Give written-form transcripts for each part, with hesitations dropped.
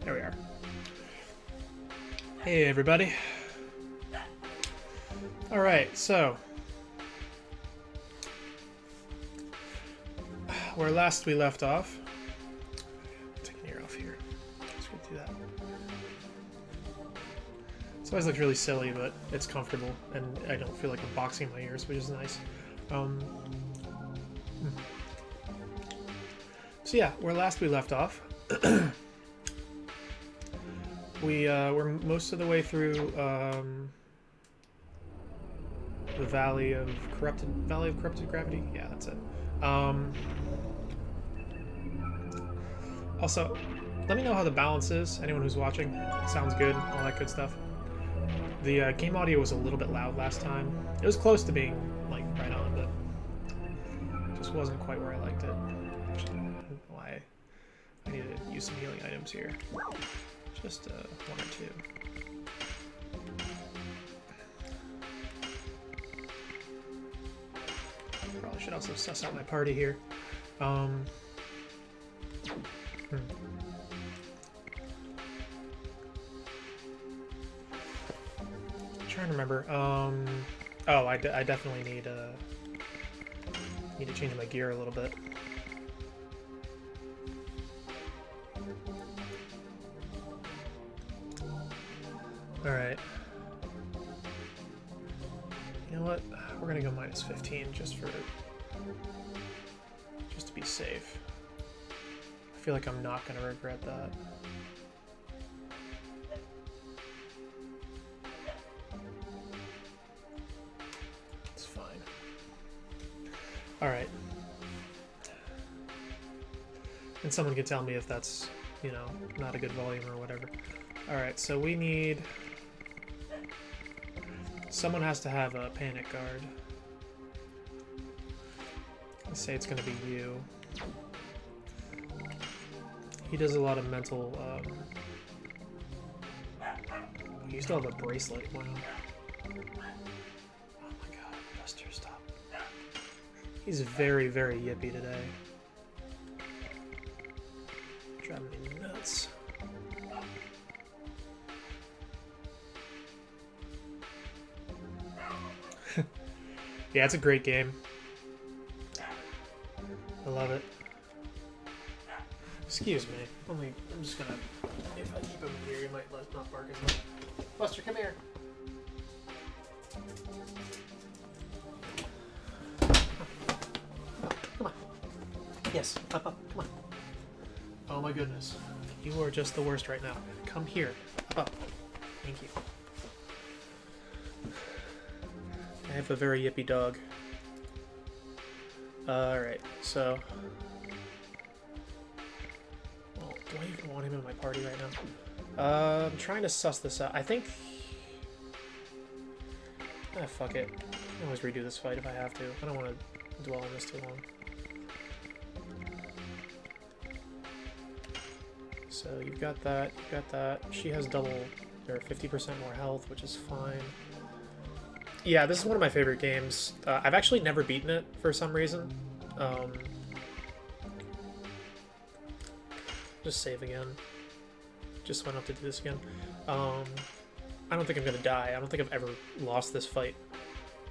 There we are. Hey everybody. Alright, so where last we left off. Take an ear off here. Let's go through that. This always looks really silly, but it's comfortable, and I don't feel like I'm boxing my ears, which is nice. So yeah, where last we left off. We're most of the way through the Valley of Corrupted Gravity. Yeah, that's it. Also, let me know how the balance is. Anyone who's watching, sounds good, all that good stuff. The game audio was a little bit loud last time. It was close to being like right on, but just wasn't quite where I liked it. Actually, I don't know why. I need to use some healing items here. Just one or two. Probably should also suss out my party here. I'm trying to remember. Oh, I definitely need to change my gear a little bit. All right. You know what? We're gonna go minus 15 just to be safe. I feel like I'm not gonna regret that. It's fine. All right. And someone could tell me if that's, you know, not a good volume or whatever. All right, so we need... Someone has to have a panic guard. Let's say it's going to be you. He does a lot of mental... You still have a bracelet. Wow. Oh my god, Buster, stop. He's very, very yippy today. Driving me nuts. Yeah, it's a great game. I love it. Excuse me. I'm just gonna... If I keep him here, he might not bark as much. Buster, come here. Come on. Yes, up, come on. Oh my goodness. You are just the worst right now. Come here. Up. Thank you. I have a very yippy dog. Alright, so... Well, do I even want him in my party right now? I'm trying to suss this out. I think... Ah, fuck it. I can always redo this fight if I have to. I don't want to dwell on this too long. So you've got that, you've got that. She has double, or 50% more health, which is fine. Yeah, this is one of my favorite games. I've actually never beaten it for some reason. Just save again. Just so I don't have to do this again. I don't think I'm gonna die. I don't think I've ever lost this fight.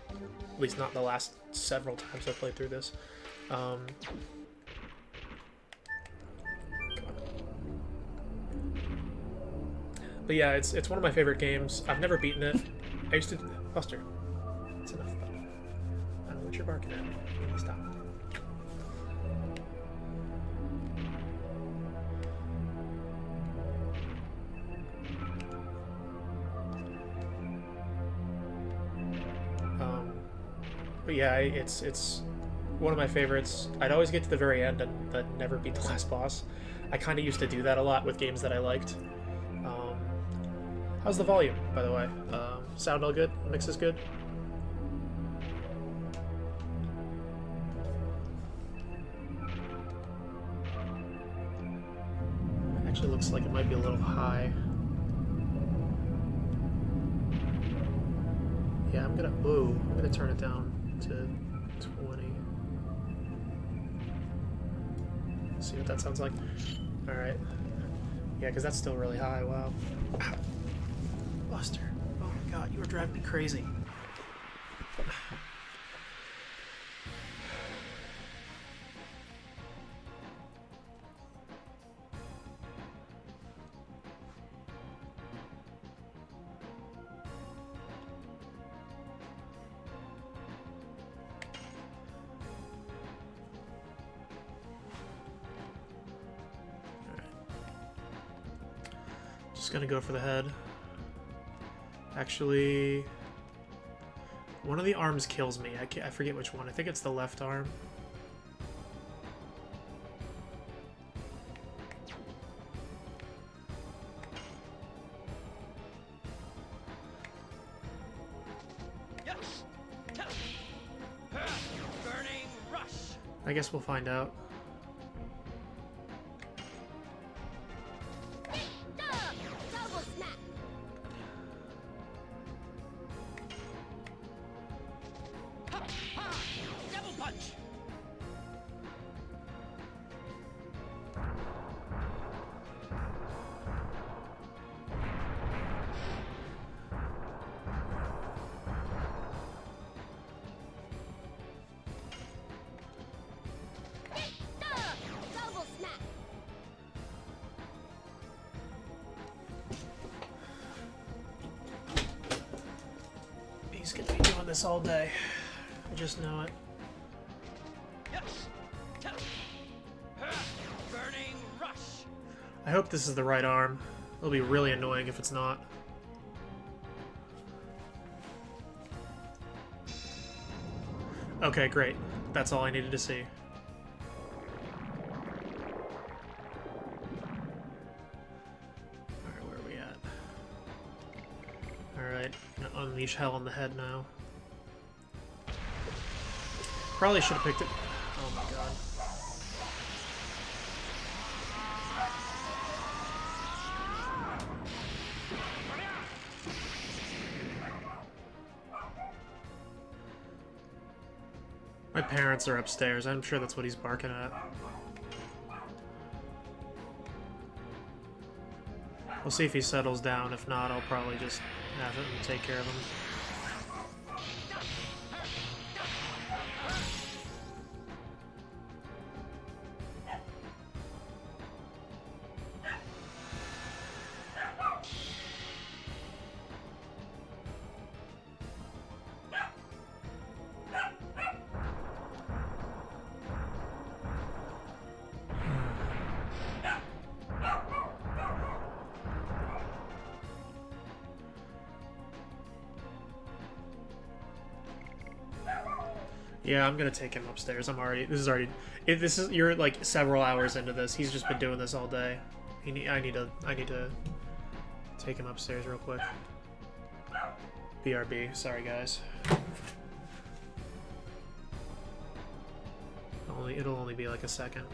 At least not the last several times I've played through this. But yeah, it's one of my favorite games. I've never beaten it. I used to... Buster. That's enough. I don't know what you're barking at. You need to stop. But yeah, it's one of my favorites. I'd always get to the very end and never beat the last boss. I kind of used to do that a lot with games that I liked. How's the volume, by the way? Sound all good? Mix is good? Actually looks like it might be a little high. Yeah, I'm gonna turn it down to 20. See what that sounds like. Alright. Yeah, because that's still really high. Wow. Ow. Buster. Oh my god, you were driving me crazy. Just gonna go for the head. Actually, one of the arms kills me. I forget which one. I think it's the left arm. Burning rush. I guess we'll find out. he's gonna be doing this all day. I just know it. Burning rush. I hope this is the right arm. It'll be really annoying if it's not. Okay, great. That's all I needed to see. Alright, where are we at? Alright, gonna unleash hell on the head now. Probably should have picked it. Oh my god. My parents are upstairs. I'm sure that's what he's barking at. We'll see if he settles down. If not, I'll probably just have him take care of him. Yeah, I'm gonna take him upstairs. You're like several hours into this. He's just been doing this all day. I need to take him upstairs real quick. BRB. Sorry, guys. It'll only be like a second.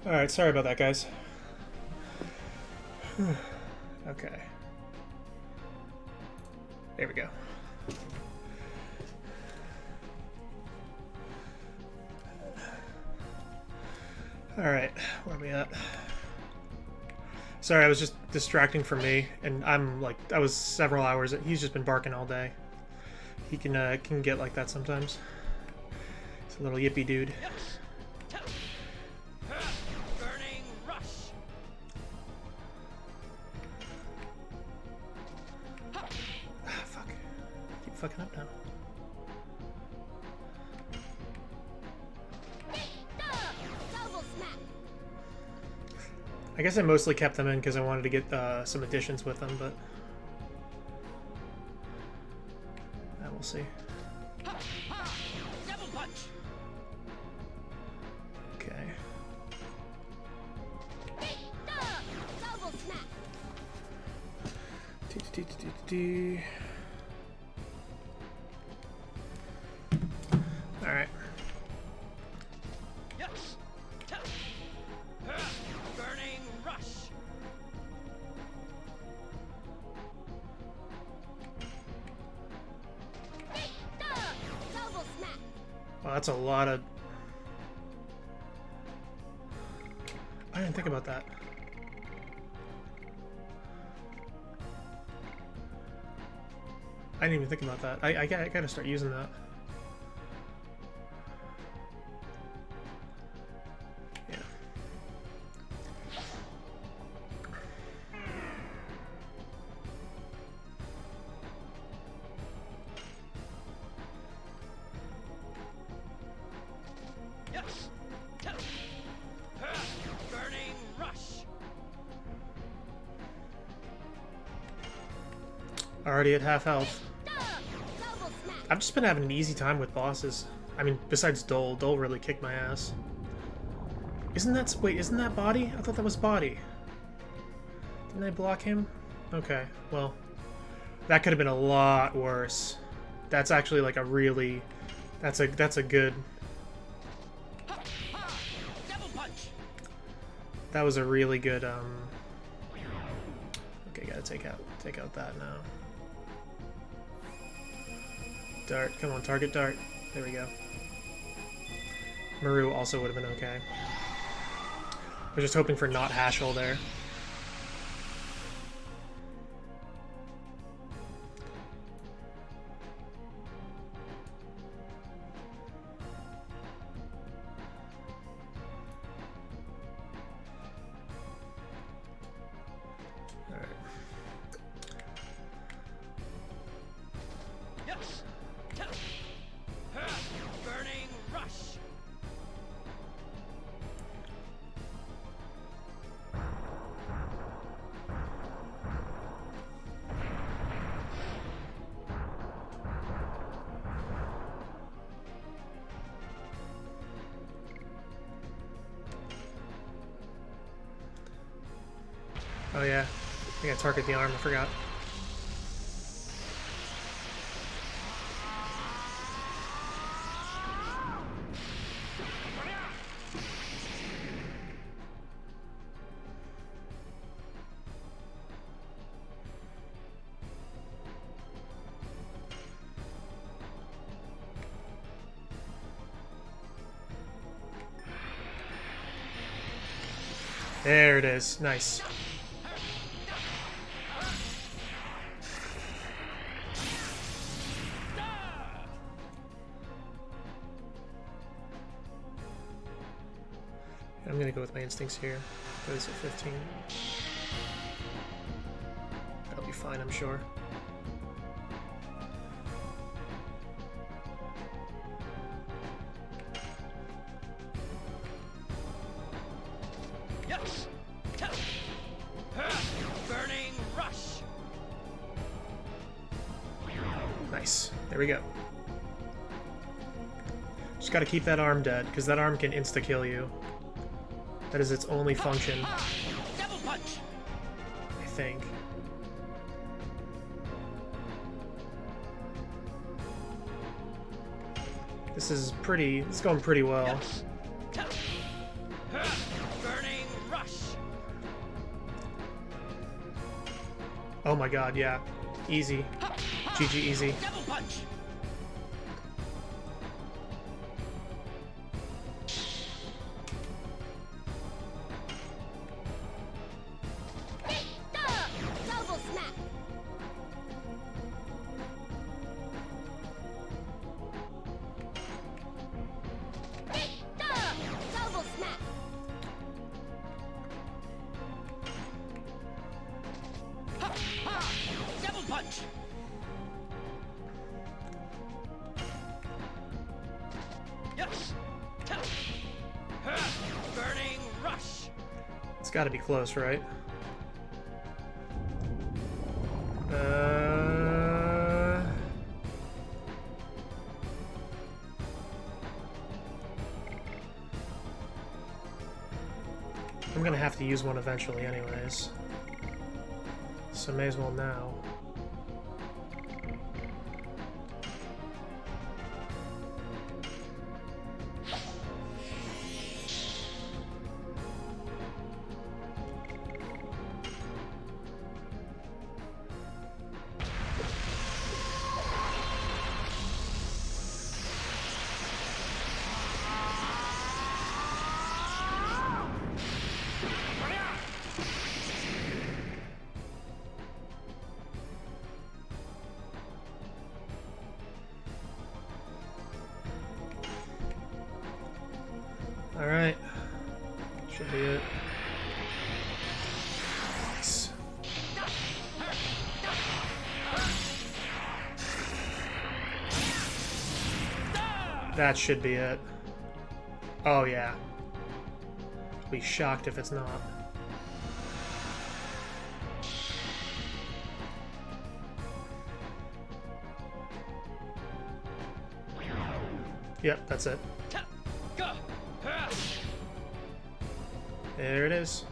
Alright, sorry about that, guys. Okay. There we go. Alright, where are we at? Sorry, I was just distracting from me, and I'm like, I was several hours. He's just been barking all day. He can get like that sometimes. He's a little yippy dude. Burning rush. Ah, fuck. I keep fucking up now. I guess I mostly kept them in because I wanted to get some additions with them, but we'll see. Double punch. Okay. Double smack. All right. Yes. Burning rush. Double smack. Well, that's a lot of... I didn't think about that. I didn't even think about that. I gotta start using that. Yeah. Yes. Burning rush. Already at half health. Double smack. I've just been having an easy time with bosses. I mean, besides Dole. Dole really kicked my ass. Wait, isn't that body? I thought that was body. Didn't I block him? Okay, well, that could have been a lot worse. That's actually like a really, that's a good. Double punch. That was a really good. Okay, gotta take out that now. Dart, come on, target dart. There we go. Maru also would have been okay. I was just hoping for not Hashel there. Alright. Yes. Burning rush. Oh yeah, I gotta target the arm, I forgot. There it is, nice. I'm gonna go with my instincts here. What is it, 15? That'll be fine, I'm sure. Yes. Burning rush. Nice. There we go. Just gotta keep that arm dead, because that arm can insta-kill you. That is its only function, Double punch. I think. This is going pretty well. Burning Oh my god, yeah. Easy. GG easy. Double punch. Double smack. Double smack. Double punch. Yes. Burning rush. It's got to be close, right? I'm gonna have to use one eventually anyways. So may as well now. Alright. Should be it. Nice. That should be it. Oh yeah. I'll be shocked if it's not. Yep, that's it. There it is.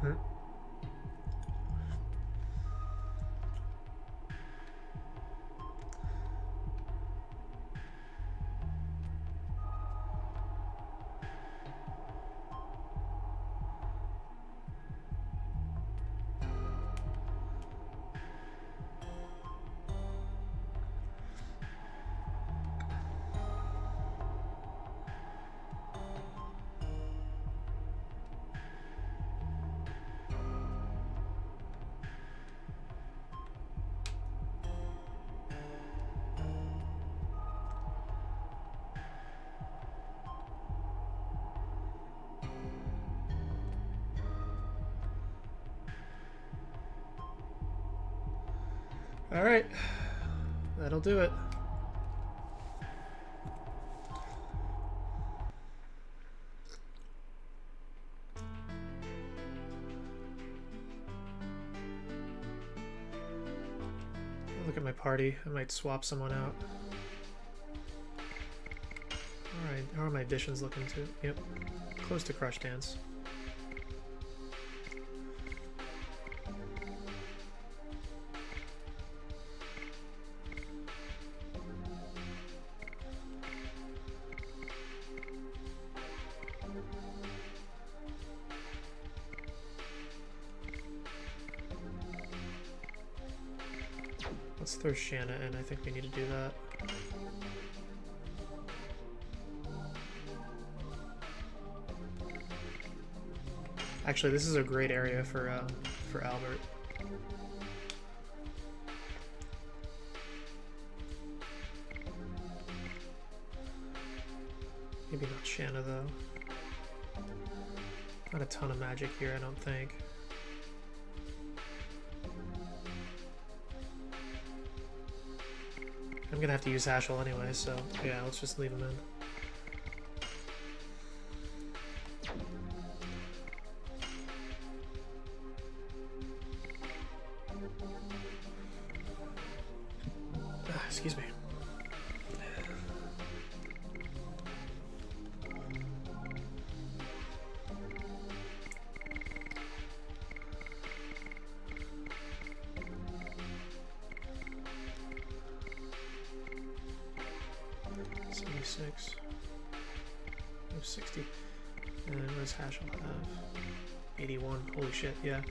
Hmm. All right, that'll do it. Look at my party. I might swap someone out. Alright, how are my additions looking too? Yep, close to Crush Dance. Let's throw Shanna in. I think we need to do that. Actually, this is a great area for Albert. Maybe not Shanna though. Not a ton of magic here, I don't think. I'm gonna have to use Hashel anyway, so yeah, let's just leave him in. Excuse me. Six. We have 60. And what does Hashel have? 81. Holy shit, yeah.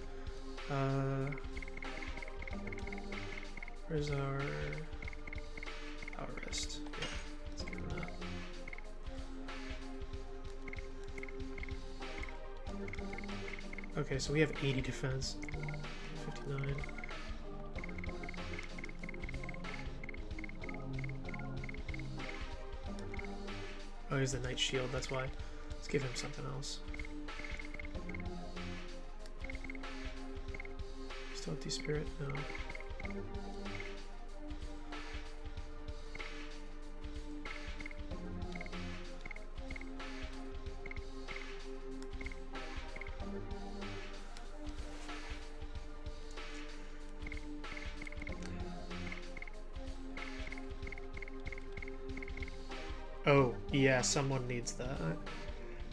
Where's our wrist? Yeah, let's give him that. Okay, so we have 80 defense. 59. Oh, he's the Knight Shield, that's why. Let's give him something else. Still have Spirit? No. Oh, yeah, someone needs that.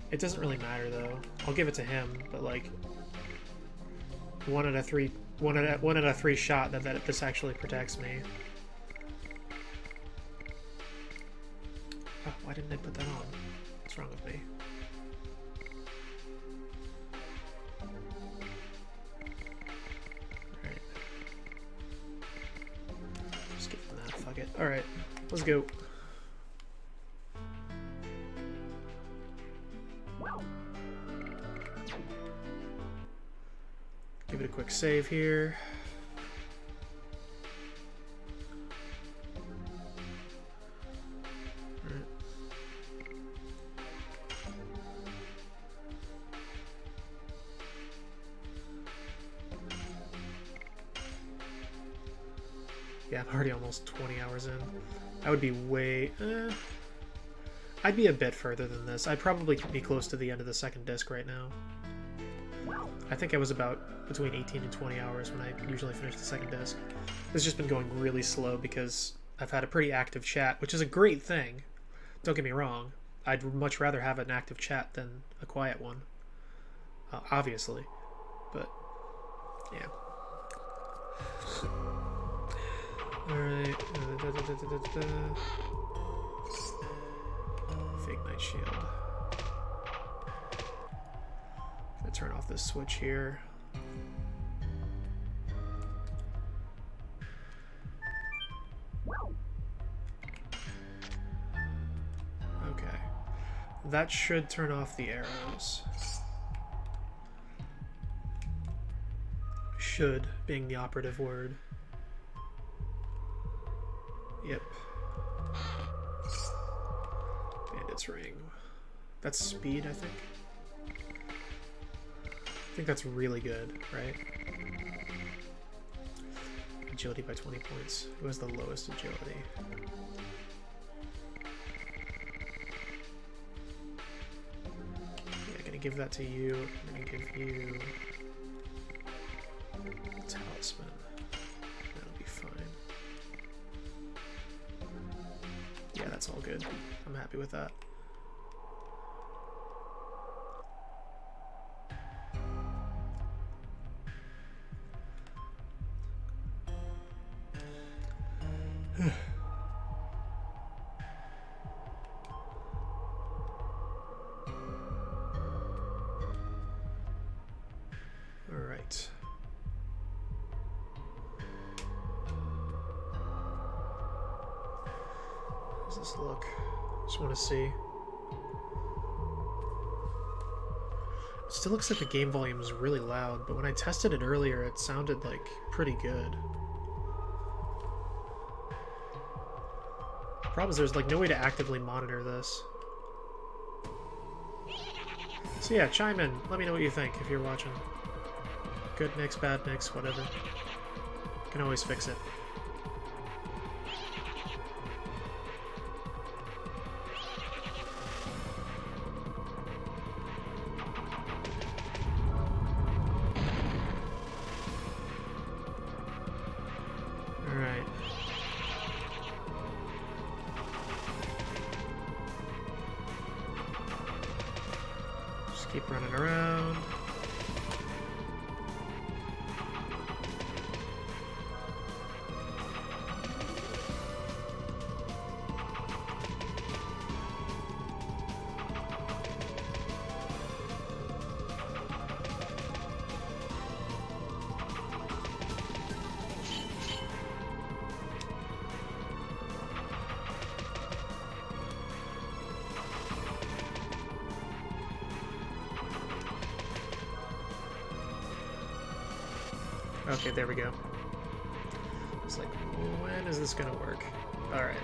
It doesn't really matter though. I'll give it to him, but like one out of three shot that this actually protects me. Oh, why didn't I put that on? What's wrong with me? Alright. Just give him that, fuck it. Alright, let's go. Give it a quick save here. Right. Yeah, I'm already almost 20 hours in. I would be way... I'd be a bit further than this. I'd probably be close to the end of the second disc right now. I think I was about between 18 and 20 hours when I usually finish the second disc. It's just been going really slow because I've had a pretty active chat, which is a great thing. Don't get me wrong. I'd much rather have an active chat than a quiet one. Obviously. but yeah. Alright. Fake Knight Shield. Gonna turn off this switch here. Okay. That should turn off the arrows. Should being the operative word. Yep. Bandits ring. That's speed, I think. I think that's really good, right? Agility by 20 points. Who has the lowest agility? Yeah, gonna give that to you. I'm gonna give you talisman. That'll be fine. Yeah, that's all good. I'm happy with that. All right. How does this look? Just want to see. It still looks like the game volume is really loud, but when I tested it earlier, it sounded like pretty good. The problem is there's like no way to actively monitor this. So yeah, chime in. Let me know what you think if you're watching. Good mix, bad mix, whatever. Can always fix it. Alright. Just keep running around. Okay, there we go. It's like, when is this gonna work? Alright.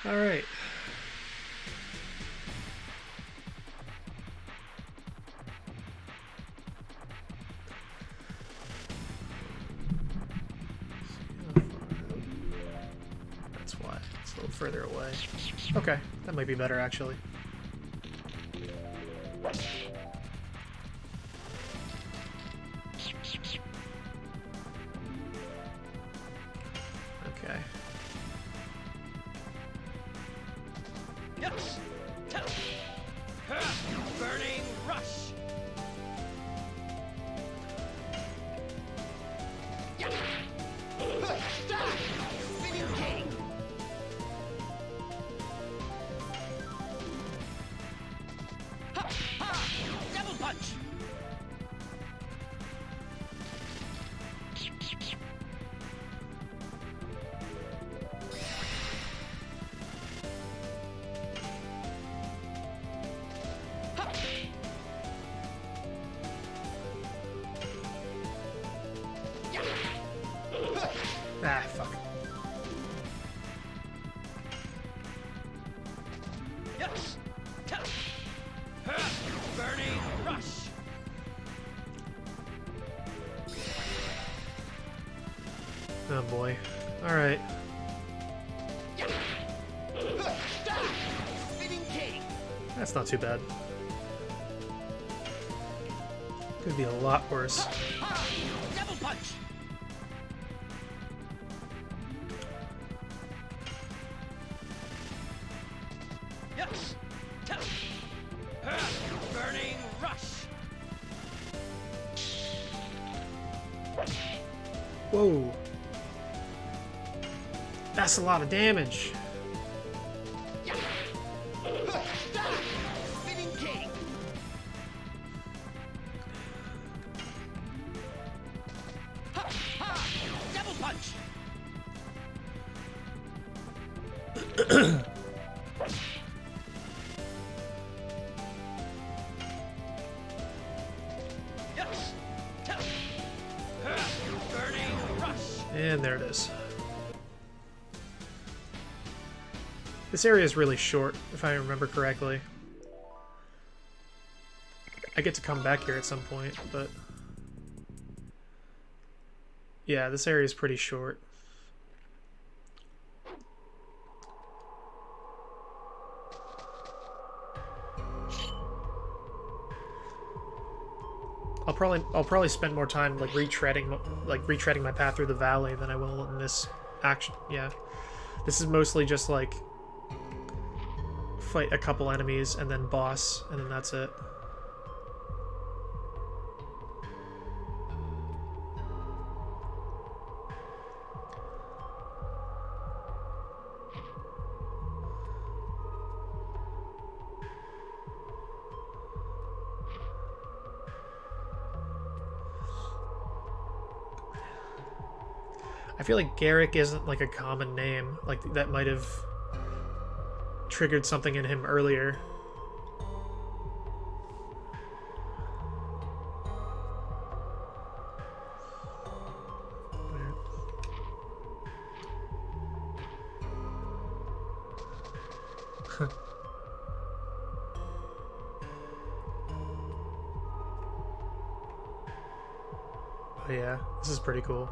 All right. That's why. It's a little further away. Okay, that might be better actually. Okay. Yes. Burning rush. Yeah. Spinning king. Ha ha! Double punch. Ah, fuck. Oh boy. Alright. Spinning king. That's not too bad. Could be a lot worse. Double punch. Burning rush. Whoa. That's a lot of damage. Spinning king. Double punch. Burning rush. And there it is. This area is really short, if I remember correctly. I get to come back here at some point, but... yeah, this area is pretty short. I'll probably spend more time like retreading my path through the valley than I will in this action. Yeah, this is mostly just like fight a couple enemies and then boss, and then that's it. I feel like Garrick isn't like a common name. Like that might have triggered something in him earlier. Oh yeah, this is pretty cool.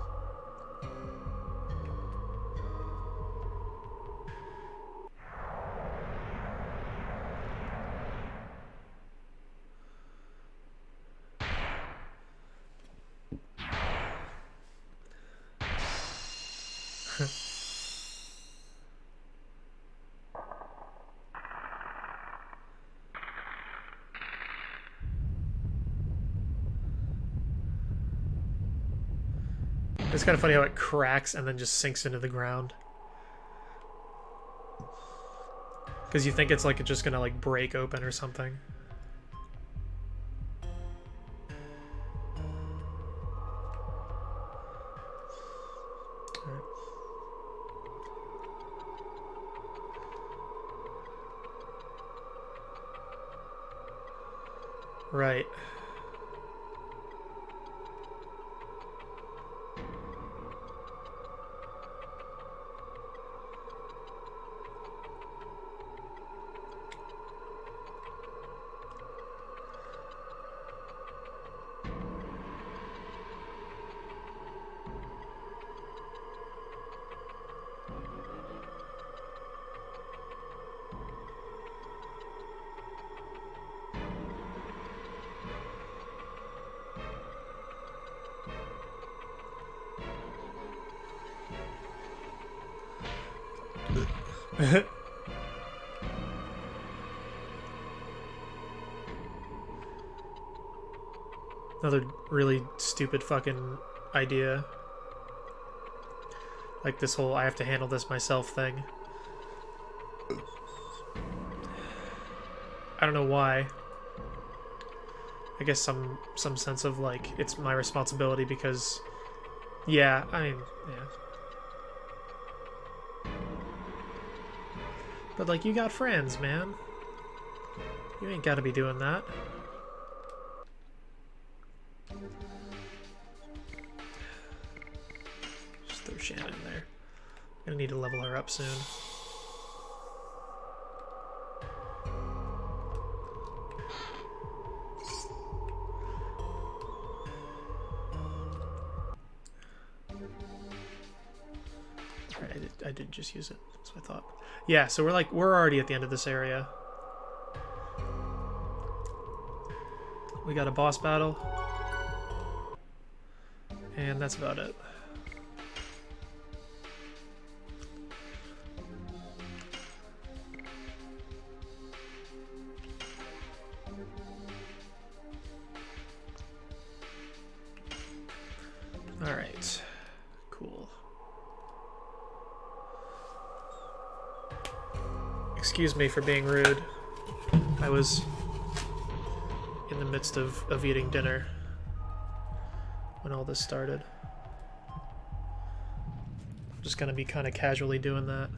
It's kind of funny how it cracks and then just sinks into the ground. Because you think it's like it's just gonna like break open or something. Right. Another really stupid fucking idea. Like this whole I have to handle this myself thing. I don't know why. I guess some sense of like it's my responsibility because yeah, I mean, yeah. But like you got friends, man. You ain't gotta be doing that. Just throw Shannon in there. I'm gonna need to level her up soon. Alright, I did just use it. That's what I thought. Yeah, so we're already at the end of this area. We got a boss battle. And that's about it. Alright. Cool. Excuse me for being rude. I was in the midst of eating dinner when all this started. I'm just gonna be kind of casually doing that.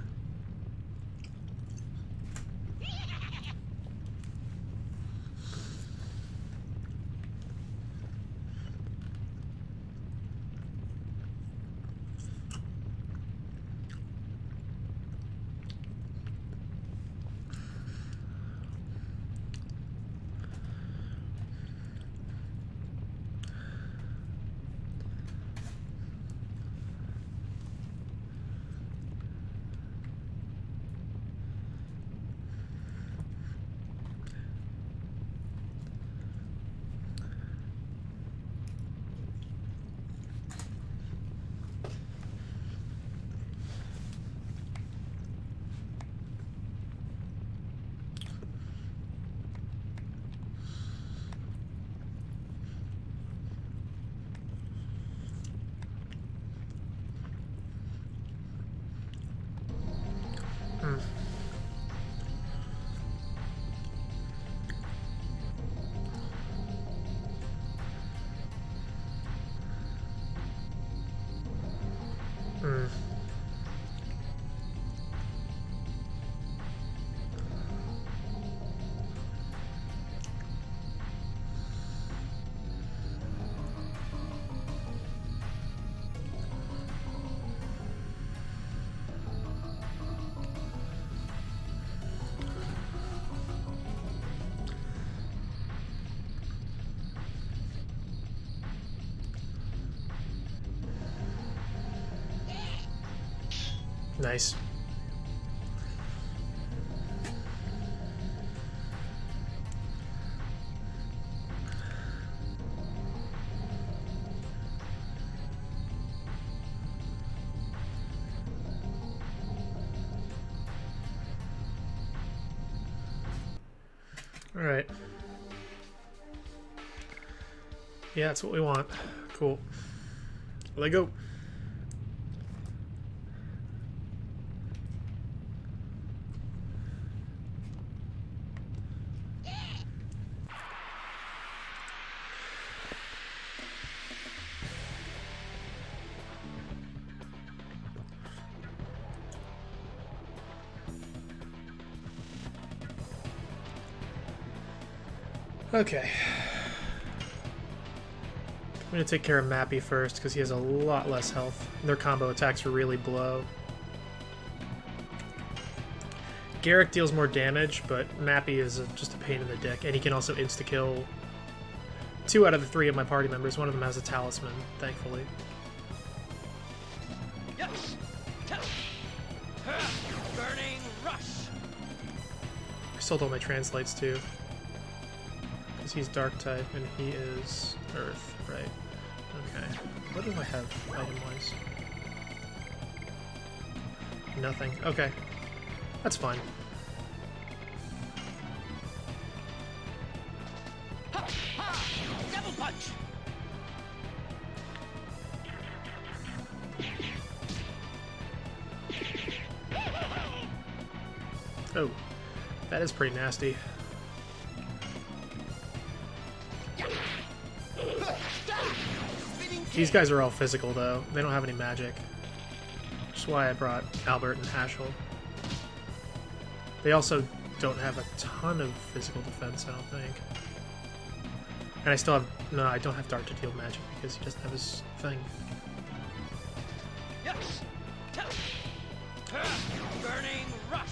Nice. All right. Yeah, that's what we want. Cool. Let go. Okay. I'm gonna take care of Mappy first because he has a lot less health. And their combo attacks really blow. Garrick deals more damage, but Mappy is just a pain in the dick, and he can also insta-kill 2 out of the 3 of my party members. One of them has a talisman, thankfully. Yes. Burning rush. I sold all my translates too. Because he's dark type and he is earth, right? Okay. What do I have item-wise? Nothing. Okay. That's fine. Double punch. Oh, that is pretty nasty. These guys are all physical, though. They don't have any magic. Which is why I brought Albert and Hashel. They also don't have a ton of physical defense, I don't think. And I still have... No, I don't have Dart to deal magic because he doesn't have his thing. Yes. Burning rush.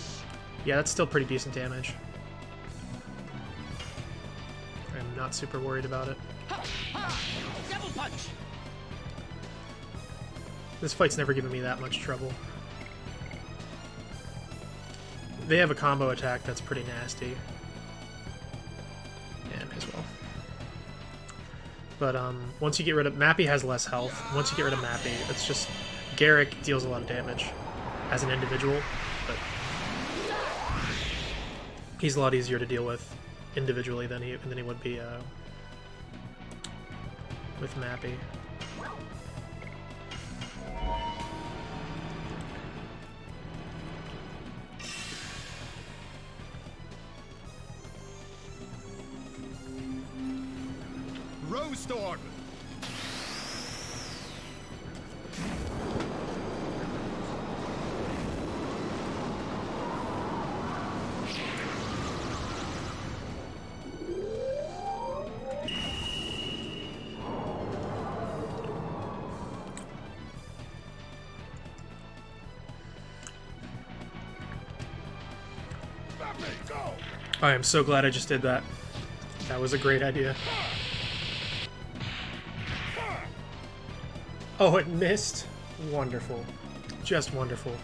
Yeah, that's still pretty decent damage. I'm not super worried about it. Double punch. This fight's never given me that much trouble. They have a combo attack that's pretty nasty. Yeah, may as well. But once you get rid of... Mappy has less health. Once you get rid of Mappy, it's just... Garrick deals a lot of damage as an individual, but he's a lot easier to deal with individually than he would be with Mappy. Rowstorm! I am so glad I just did that. That was a great idea. Oh, it missed? Wonderful. Just wonderful.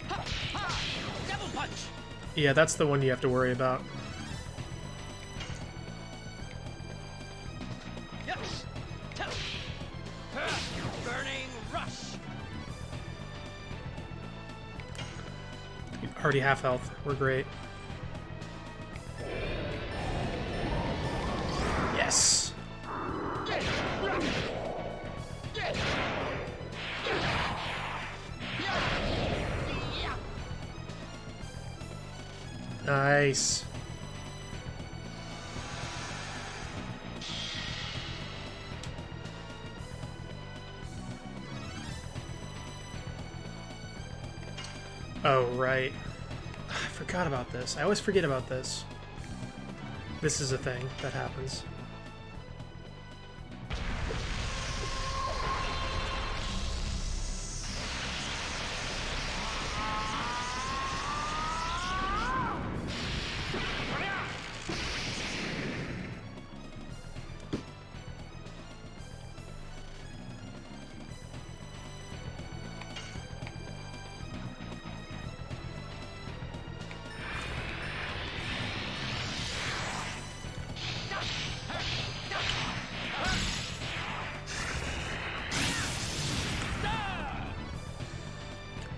Double punch. Yeah, that's the one you have to worry about. Yes. Burning rush. Already half health. We're great. Yes. Nice. Oh, right. I forgot about this. I always forget about this. This is a thing that happens.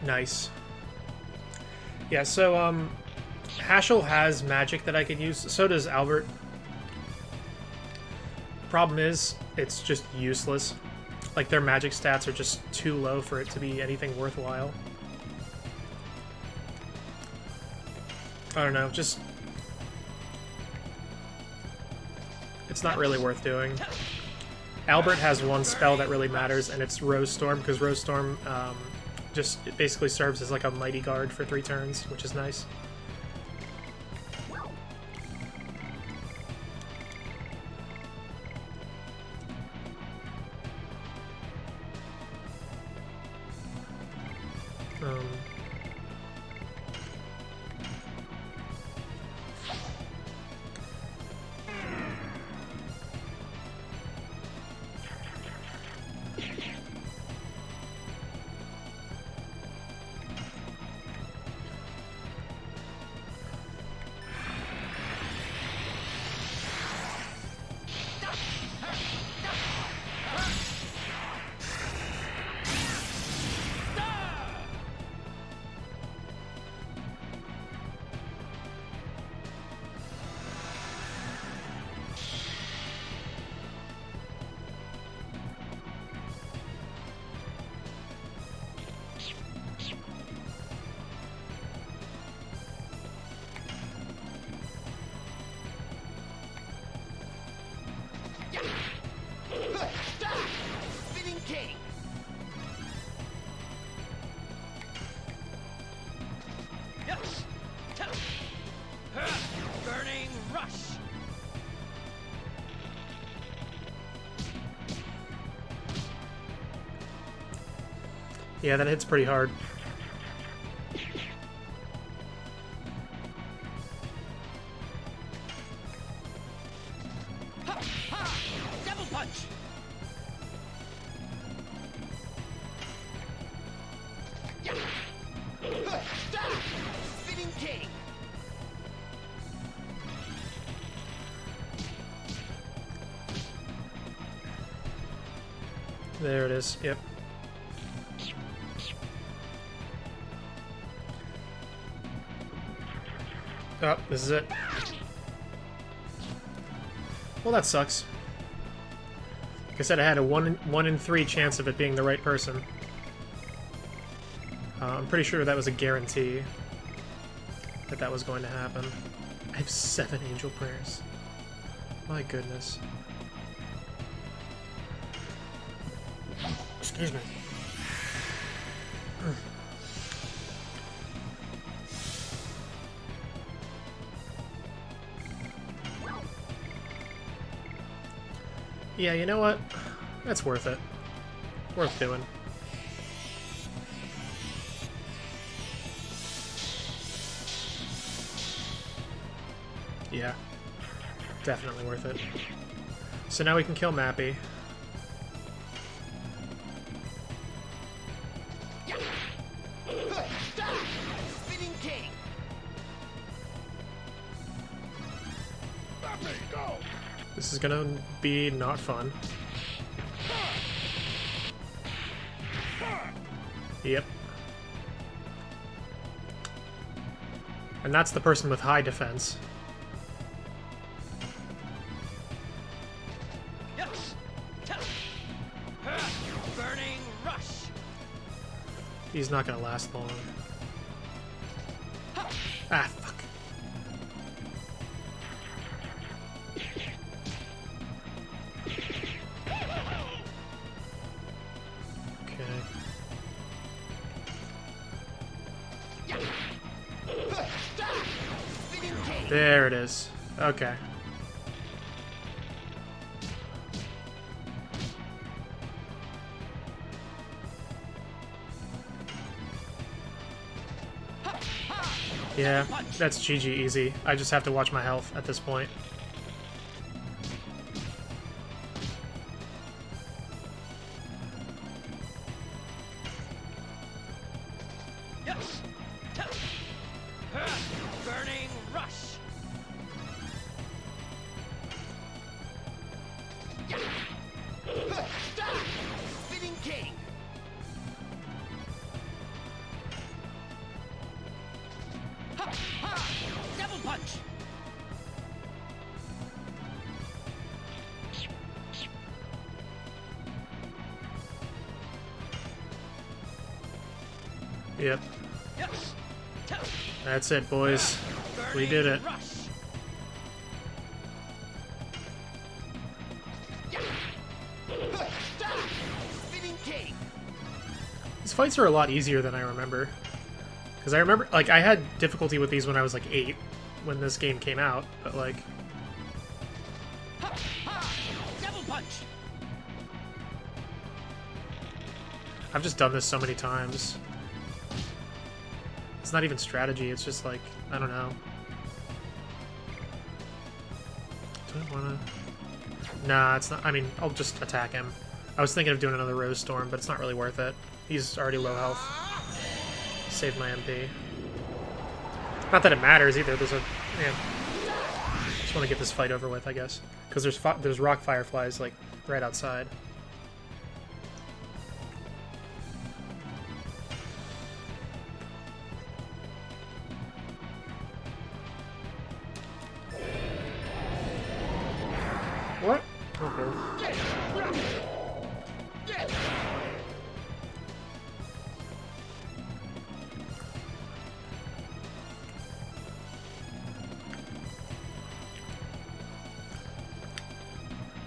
Nice. Yeah, so, Hashel has magic that I can use. So does Albert. Problem is, it's just useless. Like, their magic stats are just too low for it to be anything worthwhile. I don't know, just... It's not really worth doing. Albert has one spell that really matters, and it's Rose Storm, because Rose Storm, it basically serves as like a mighty guard for 3 turns, which is nice. Spinning king. Yes. Burning rush. Yeah, that hits pretty hard. Double punch. There it is. Yep. Oh, this is it. Well, that sucks. Like I said, I had a 1 in 3 chance of it being the right person. I'm pretty sure that was a guarantee that that was going to happen. I have 7 angel prayers. My goodness. Excuse me. Yeah, you know what? That's worth it. Worth doing. Yeah. Definitely worth it. So now we can kill Mappy. Spinning king. This is gonna be not fun. Yep. And that's the person with high defense. Yes. Burning rush. He's not gonna last long. Ah, fuck. Okay. Spinning king. There it is. Okay. Yeah, that's GG easy. I just have to watch my health at this point. Yes. Burning rush. Spinning king. Double punch. Yep. Yes. That's it, boys. We Burning did it. Rush. Spinning king. These fights are a lot easier than I remember. Because I remember, like, I had difficulty with these when I was, like, 8, when this game came out, but, like... Double punch. I've just done this so many times. It's not even strategy, it's just, like, I don't know. Do I wanna... Nah, it's not, I mean, I'll just attack him. I was thinking of doing another Rose Storm, but it's not really worth it. He's already low health. Save my MP. Not that it matters either. There's a just want to get this fight over with, I guess, because there's rock fireflies like right outside. What? Okay.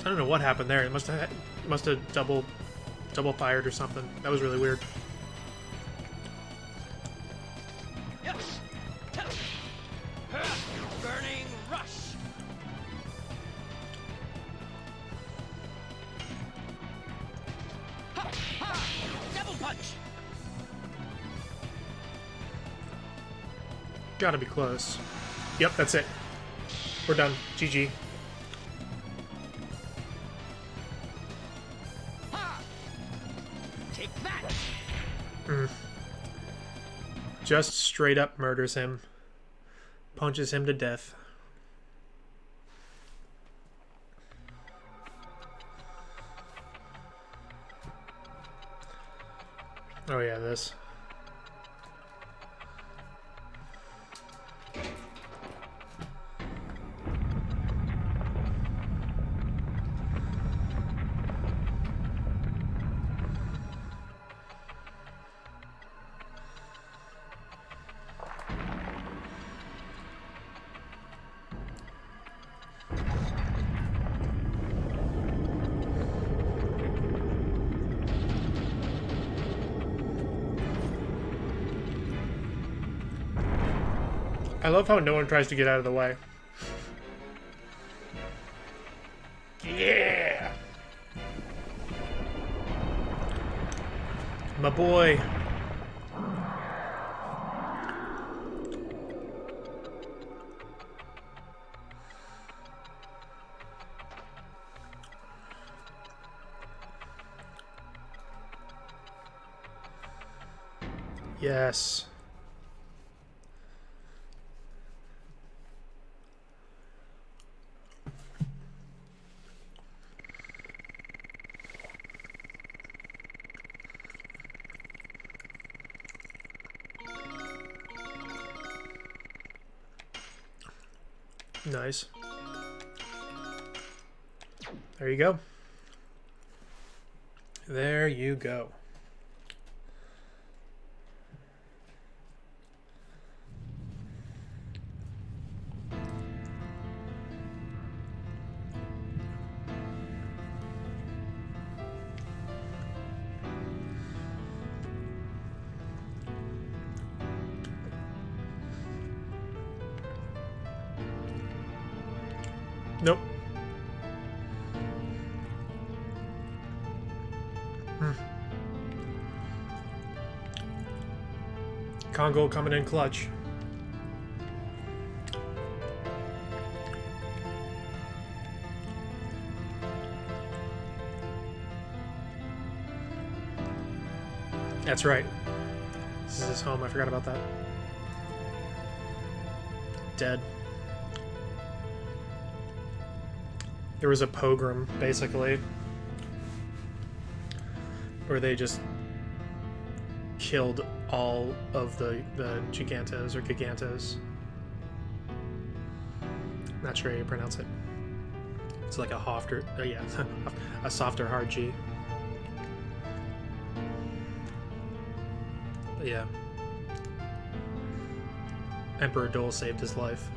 I don't know what happened there. It must have double fired or something. That was really weird. Yes. Burning rush. Double punch. Gotta be close. Yep, that's it. We're done. GG. Take that. Just straight up murders him. Punches him to death. Oh yeah, this. I love how no one tries to get out of the way. Yeah! My boy. Yes. Nice. There you go. There you go. Nope. Congo coming in clutch. That's right. This is his home. I forgot about that. Dead. There was a pogrom, basically, where they just killed all of the Gigantos or Gigantos. Not sure how you pronounce it. It's like a hofter, yeah, a softer hard G. But yeah, Emperor Dole saved his life.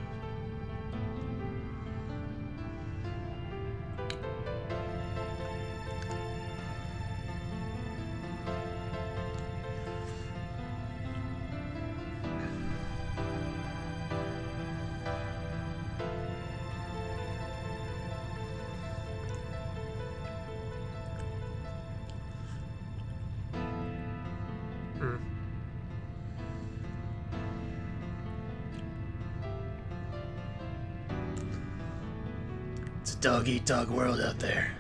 It's a dog-eat-dog world out there.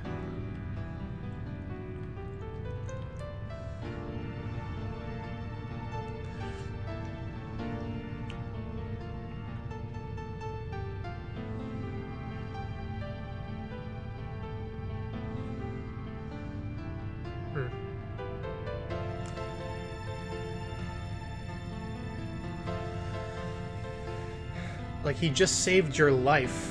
Like, he just saved your life.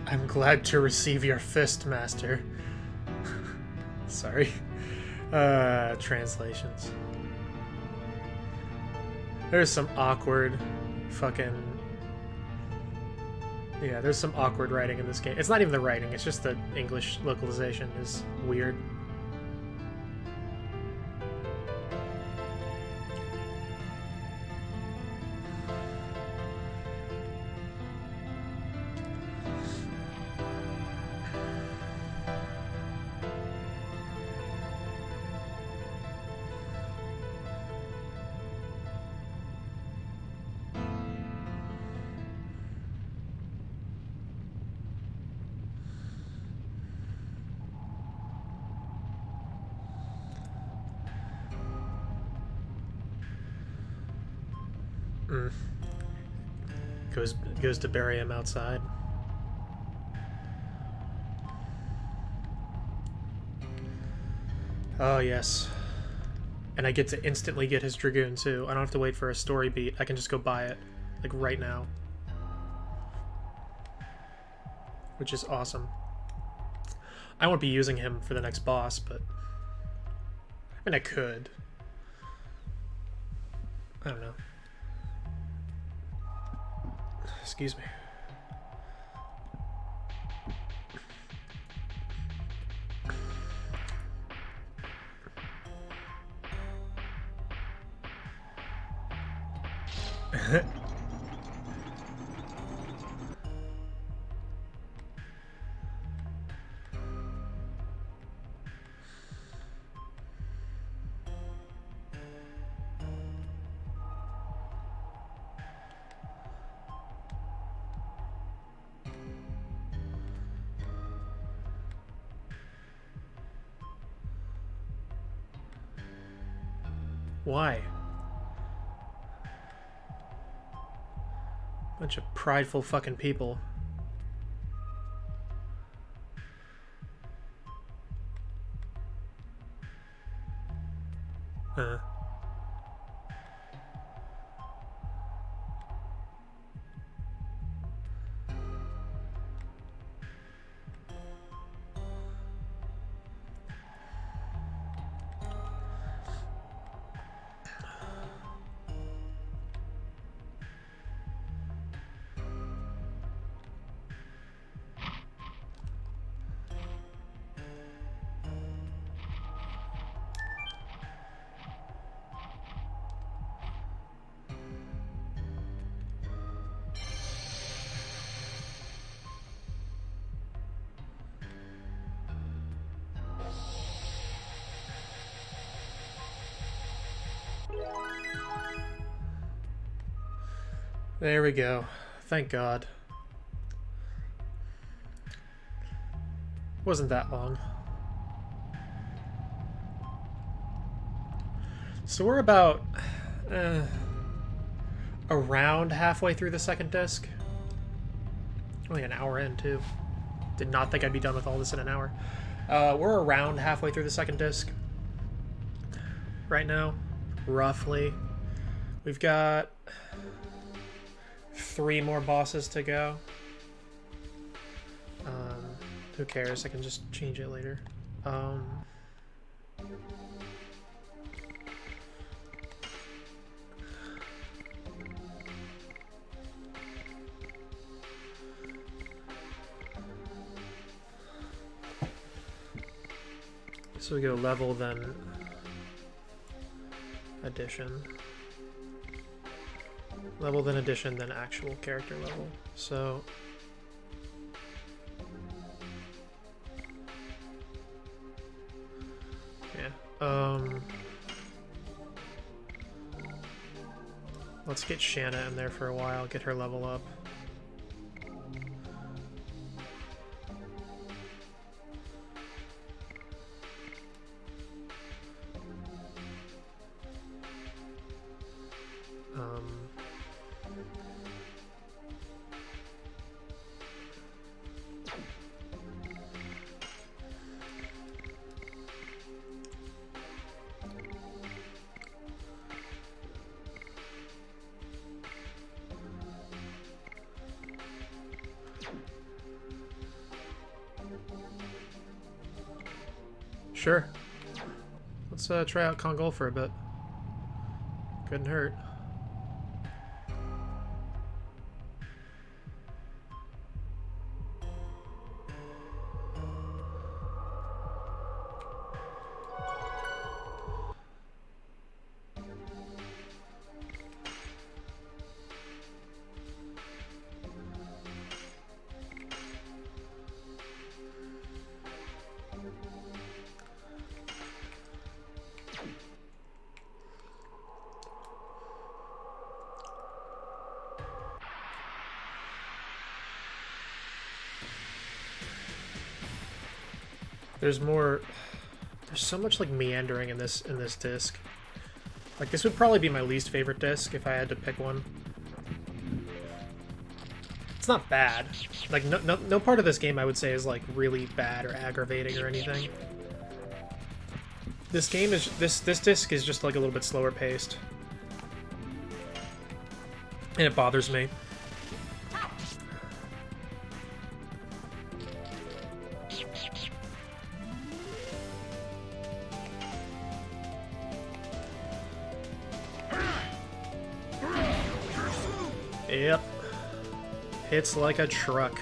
I'm glad to receive your fist, master. Sorry. Translations. There's some awkward fucking... Yeah, there's some awkward writing in this game. It's not even the writing, it's just the English localization is weird. Goes to bury him outside. Oh yes. And I get to instantly get his Dragoon too. I don't have to wait for a story beat. I can just go buy it. Like right now. Which is awesome. I won't be using him for the next boss, but... I mean, I could. I don't know. Excuse me. Why? Bunch of prideful fucking people. Huh. There we go. Thank God. Wasn't that long. So we're about around halfway through the second disc. Only an hour in, too. Did not think I'd be done with all this in an hour. We're around halfway through the second disc right now, roughly. We've got 3 more bosses to go. Who cares? I can just change it later. So we go level, then addition. Level, then addition, then actual character level. So yeah. Let's get Shanna in there for a while, get her level up. Sure. Let's try out Kongol for a bit. Couldn't hurt. There's so much like meandering in this disc. Like this would probably be my least favorite disc if I had to pick one. It's not bad. Like no part of this game I would say is like really bad or aggravating or anything. This game is this disc is just like a little bit slower paced. And it bothers me. Yep. Hits like a truck.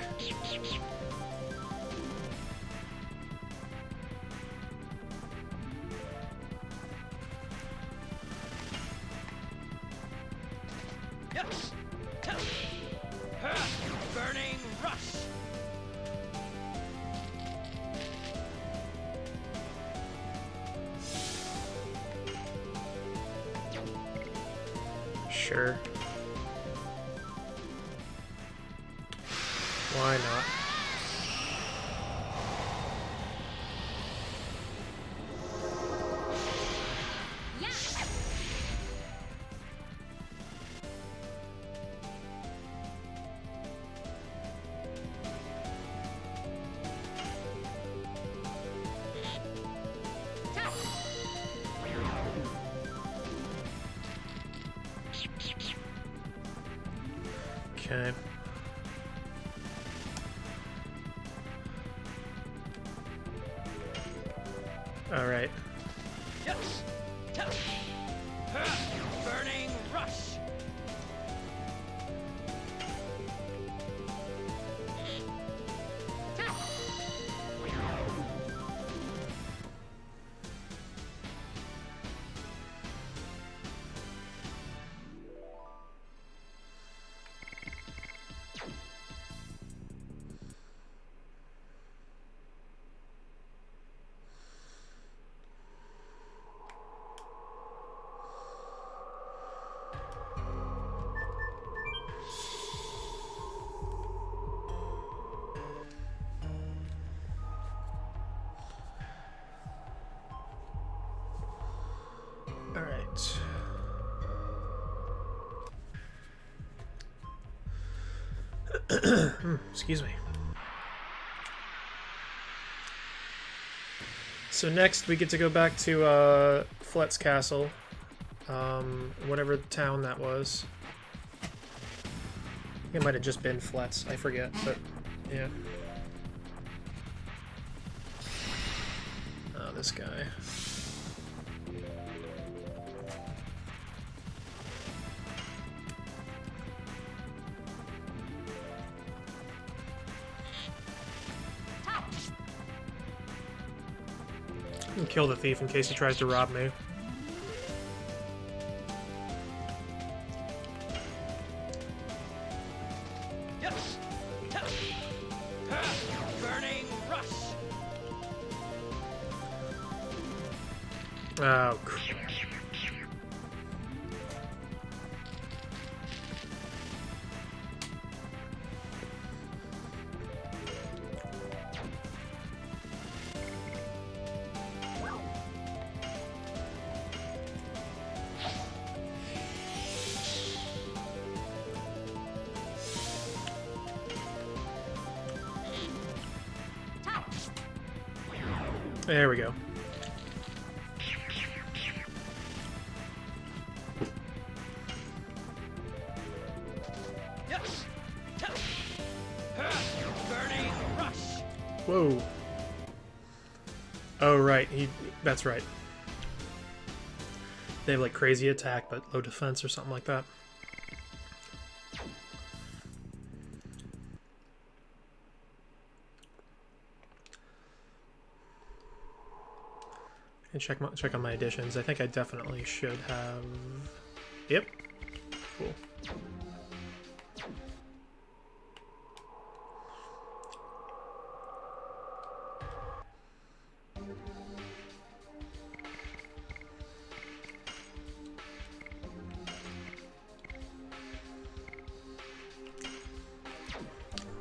Burning rush. Sure. Why not? Okay. All right. Burning rush. All right. Excuse me. So next we get to go back to Flet's Castle, whatever town that was. I think it might have just been Flet's, I forget, but yeah. Oh, this guy. And kill the thief in case he tries to rob me. Yes. Burning rush. Oh, crap. There we go. Yes. Burning rush. Whoa. Oh, right. right. That's right. They have like crazy attack but low defense or something like that. And check on my additions. I think I definitely should have. Yep. Cool.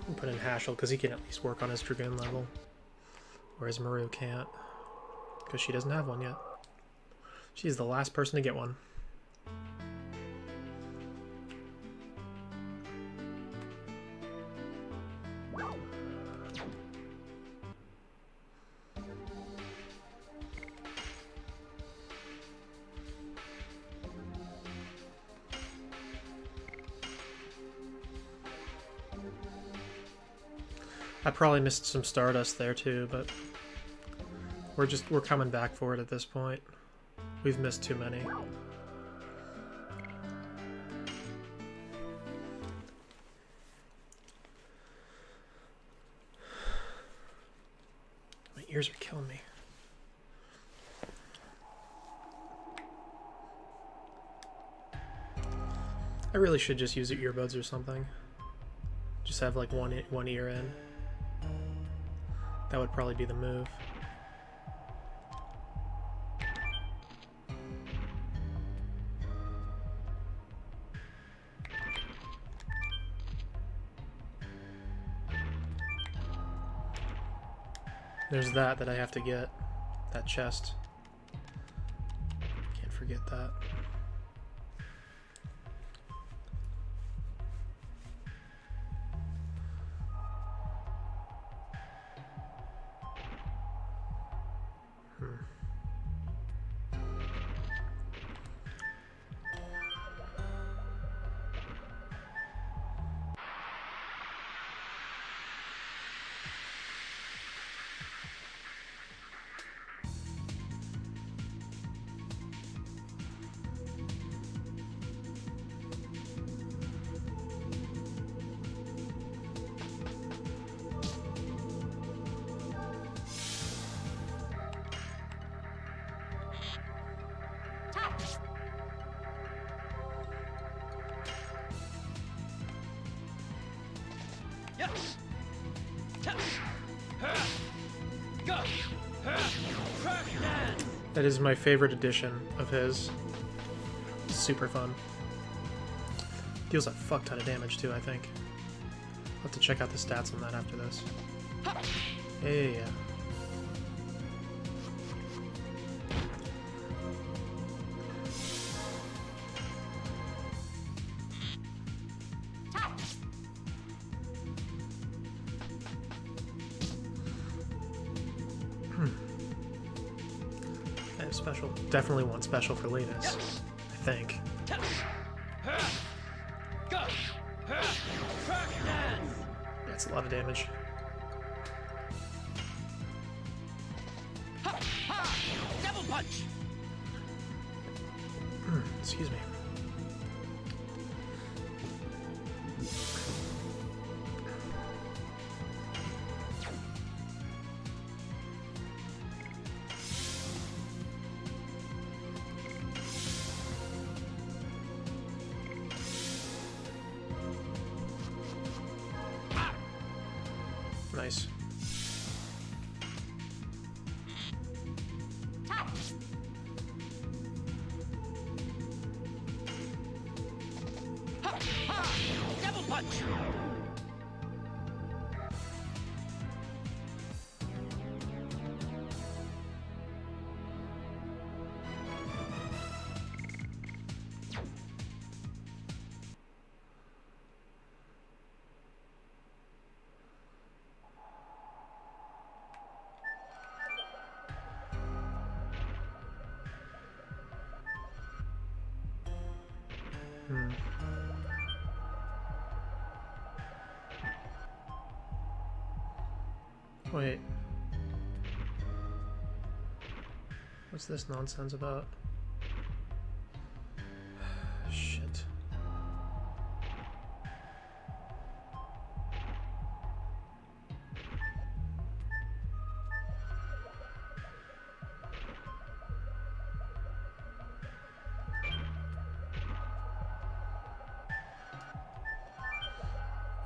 I'll put in Hashel because he can at least work on his Dragoon level, whereas Maru can't because she doesn't have one yet. She's the last person to get one. I probably missed some Stardust there too, but we're coming back for it at this point. We've missed too many. My ears are killing me. I really should just use earbuds or something. Just have like one ear in. That would probably be the move. There's that I have to get. That chest. Can't forget that. Yes. Go. That is my favorite edition of his. Super fun. Deals a fuck ton of damage too, I think. I'll have to check out the stats on that after this. Hey, yeah. Special. Definitely one special for Linus, I think. That's a lot of damage. Double punch. Excuse me. Nice. Double punch. Wait. What's this nonsense about? Shit.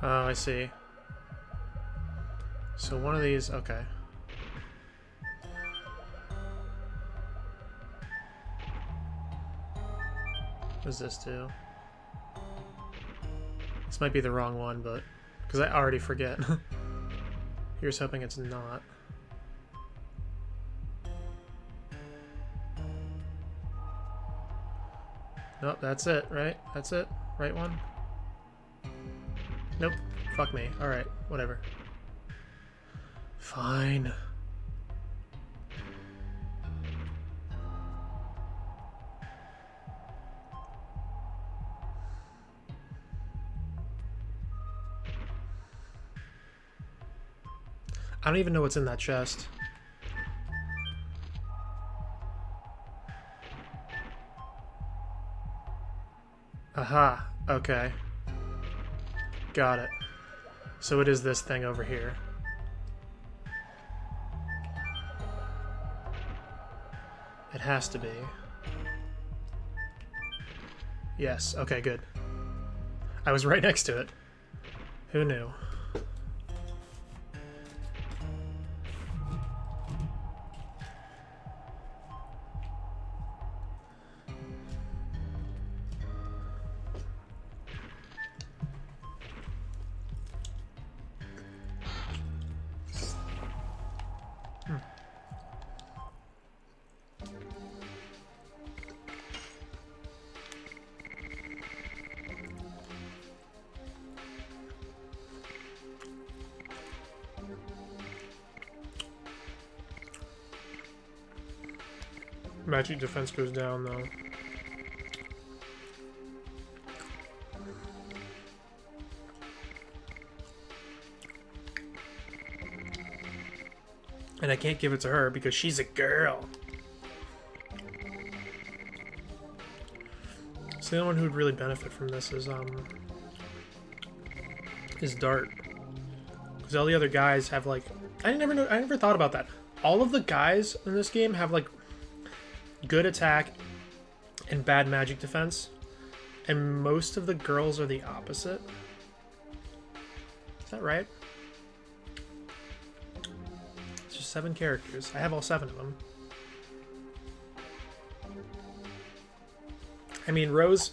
Oh, I see. So one of these, okay. What does this do? This might be the wrong one, but because I already forget. Here's hoping it's not. Nope, that's it, right? That's it? Right one? Nope. Fuck me. Alright, whatever. Fine. I don't even know what's in that chest. Aha. Okay. Got it. So it is this thing over here. It has to be. Yes. Okay, good. I was right next to it. Who knew? Magic defense goes down, though. And I can't give it to her because she's a girl. So the only one who would really benefit from this is Dart. Because all the other guys have like I never thought about that. All of the guys in this game have like good attack and bad magic defense, and most of the girls are the opposite. Is that right? It's just 7 characters. I have all 7 of them. I mean, Rose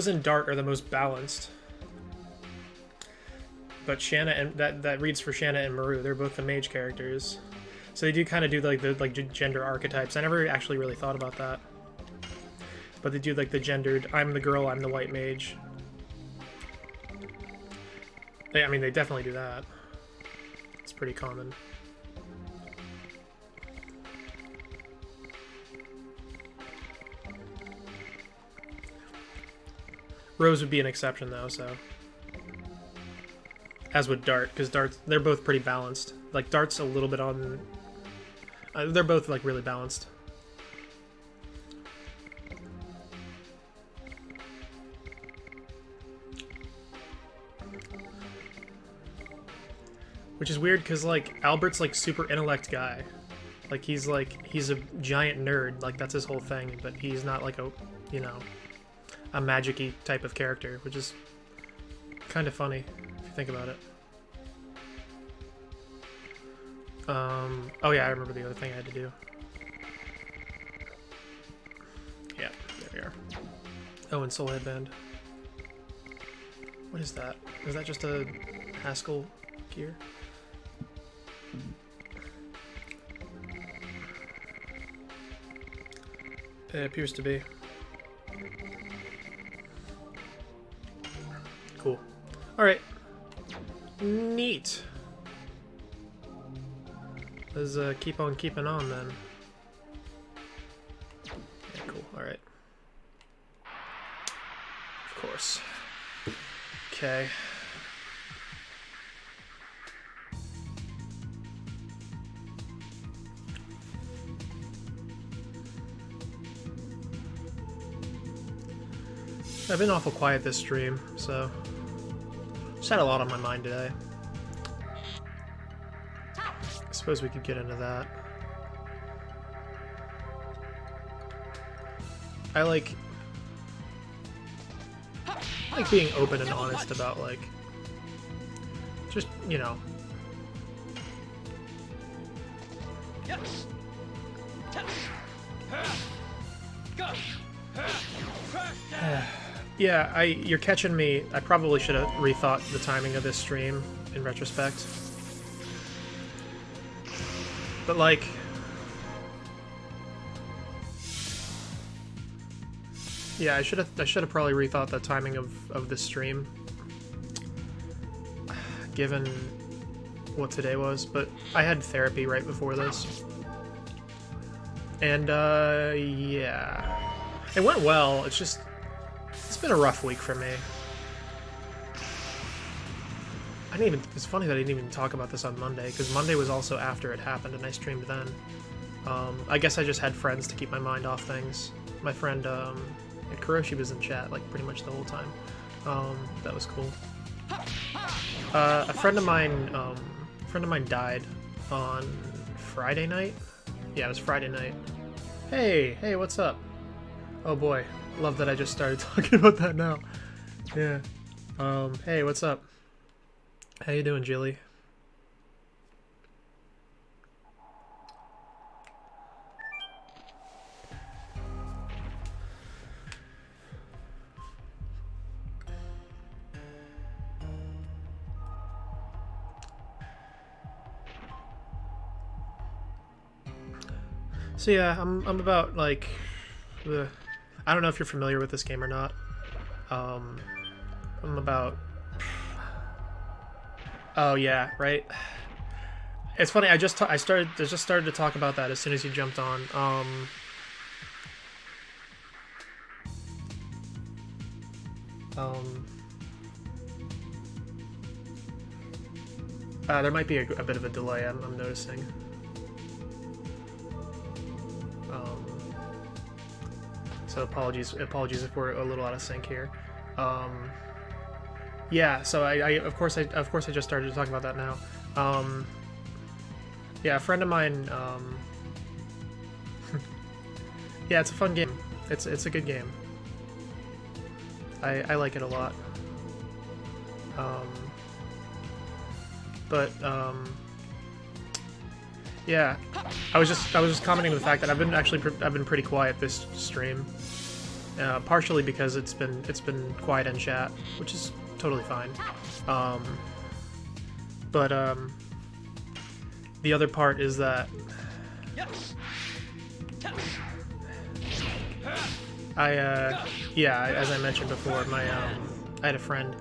and Dart are the most balanced, but Shanna and that reads for Shanna and Maru. They're both the mage characters. So they do kind of do like the gender archetypes. I never actually really thought about that. But they do like the gendered, I'm the girl, I'm the white mage. I mean, they definitely do that. It's pretty common. Rose would be an exception though, so. As would Dart, because they're both pretty balanced. Like Dart's a little bit on... they're both like really balanced. Which is weird because like Albert's like super intellect guy. Like he's a giant nerd, like that's his whole thing, but he's not like a, you know, a magic-y type of character, which is kind of funny if you think about it. Oh yeah, I remember the other thing I had to do. Yeah, there we are. Oh, and Soul Headband. What is that? Is that just a Haskell gear? It appears to be. Cool. Alright. Neat. Let's keep on keeping on then. Yeah, cool. Alright. Of course. Okay. I've been awful quiet this stream, so just had a lot on my mind today. I suppose we could get into that. I like being open and honest about, like, just, you know. Yeah, you're catching me. I probably should have rethought the timing of this stream in retrospect. But, like, yeah, I should have probably rethought the timing of this stream, given what today was. But I had therapy right before this, and yeah, it went well. It's been a rough week for me. It's funny that I didn't even talk about this on Monday, because Monday was also after it happened, and I streamed then. I guess I just had friends to keep my mind off things. My friend, Kuroshi was in chat, like, pretty much the whole time. That was cool. A friend of mine died on Friday night. Yeah, it was Friday night. Hey, what's up? Oh boy, love that I just started talking about that now. Yeah. Hey, what's up? How you doing, Jilly? So yeah, I'm about, like, I don't know if you're familiar with this game or not. I'm about. Oh yeah, right. It's funny. I just started to talk about that as soon as you jumped on. There might be a bit of a delay. I'm noticing. So apologies if we're a little out of sync here. Yeah, so I of course I just started to talk about that now. Yeah, a friend of mine. Yeah, it's a fun game. It's a good game. I like it a lot. Yeah, I was just commenting on the fact that I've been pretty quiet this stream, partially because it's been quiet in chat, which is totally fine. The other part is that yeah, as I mentioned before, I had a friend.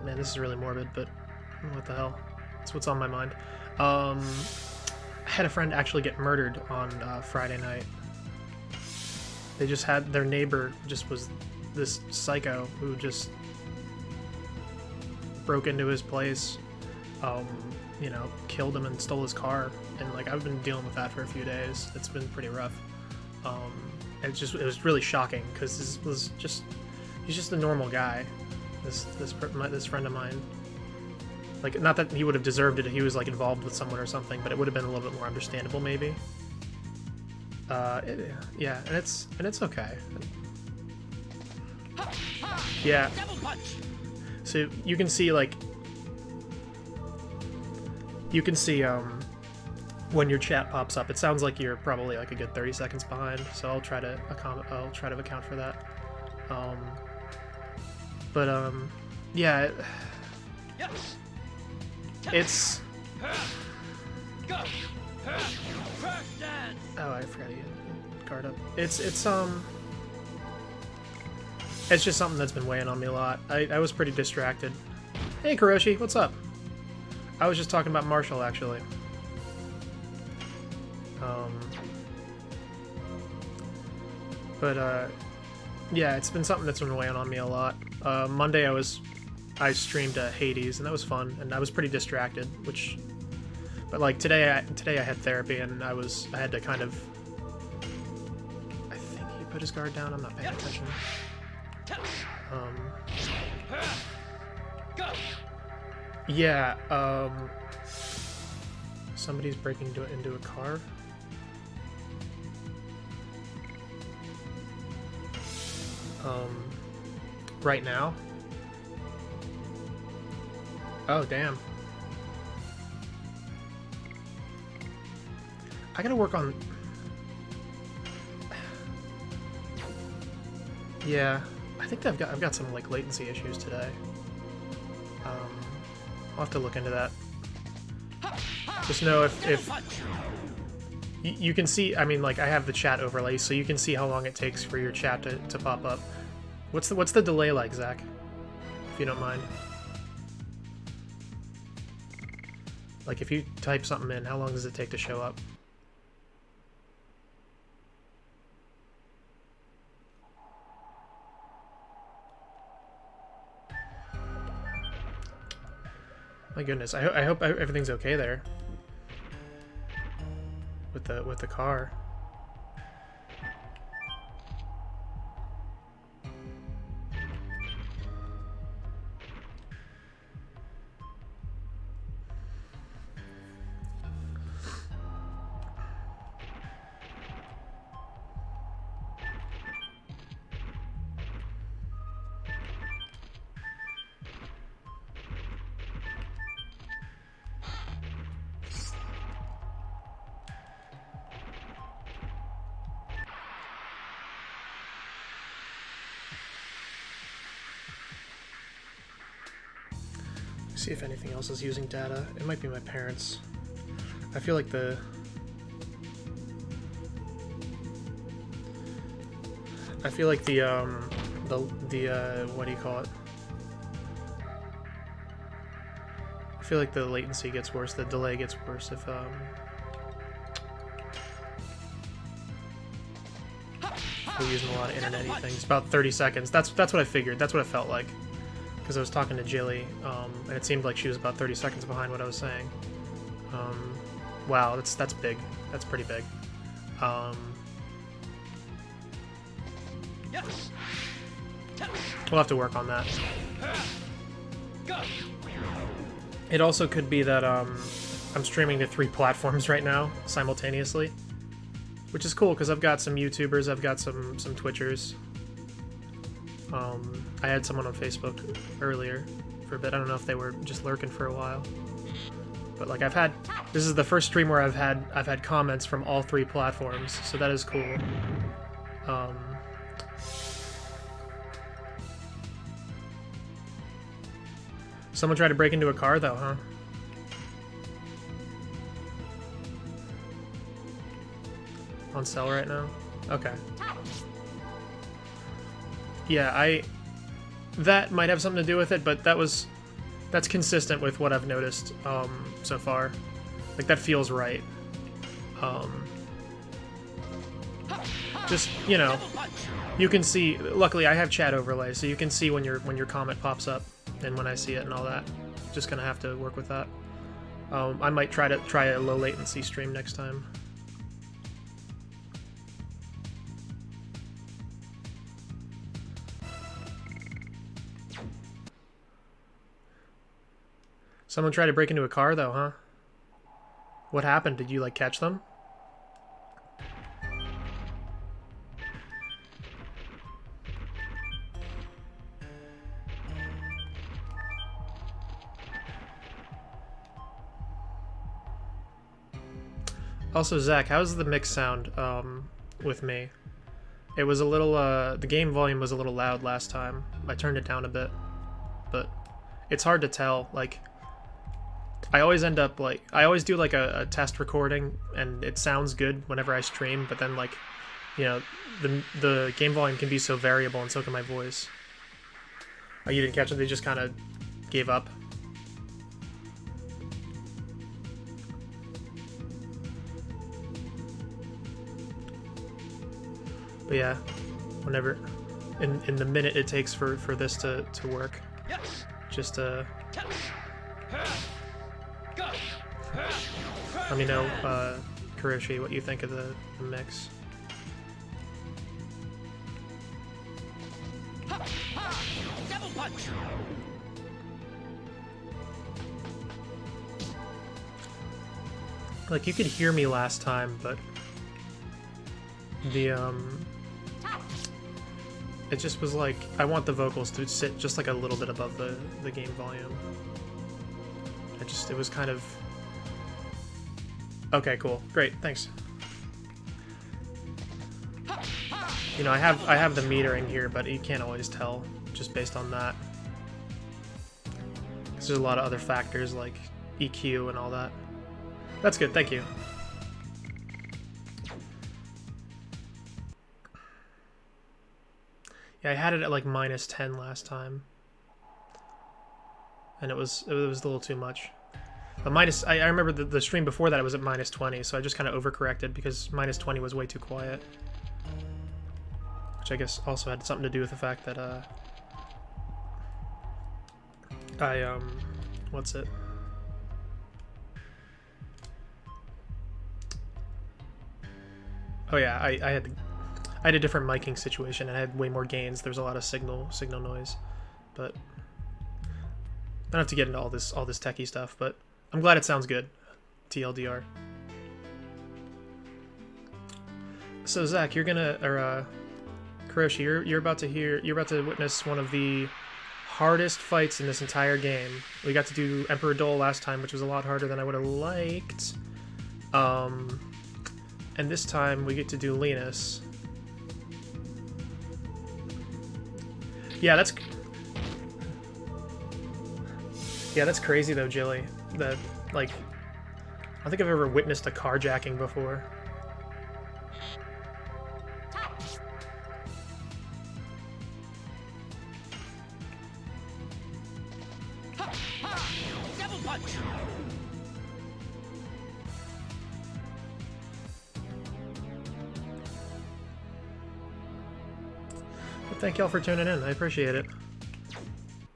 Man, this is really morbid, but what the hell? It's what's on my mind. I had a friend actually get murdered on Friday night. They just had their neighbor just was this psycho who just broke into his place, you know, killed him and stole his car. And like I've been dealing with that for a few days. It's been pretty rough. It was really shocking because he's just a normal guy. This friend of mine. Like, not that he would have deserved it if he was, like, involved with someone or something, but it would have been a little bit more understandable, maybe. Yeah, and it's okay. Yeah. So you can see, like, when your chat pops up, it sounds like you're probably like a good 30 seconds behind. So I'll try to account for that. Yeah. It's. Oh, I forgot to get guard up. It's just something that's been weighing on me a lot. I was pretty distracted. Hey, Kuroshi, what's up? I was just talking about Marshall, actually. Yeah, it's been something that's been weighing on me a lot. Monday I streamed Hades, and that was fun, and I was pretty distracted, but like today I had therapy, and I had to kind of, I think he put his guard down, I'm not paying attention. Go. Yeah, somebody's breaking into a car. Right now? Oh, damn. I gotta work on... Yeah, I think I've got some, like, latency issues today. I'll have to look into that. Just know if you can see, I mean, like, I have the chat overlay, so you can see how long it takes for your chat to pop up. What's the delay like, Zach? If you don't mind. Like, if you type something in, how long does it take to show up? My goodness, I hope everything's okay there with the car. See if anything else is using data. It might be my parents. I feel like the what do you call it? I feel like the latency gets worse, the delay gets worse if we're using a lot of internet-y things. About 30 seconds. That's what I figured. That's what it felt like. Because I was talking to Jilly, and it seemed like she was about 30 seconds behind what I was saying. Wow, that's big. That's pretty big. We'll have to work on that. It also could be that I'm streaming to 3 platforms right now simultaneously, which is cool because I've got some YouTubers, I've got some Twitchers. I had someone on Facebook earlier for a bit. I don't know if they were just lurking for a while, but like this is the first stream where I've had comments from all 3 platforms, so that is cool. Someone tried to break into a car though, huh? On sale right now? Okay. Yeah, that might have something to do with it, but that's consistent with what I've noticed so far. Like, that feels right. Just, you know, you can see, luckily I have chat overlay, so you can see when your comment pops up and when I see it and all that. Just gonna have to work with that. I might try a low latency stream next time. Someone tried to break into a car, though, huh? What happened? Did you, like, catch them? Also, Zach, how's the mix sound with me? It was a little, the game volume was a little loud last time. I turned it down a bit, but it's hard to tell, like... I always end up, like, I always do, like, a test recording, and it sounds good whenever I stream, but then, like, you know, the game volume can be so variable, and so can my voice. Oh, you didn't catch it? They just kind of gave up? But yeah, whenever, in the minute it takes for this to work, just, let me know, Kuroshi, what you think of the mix. punch. Like, you could hear me last time, but the it just was like, I want the vocals to sit just like a little bit above the game volume. It was kind of... Okay, cool. Great, thanks. You know, I have the metering here, but you can't always tell just based on that. Because there's a lot of other factors like EQ and all that. That's good, thank you. Yeah, I had it at like -10 last time, and it was a little too much. But I remember the stream before that it was at -20, so I just kind of overcorrected because -20 was way too quiet, which I guess also had something to do with the fact that what's it? Oh yeah, I had a different miking situation and I had way more gains. There was a lot of signal noise, but I don't have to get into all this techie stuff. But I'm glad it sounds good. TLDR. So Zach, you're gonna, or Kuroshi, you're about to witness one of the hardest fights in this entire game. We got to do Emperor Dole last time, which was a lot harder than I would have liked. And this time we get to do Linus. Yeah, that's crazy though, Jilly. That, like, I don't think I've ever witnessed a carjacking before. Double punch. Well, thank y'all for tuning in. I appreciate it.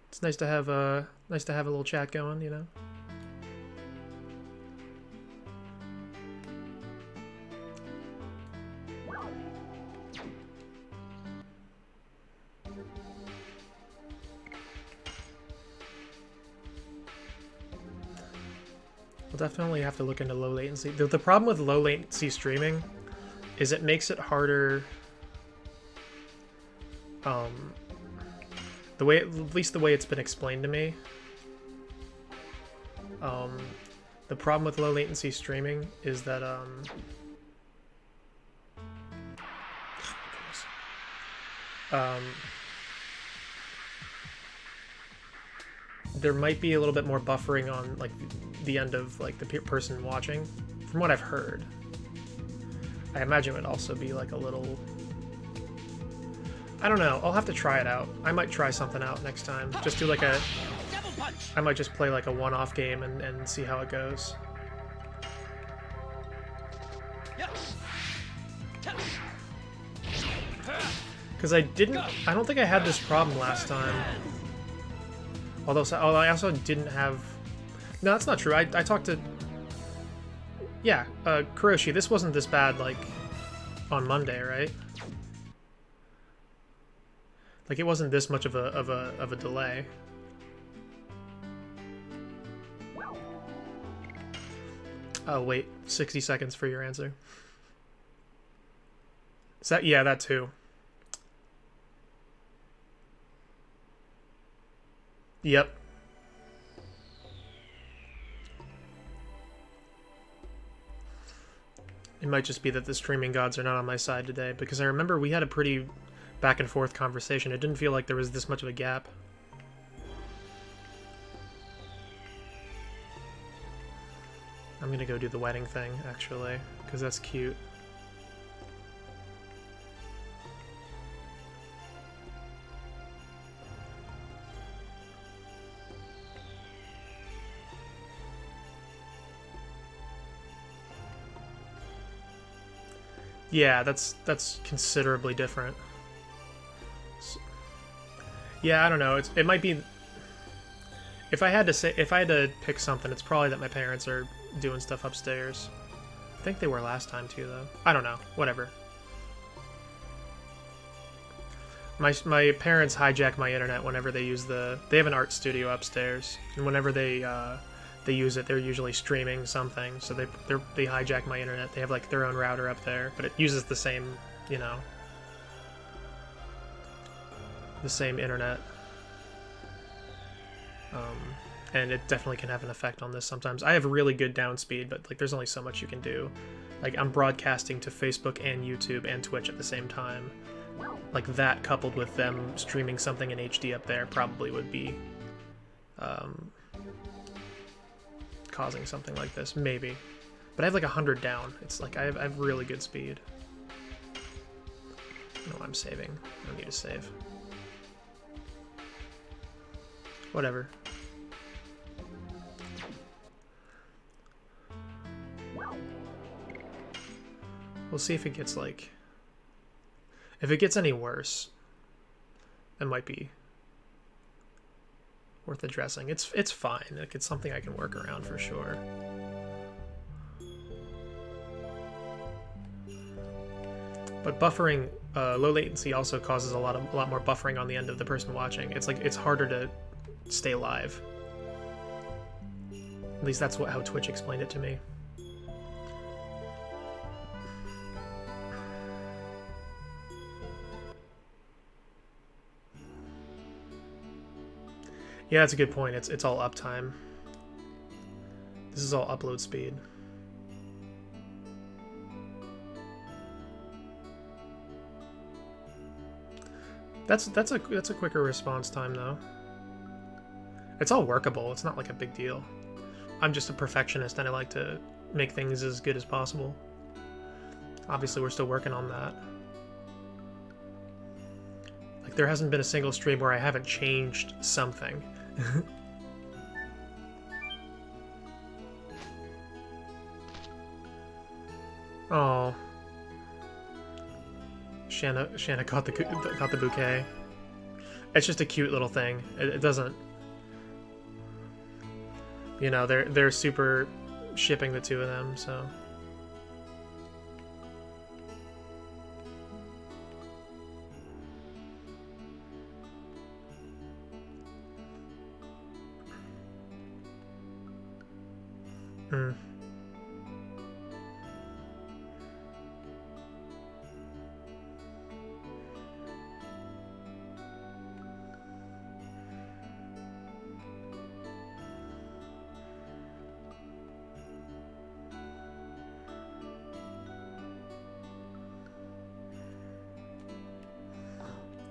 It's nice to have a little chat going, you know. We'll definitely have to look into low latency. The problem with low latency streaming is it makes it harder. The way, at least the way it's been explained to me. The problem with low latency streaming is that there might be a little bit more buffering on like the end of like the person watching, from what I've heard. I imagine it would also be like a little, I don't know, I'll have to try it out. I might try something out next time. Just do like a, I might just play like a one-off game and see how it goes. Because I don't think I had this problem last time. Although I also didn't have... No, that's not true. I talked to... Yeah, Kuroshi, this wasn't this bad, like, on Monday, right? Like, it wasn't this much of a delay. Oh, wait. 60 seconds for your answer. Is that... Yeah, that too. Yep. It might just be that the streaming gods are not on my side today, because I remember we had a pretty back and forth conversation. It didn't feel like there was this much of a gap. I'm gonna go do the wedding thing, actually, because that's cute. Yeah, that's considerably different. So, yeah, I don't know. It might be. If I had to pick something, it's probably that my parents are doing stuff upstairs. I think they were last time too, though. I don't know. Whatever. My parents hijack my internet whenever they use the. They have an art studio upstairs, and whenever they use it, they're usually streaming something. So they hijack my internet. They have like their own router up there, but it uses the same, you know, the same internet. And it definitely can have an effect on this sometimes. I have really good down speed, but like there's only so much you can do. Like I'm broadcasting to Facebook and YouTube and Twitch at the same time. Like that coupled with them streaming something in HD up there probably would be causing something like this, maybe. But I have like 100 down. It's like I have really good speed. No, I'm saving. I don't need to save. Whatever. We'll see if it gets like... If it gets any worse, it might be worth addressing. It's fine. Like, it's something I can work around for sure. But buffering, low latency also causes a lot more buffering on the end of the person watching. It's like it's harder to stay live. At least that's how Twitch explained it to me. Yeah, that's a good point. It's all uptime. This is all upload speed. That's a quicker response time though. It's all workable. It's not like a big deal. I'm just a perfectionist and I like to make things as good as possible. Obviously, we're still working on that. Like there hasn't been a single stream where I haven't changed something. Oh, Shanna caught the bouquet. It's just a cute little thing. It doesn't, you know, they're super shipping the two of them, so.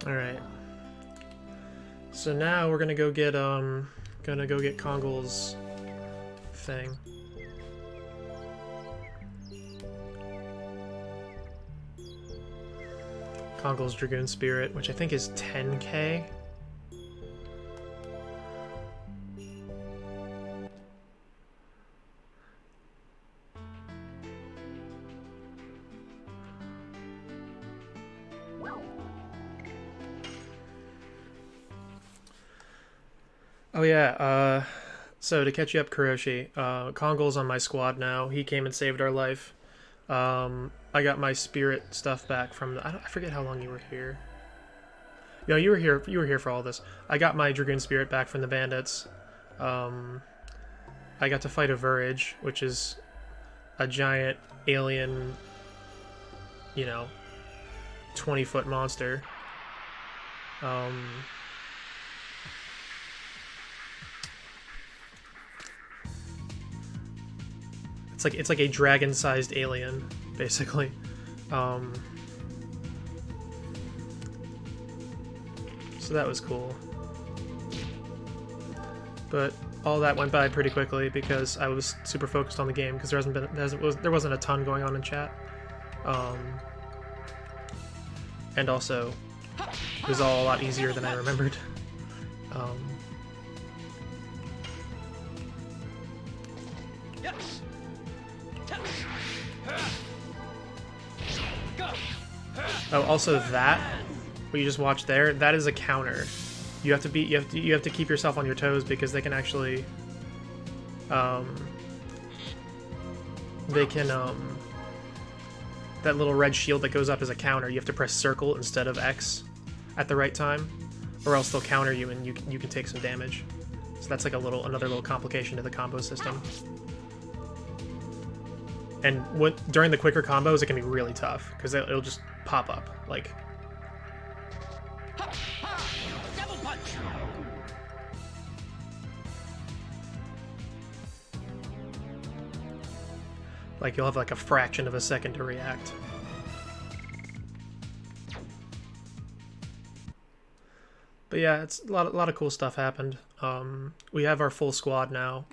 All right. So now we're gonna go get Kongol's thing. Kongol's Dragoon Spirit, which I think is 10k. Oh yeah, so to catch you up, Kuroshi, Kongol's on my squad now. He came and saved our life. I got my spirit stuff back from I forget how long you were here. No, you were here for all this. I got my Dragoon Spirit back from the Bandits. I got to fight a Verage, which is a giant alien, you know, 20-foot monster. It's like a dragon-sized alien, basically. So that was cool. But all that went by pretty quickly because I was super focused on the game because there wasn't a ton going on in chat. And also, it was all a lot easier than I remembered. Oh, also that what you just watched there, that is a counter. You have to keep yourself on your toes because they can actually that little red shield that goes up is a counter. You have to press circle instead of X at the right time, or else they'll counter you and you can take some damage. So that's like another little complication to the combo system. And during the quicker combos, it can be really tough because it'll just pop up like. Double punch. Like you'll have like a fraction of a second to react. But yeah, it's a lot of cool stuff happened. We have our full squad now.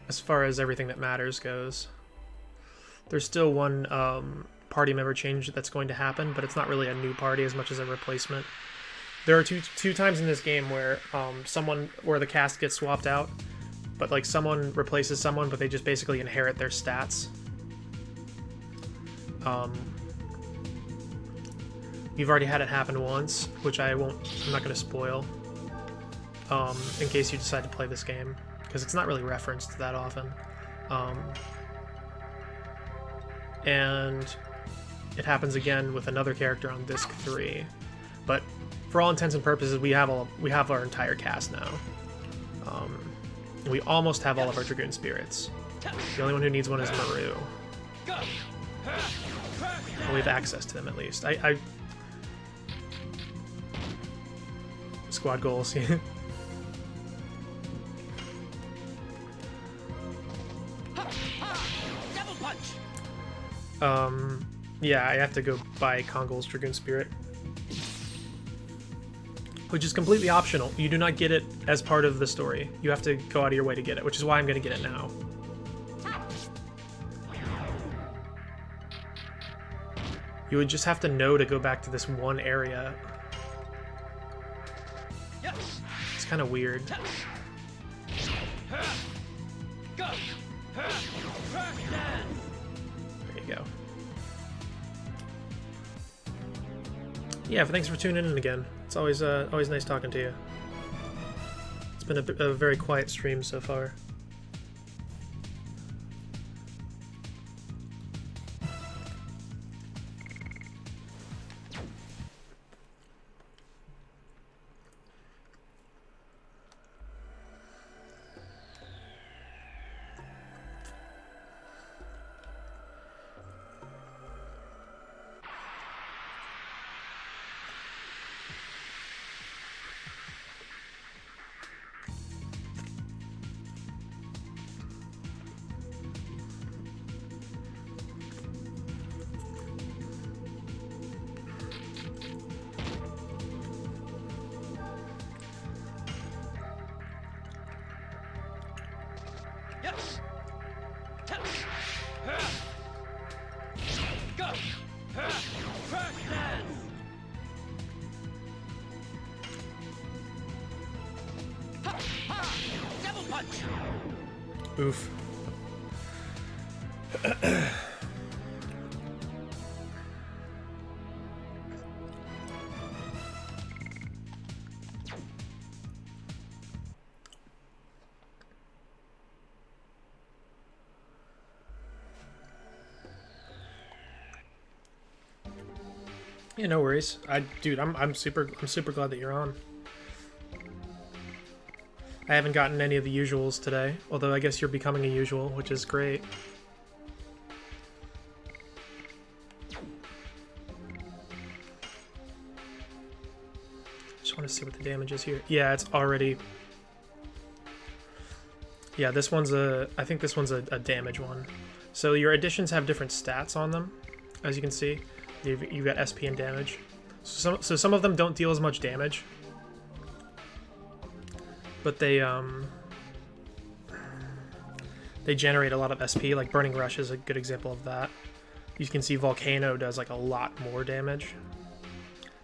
As far as everything that matters goes, there's still one party member change that's going to happen, but it's not really a new party as much as a replacement. There are two times in this game where where the cast gets swapped out, but like someone replaces someone, but they just basically inherit their stats. You've already had it happen once, which I'm not going to spoil, in case you decide to play this game, because it's not really referenced that often. And it happens again with another character on disc 3, but for all intents and purposes, we have our entire cast now. We almost have all of our Dragoon spirits. The only one who needs one is Maru. We have access to them at least. Squad goals. Double punch. Yeah, I have to go buy Kongol's Dragoon Spirit, which is completely optional. You do not get it as part of the story. You have to go out of your way to get it, which is why I'm going to get it now. You would just have to know to go back to this one area. It's kind of weird. There you go. Yeah, thanks for tuning in again. It's always nice talking to you. It's been a very quiet stream so far. Oof. Yeah, no worries. Dude, I'm super glad that you're on. I haven't gotten any of the usuals today, although I guess you're becoming a usual, which is great. Just want to see what the damage is here. Yeah, it's already... Yeah, this one's I think this one's a damage one. So your additions have different stats on them, as you can see. You've got SP and damage. So some of them don't deal as much damage, but they generate a lot of SP. Like Burning Rush is a good example of that. You can see Volcano does like a lot more damage.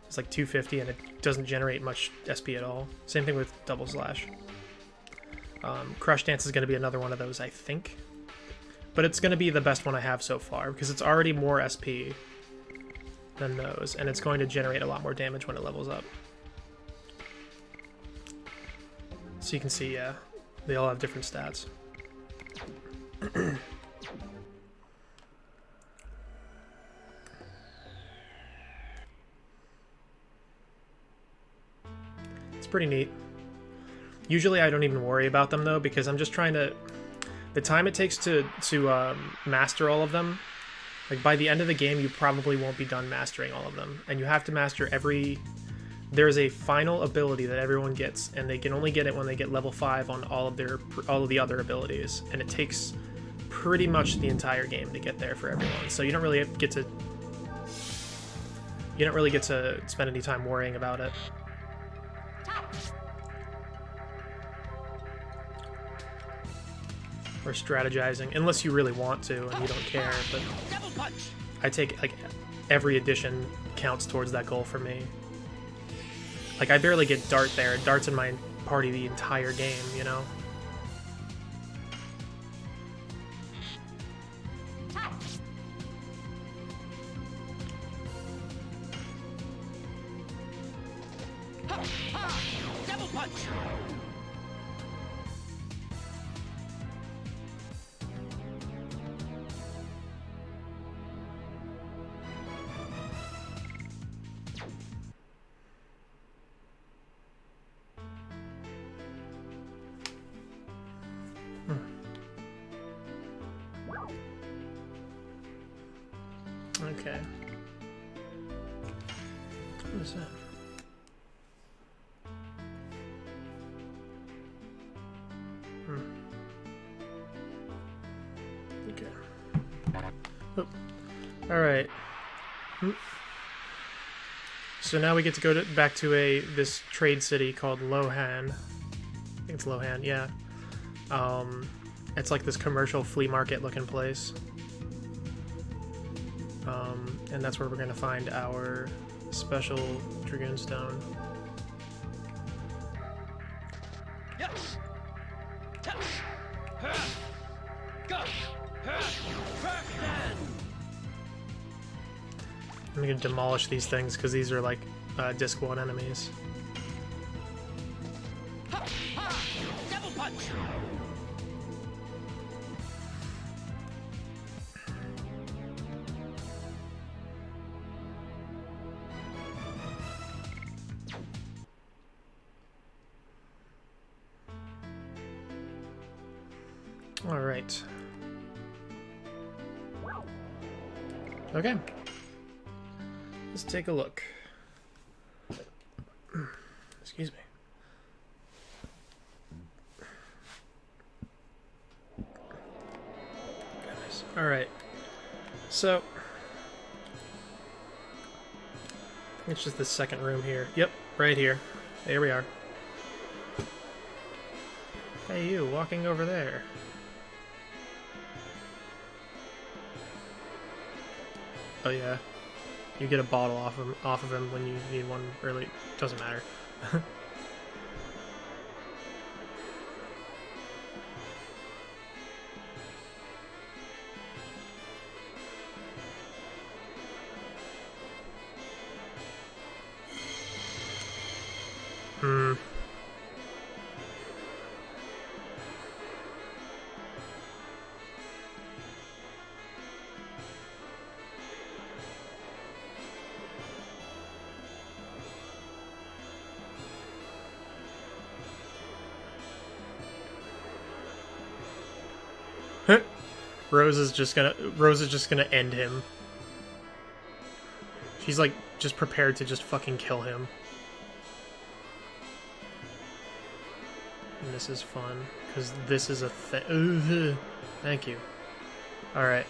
It's like 250 and it doesn't generate much SP at all. Same thing with Double Slash. Crush Dance is going to be another one of those, I think. But it's going to be the best one I have so far because it's already more SP than those, and it's going to generate a lot more damage when it levels up. So you can see, yeah, they all have different stats. pretty neat. Usually I don't even worry about them though, because I'm just trying to... The time it takes to master all of them, like by the end of the game, you probably won't be done mastering all of them. And you have to master every... There's a final ability that everyone gets, and they can only get it when they get level 5 on all of the other abilities. And it takes pretty much the entire game to get there for everyone. So you don't really get to... You don't really get to spend any time worrying about it. Or strategizing, unless you really want to and you don't care, but Double punch. I take, like, every addition counts towards that goal for me. Like, I barely get Dart there. Dart's in my party the entire game, you know? Ha, ha. Double punch. Okay. What is that? Okay. Oh. Alright. So now we get to go back to this trade city called Lohan. I think it's Lohan, yeah. It's like this commercial flea market looking place. And that's where we're going to find our special Dragoon Stone. Yes. Go. I'm going to demolish these things because these are like Disc 1 enemies. Ha, ha. Double punch. All right. Okay. Let's take a look. Excuse me. Goodness. All right. So, I think it's just the second room here. Yep, right here. There we are. Hey, you walking over there. Oh yeah, you get a bottle off of him when you need one. Really, doesn't matter. Rose is just gonna end him. She's like just prepared to just fucking kill him. And this is fun because this is a thing. Thank you. All right.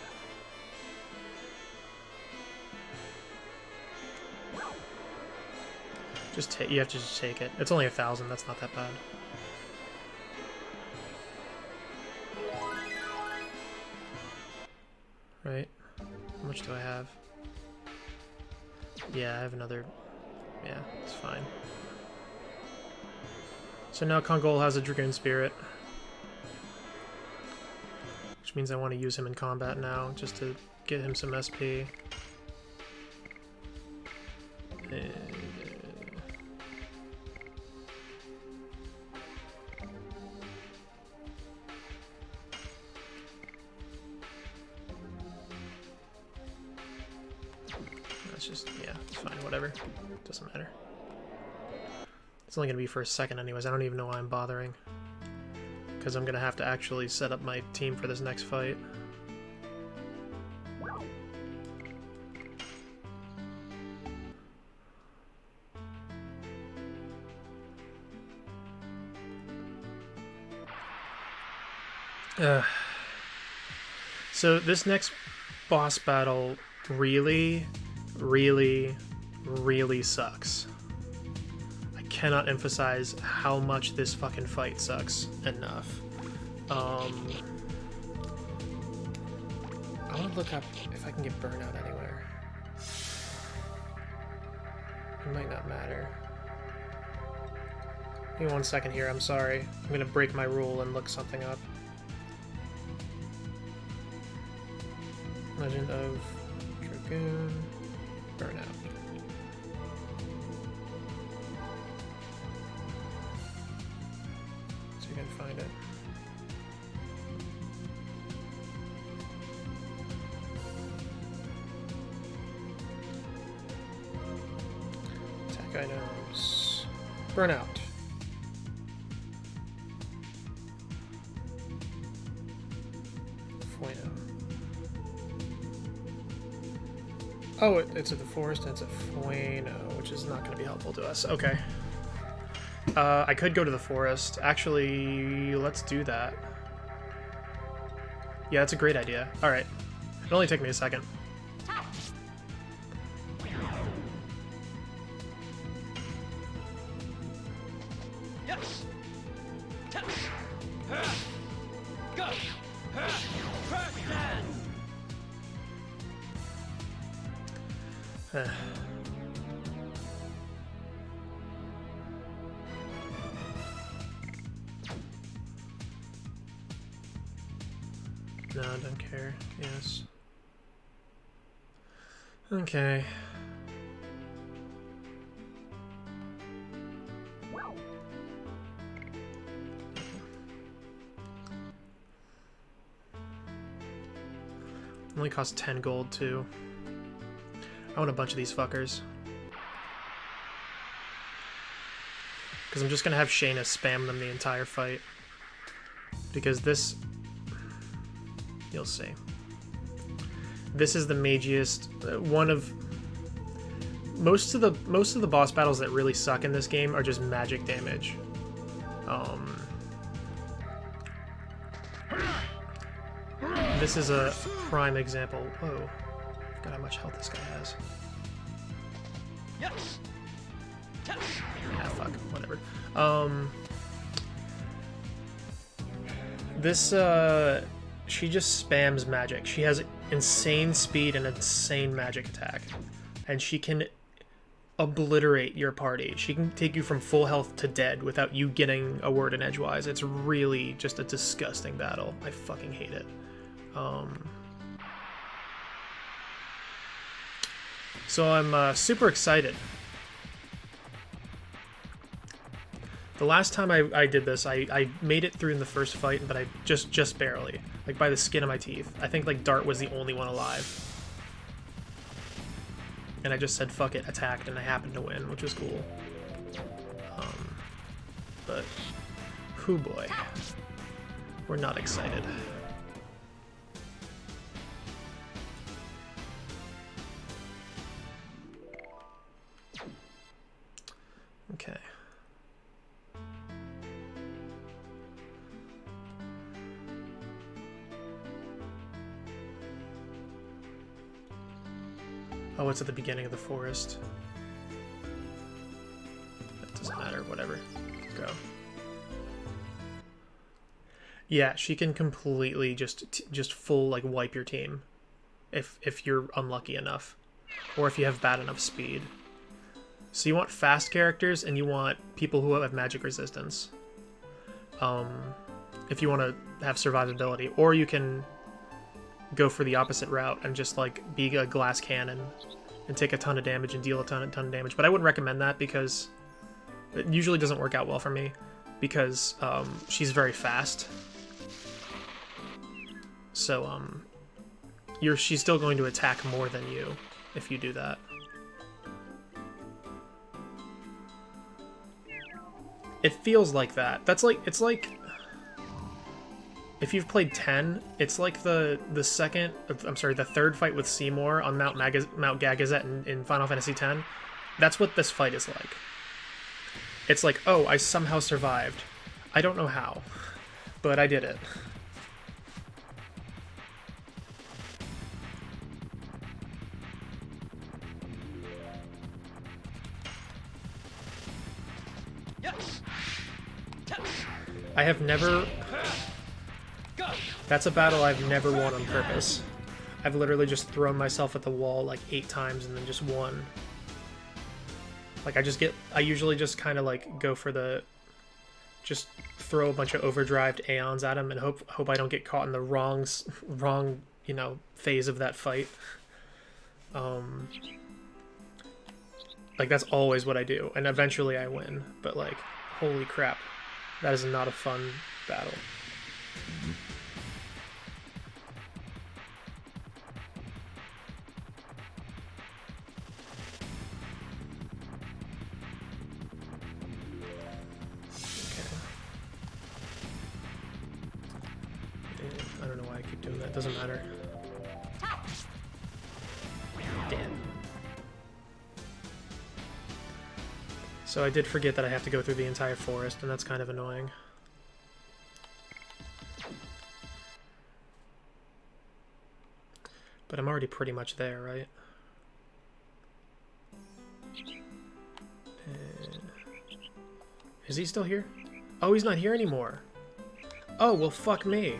You have to just take it. It's only 1,000. That's not that bad. Right? How much do I have? Yeah, I have another... Yeah, it's fine. So now Kongol has a Dragoon Spirit. Which means I want to use him in combat now, just to get him some SP. And... It's just, yeah, it's fine, whatever. Doesn't matter. It's only going to be for a second anyways. I don't even know why I'm bothering. Because I'm going to have to actually set up my team for this next fight. So this next boss battle really, really, really sucks. I cannot emphasize how much this fucking fight sucks enough. I want to look up if I can get burnout anywhere. It might not matter. Give me 1 second here, I'm sorry. I'm gonna break my rule and look something up. Legend of Dragoon Burnout. So you can find it. Attack items. Burnout. Oh, it's at the forest, and it's a Fueno, which is not going to be helpful to us. Okay. I could go to the forest. Actually, let's do that. Yeah, that's a great idea. Alright. It'll only take me a second. Yes. Go. First man. No, I don't care. Yes. Okay. Only costs 10 gold too. I want a bunch of these fuckers. Because I'm just going to have Shayna spam them the entire fight. Because this... You'll see. This is the magiest... one of... Most of the boss battles that really suck in this game are just magic damage. This is a prime example. Whoa. Forgot how much health this guy has. Yes. Yeah, fuck. Whatever. This, she just spams magic. She has insane speed and insane magic attack. And she can obliterate your party. She can take you from full health to dead without you getting a word in edgewise. It's really just a disgusting battle. I fucking hate it. So I'm super excited. The last time I did this, I made it through in the first fight, but I just barely. Like by the skin of my teeth. I think like Dart was the only one alive. And I just said fuck it, attacked, and I happened to win, which was cool. But, hoo boy. We're not excited. Okay. Oh, it's at the beginning of the forest. That doesn't matter, whatever. Go. Yeah, she can completely just full like wipe your team if you're unlucky enough, or if you have bad enough speed. So you want fast characters and you want people who have magic resistance. If you want to have survivability, or you can go for the opposite route and just like be a glass cannon and take a ton of damage and deal a ton of damage. But I wouldn't recommend that because it usually doesn't work out well for me because she's very fast. So she's still going to attack more than you if you do that. It feels like that. That's like, it's like, if you've played 10, it's like the second, I'm sorry, the third fight with Seymour on Mount Gagazet in Final Fantasy X. That's what this fight is like. It's like, oh, I somehow survived. I don't know how, but I did it. Yes. I have never... That's a battle I've never won on purpose. I've literally just thrown myself at the wall like 8 times and then just won. Like, I usually just kind of like go for the... Just throw a bunch of overdrived Aeons at him and hope I don't get caught in the wrong, you know, phase of that fight. Like, that's always what I do, and eventually I win. But, like, holy crap. That is not a fun battle. I don't know why I keep doing that. Doesn't matter. Damn. So I did forget that I have to go through the entire forest, and that's kind of annoying. But I'm already pretty much there, right? Is he still here? Oh, he's not here anymore. Oh, well, fuck me.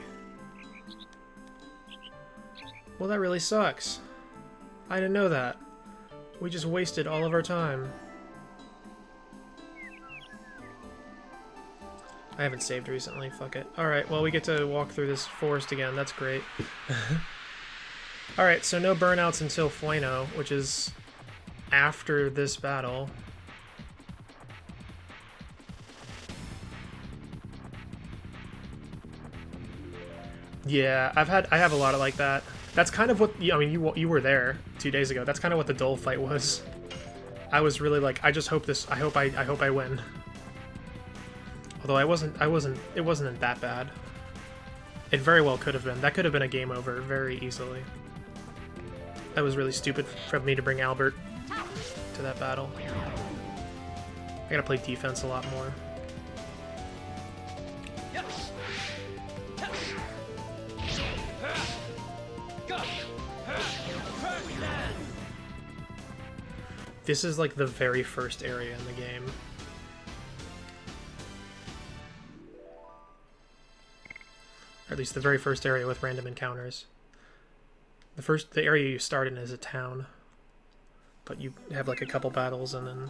Well, that really sucks. I didn't know that. We just wasted all of our time. I haven't saved recently, fuck it. Alright, well, we get to walk through this forest again, that's great. Alright, so no burnouts until Fueno, which is after this battle. Yeah, I have a lot of like that. That's kind of what, I mean, you were there 2 days ago. That's kind of what the Dole fight was. I was really like, I just hope this, I hope I win. Although it wasn't that bad. It very well could have been. That could have been a game over very easily. That was really stupid for me to bring Albert to that battle. I gotta play defense a lot more. This is like the very first area in the game. Or at least the very first area with random encounters. The area you start in is a town. But you have like a couple battles and then,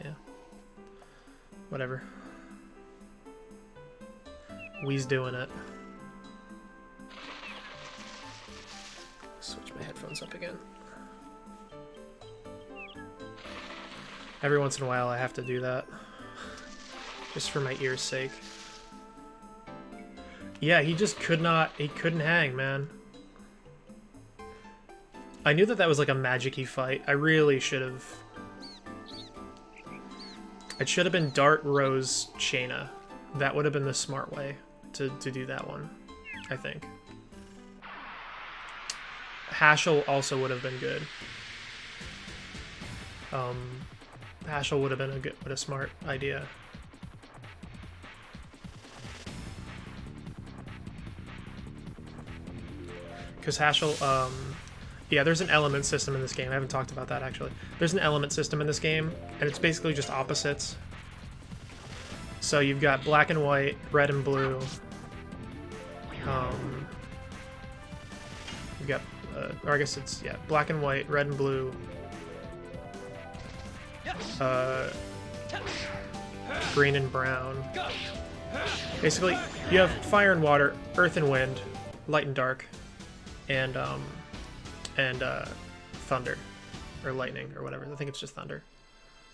yeah. Whatever. We's doing it. Switch my headphones up again. Every once in a while I have to do that. Just for my ears' sake. Yeah, he just couldn't hang, man. I knew that was like a magic-y fight. I really should have... It should have been Dart, Rose, Shayna. That would have been the smart way to do that one, I think. Hashel also would have been good. Hashel would have been a smart idea. Because Hashel, yeah, there's an element system in this game. I haven't talked about that, actually. There's an element system in this game, and it's basically just opposites. So you've got black and white, red and blue. You've got, or I guess it's, yeah, black and white, red and blue. Green and brown. Basically, you have fire and water, earth and wind, light and dark, and thunder, or lightning, or whatever. I think it's just thunder.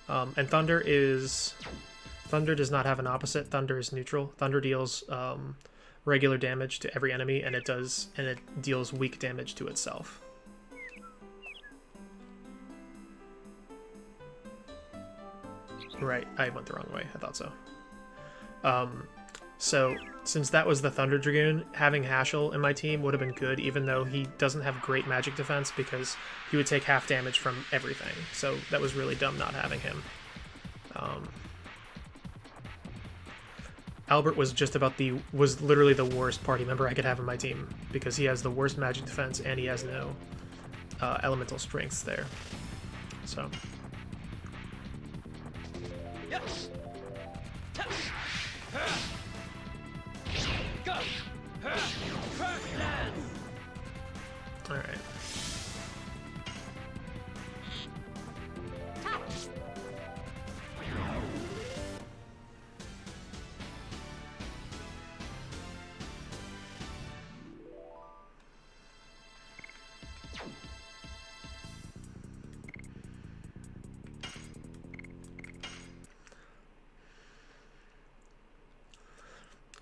And thunder does not have an opposite. Thunder is neutral. Thunder deals regular damage to every enemy, and it deals weak damage to itself. Right, I went the wrong way. I thought so. So since that was the Thunder Dragoon, having Hashel in my team would have been good, even though he doesn't have great magic defense because he would take half damage from everything. So that was really dumb not having him. Albert was was literally the worst party member I could have in my team because he has the worst magic defense and he has no elemental strengths there. So. Yes. Go. Crash dance. All right.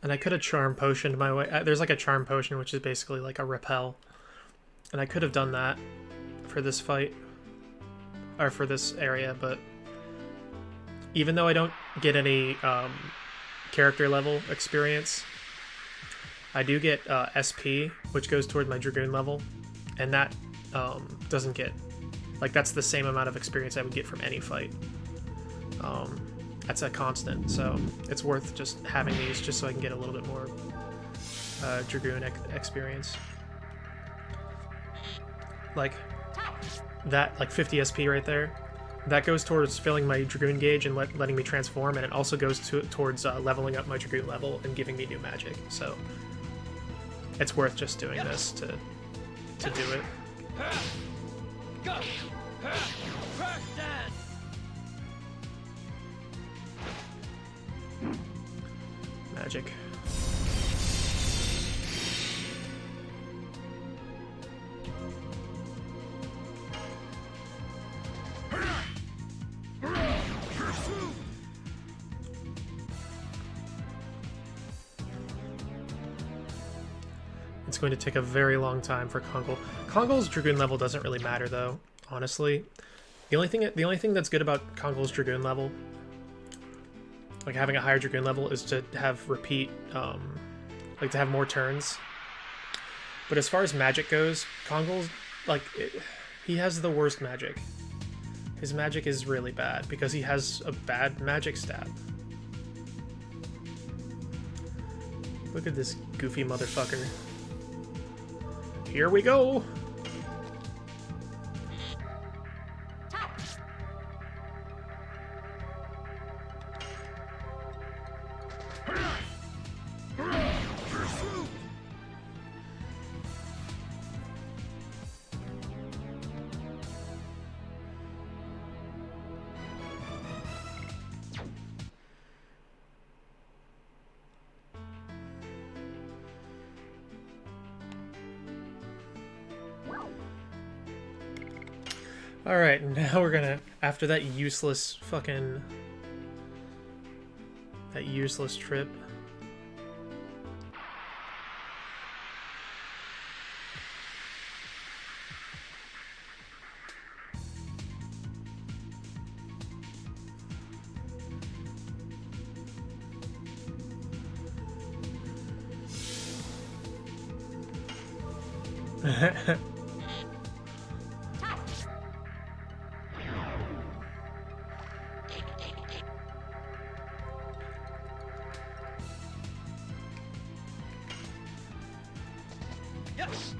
And I could have Charm Potioned my way. There's like a Charm Potion, which is basically like a repel. And I could have done that for this fight. Or for this area, but... Even though I don't get any character level experience, I do get SP, which goes toward my Dragoon level. And that doesn't get... Like, that's the same amount of experience I would get from any fight. That's a constant, so it's worth just having these just so I can get a little bit more Dragoon experience. Like that, like 50 SP right there, that goes towards filling my Dragoon gauge and letting me transform, and it also goes towards leveling up my Dragoon level and giving me new magic. So it's worth just doing this to do it. Go. Crash dance. Magic. It's going to take a very long time for Kongol. Kongol's Dragoon level doesn't really matter though, honestly. The only thing that's good about Kongol's Dragoon level, like having a higher Dragoon level, is to have repeat, like to have more turns. But as far as magic goes, Kongol's, like, he has the worst magic. His magic is really bad because he has a bad magic stat. Look at this goofy motherfucker. Here we go! Alright, now we're gonna, after that useless fucking... that useless trip. Yes.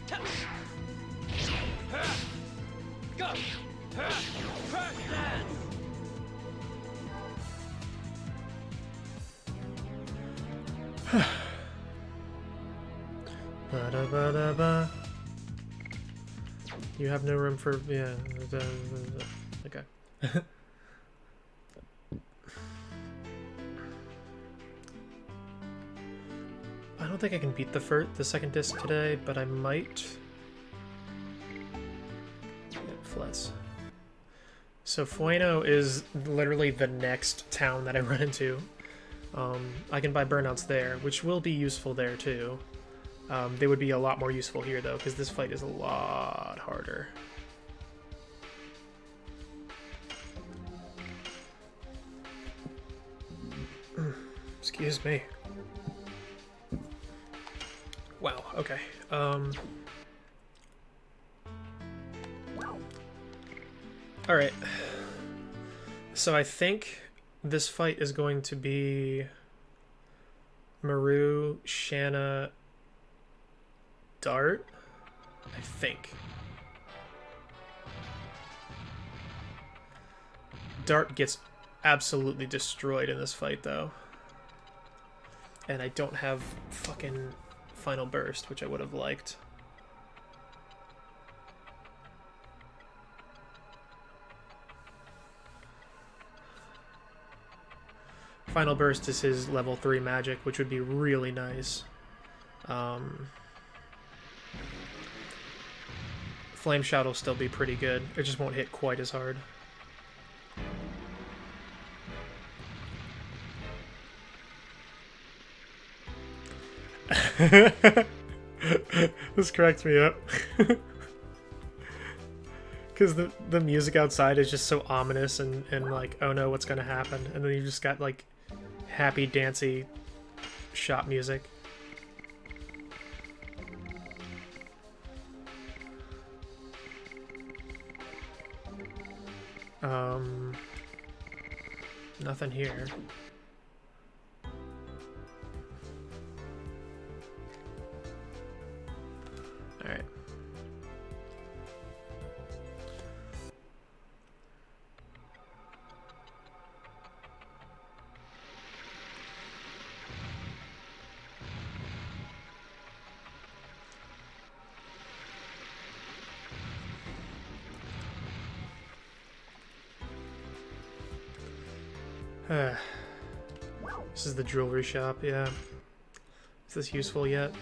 Touch. Go. Crash dance. Ba-da-ba-da-ba. You have no room for... yeah. Okay. I don't think I can beat the second disc today, but I might. Yeah, flats. So Fueno is literally the next town that I run into. I can buy burnouts there, which will be useful there too. They would be a lot more useful here though, because this fight is a lot harder. Excuse me. Wow, okay. Alright. So I think this fight is going to be Maru, Shanna, Dart, I think. Dart gets absolutely destroyed in this fight, though. And I don't have fucking Final Burst, which I would have liked. Final Burst is his level 3 magic, which would be really nice. Flame Shout will still be pretty good. It just won't hit quite as hard. This cracks me up. Because the music outside is just so ominous and like, oh no, what's gonna happen? And then you just got like happy, dancy shop music. Nothing here. Alright. This is the jewelry shop, yeah. Is this useful yet?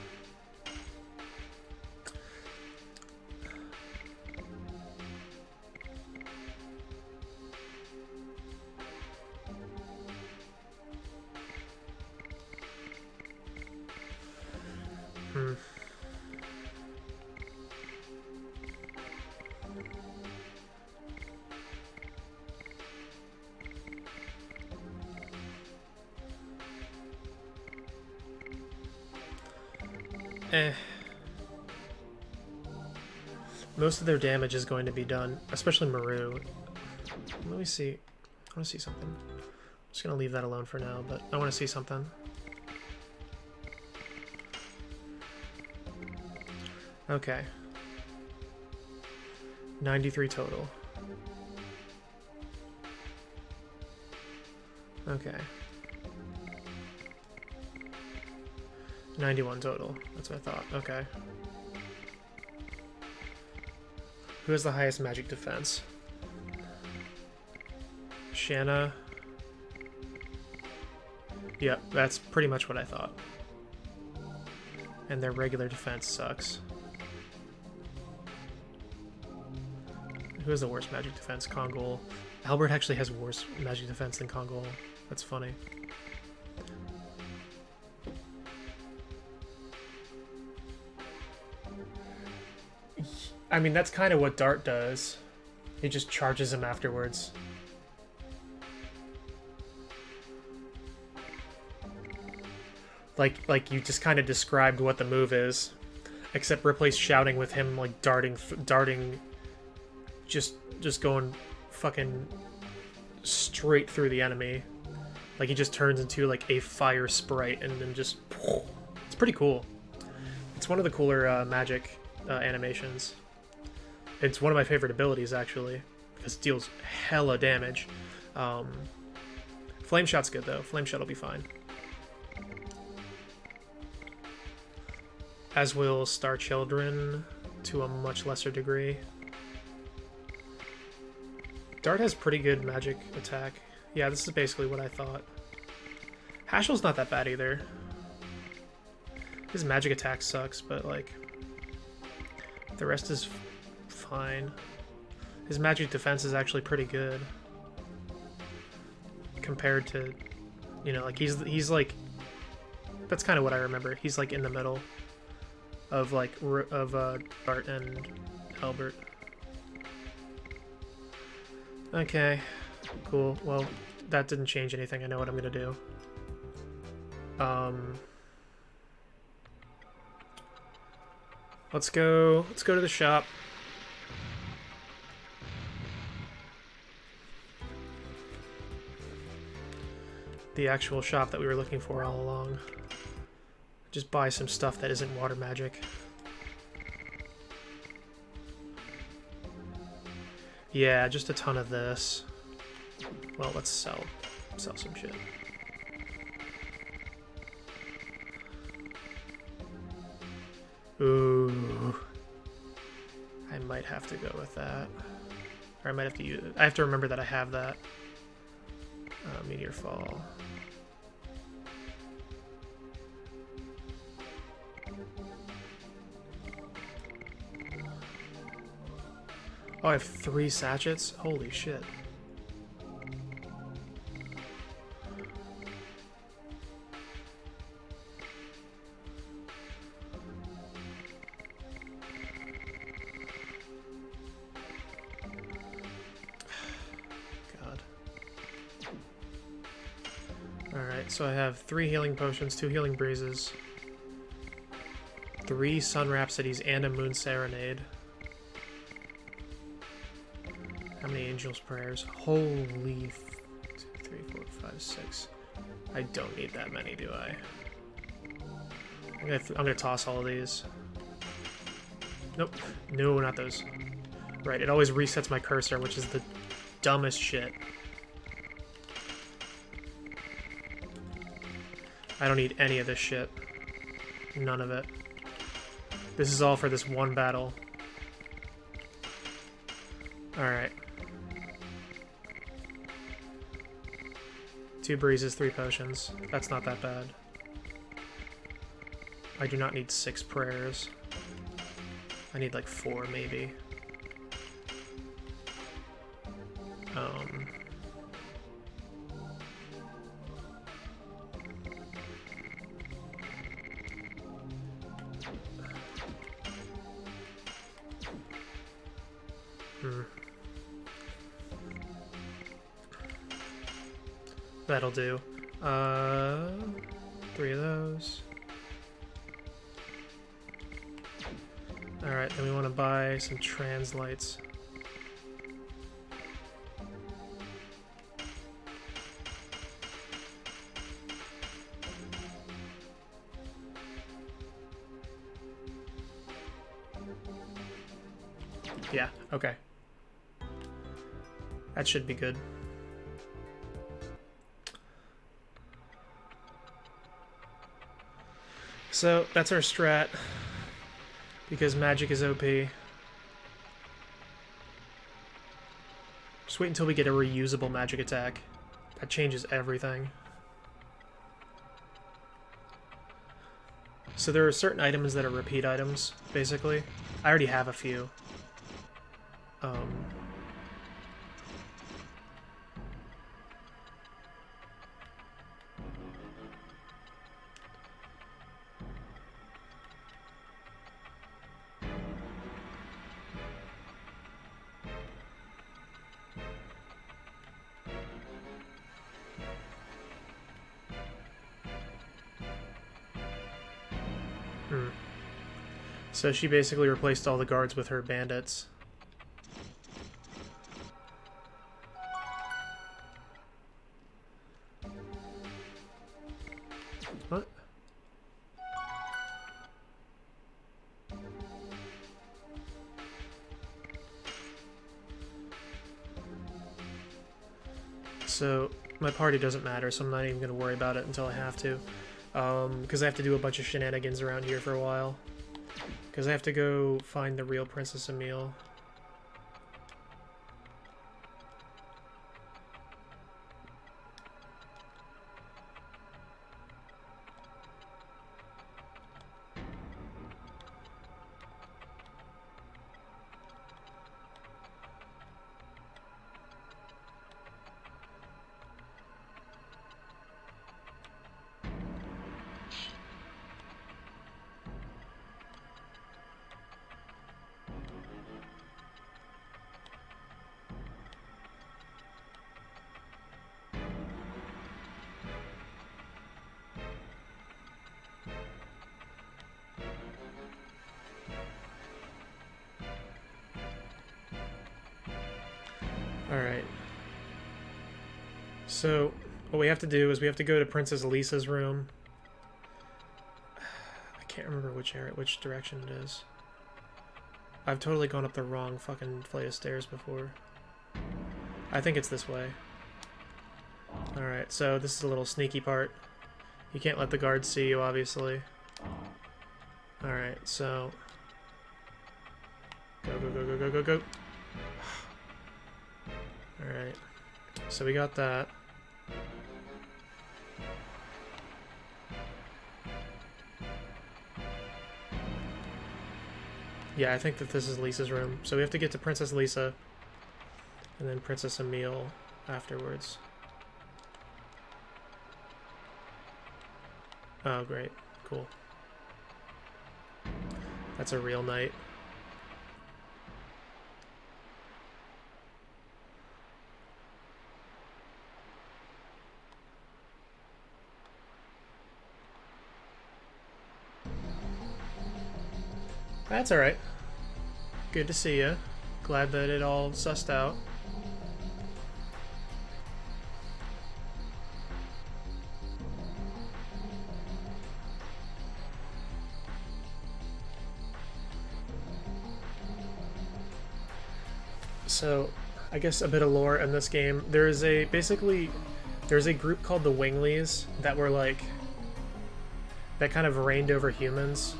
Most of their damage is going to be done, especially Maru. Let me see. I want to see something. I'm just going to leave that alone for now, but I want to see something. Okay. 93 total. Okay. 91 total. That's what I thought. Okay. Who has the highest magic defense? Shanna. Yep, that's pretty much what I thought. And their regular defense sucks. Who has the worst magic defense? Kongol. Albert actually has worse magic defense than Kongol. That's funny. I mean, that's kind of what Dart does. He just charges him afterwards. Like you just kind of described what the move is, except replace shouting with him like darting, just going fucking straight through the enemy. Like he just turns into like a fire sprite and then just, it's pretty cool. It's one of the cooler magic animations. It's one of my favorite abilities, actually, because it deals hella damage. Flame Shot's good, though. Flame Shot will be fine. As will Star Children, to a much lesser degree. Dart has pretty good magic attack. Yeah, this is basically what I thought. Hashel's not that bad, either. His magic attack sucks, but, like, the rest is fine. His magic defense is actually pretty good compared to, you know, like he's like, that's kind of what I remember. He's like in the middle of like Dart and Albert. Okay, cool. Well, that didn't change anything. I know what I'm gonna do. Um, let's go to the shop. The actual shop that we were looking for all along. Just buy some stuff that isn't water magic. Yeah, just a ton of this. Well, let's sell some shit. Ooh. I might have to go with that. Or I might have to use it. I have to remember that I have that. Meteor Fall. Oh, I have 3 sachets? Holy shit. God. Alright, so I have 3 healing potions, 2 healing breezes, 3 sun rhapsodies, and a moon serenade. How many angels' prayers? Holy 2, 3, 4, 5, 6. I don't need that many, do I? I'm gonna toss all of these. Nope. No, not those. Right, it always resets my cursor, which is the dumbest shit. I don't need any of this shit. None of it. This is all for this one battle. Alright. 2 breezes, 3 potions. That's not that bad. I do not need 6 prayers. I need like 4 maybe. That'll do. 3 of those. Alright, then we want to buy some translights. Yeah, okay. That should be good. So, that's our strat. Because magic is OP. Just wait until we get a reusable magic attack. That changes everything. So there are certain items that are repeat items, basically. I already have a few. So she basically replaced all the guards with her bandits. What? So my party doesn't matter, so I'm not even going to worry about it until I have to. Because I have to do a bunch of shenanigans around here for a while. Because I have to go find the real Princess Emile. So, what we have to do is we have to go to Princess Lisa's room. I can't remember which direction it is. I've totally gone up the wrong fucking flight of stairs before. I think it's this way. Alright, so this is a little sneaky part. You can't let the guards see you, obviously. Alright, so... Go, go, go, go, go, go, go. Alright. So we got that. Yeah, I think that this is Lisa's room. So we have to get to Princess Lisa. And then Princess Emile afterwards. Oh, great. Cool. That's a real knight. That's alright. Good to see ya. Glad that it all sussed out. So, I guess a bit of lore in this game. There's a group called the Winglies that were like that kind of reigned over humans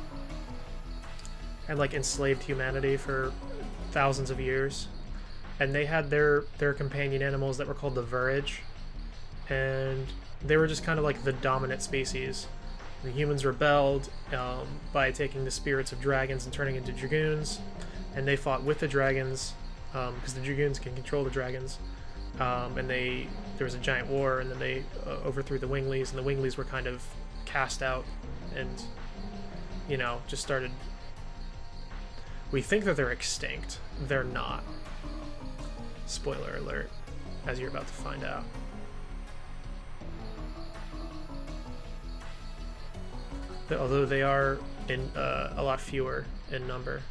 and like enslaved humanity for thousands of years. And they had their companion animals that were called the Verage, and they were just kind of like the dominant species. The humans rebelled by taking the spirits of dragons and turning into dragoons, and they fought with the dragons because the dragoons can control the dragons. And there was a giant war, and then they overthrew the Winglies, and the Winglies were kind of cast out, and just started. We think that they're extinct. They're not. Spoiler alert, as you're about to find out. Although they are in a lot fewer in number.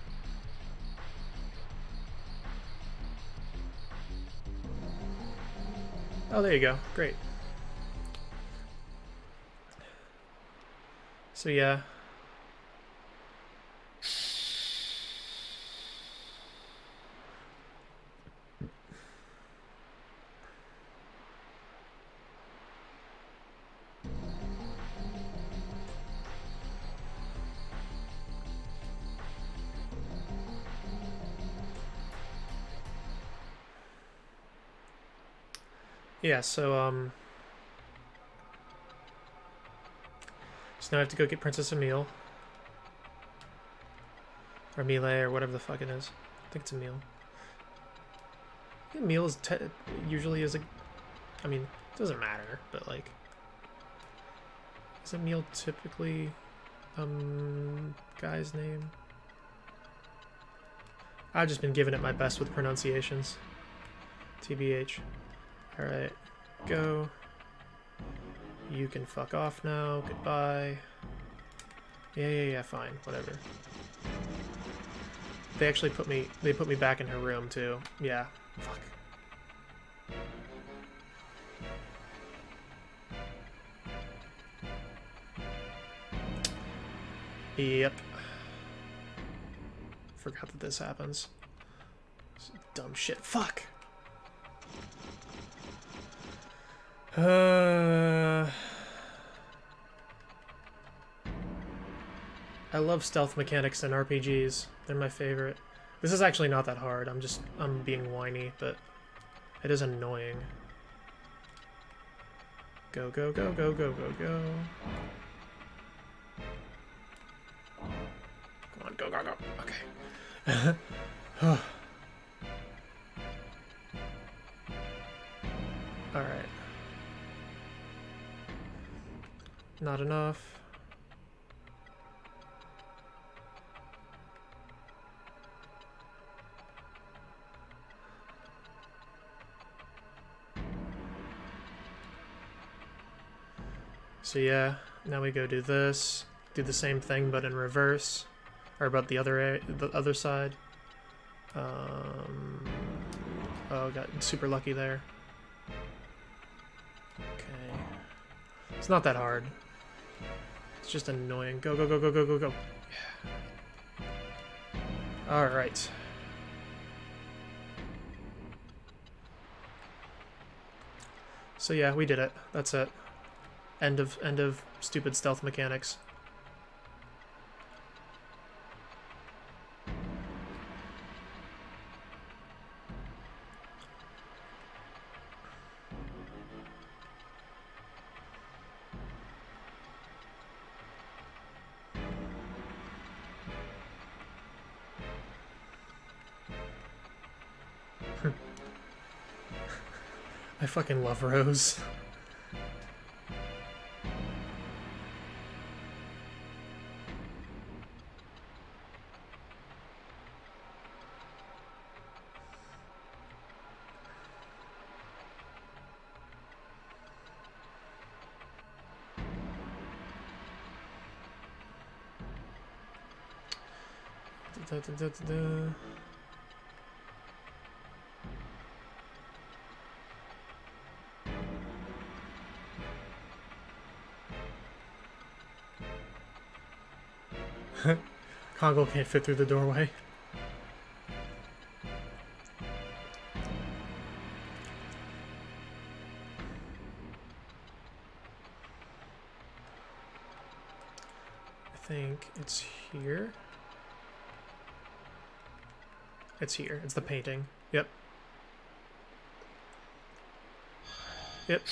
Oh, there you go. Great. So yeah. Yeah, so now I have to go get Princess Emile. Or Melee, or whatever the fuck it is. I think it's Emile. I think Emile is usually is a... I mean, it doesn't matter, but like... Is Emile typically... guy's name? I've just been giving it my best with pronunciations. TBH. Alright, go. You can fuck off now. Goodbye. Yeah, fine. Whatever. They actually put me back in her room, too. Yeah. Fuck. Yep. Forgot that this happens. Dumb shit. Fuck! I love stealth mechanics in RPGs. They're my favorite. This is actually not that hard. I'm being whiny, but it is annoying. Go, go, go, go, go, go, go. Come on, go, go, go. Okay. Alright. Not enough. So yeah, now we go do this. Do the same thing but in reverse. Or about the other side. Oh, got super lucky there. Okay. It's not that hard. It's just annoying. Go, go, go, go, go, go, go. Alright. So yeah, we did it. That's it. End of stupid stealth mechanics. I fucking love Rose. Da, da, da, da, da. Congo can't fit through the doorway. I think it's here. It's here. It's the painting. Yep. Yep.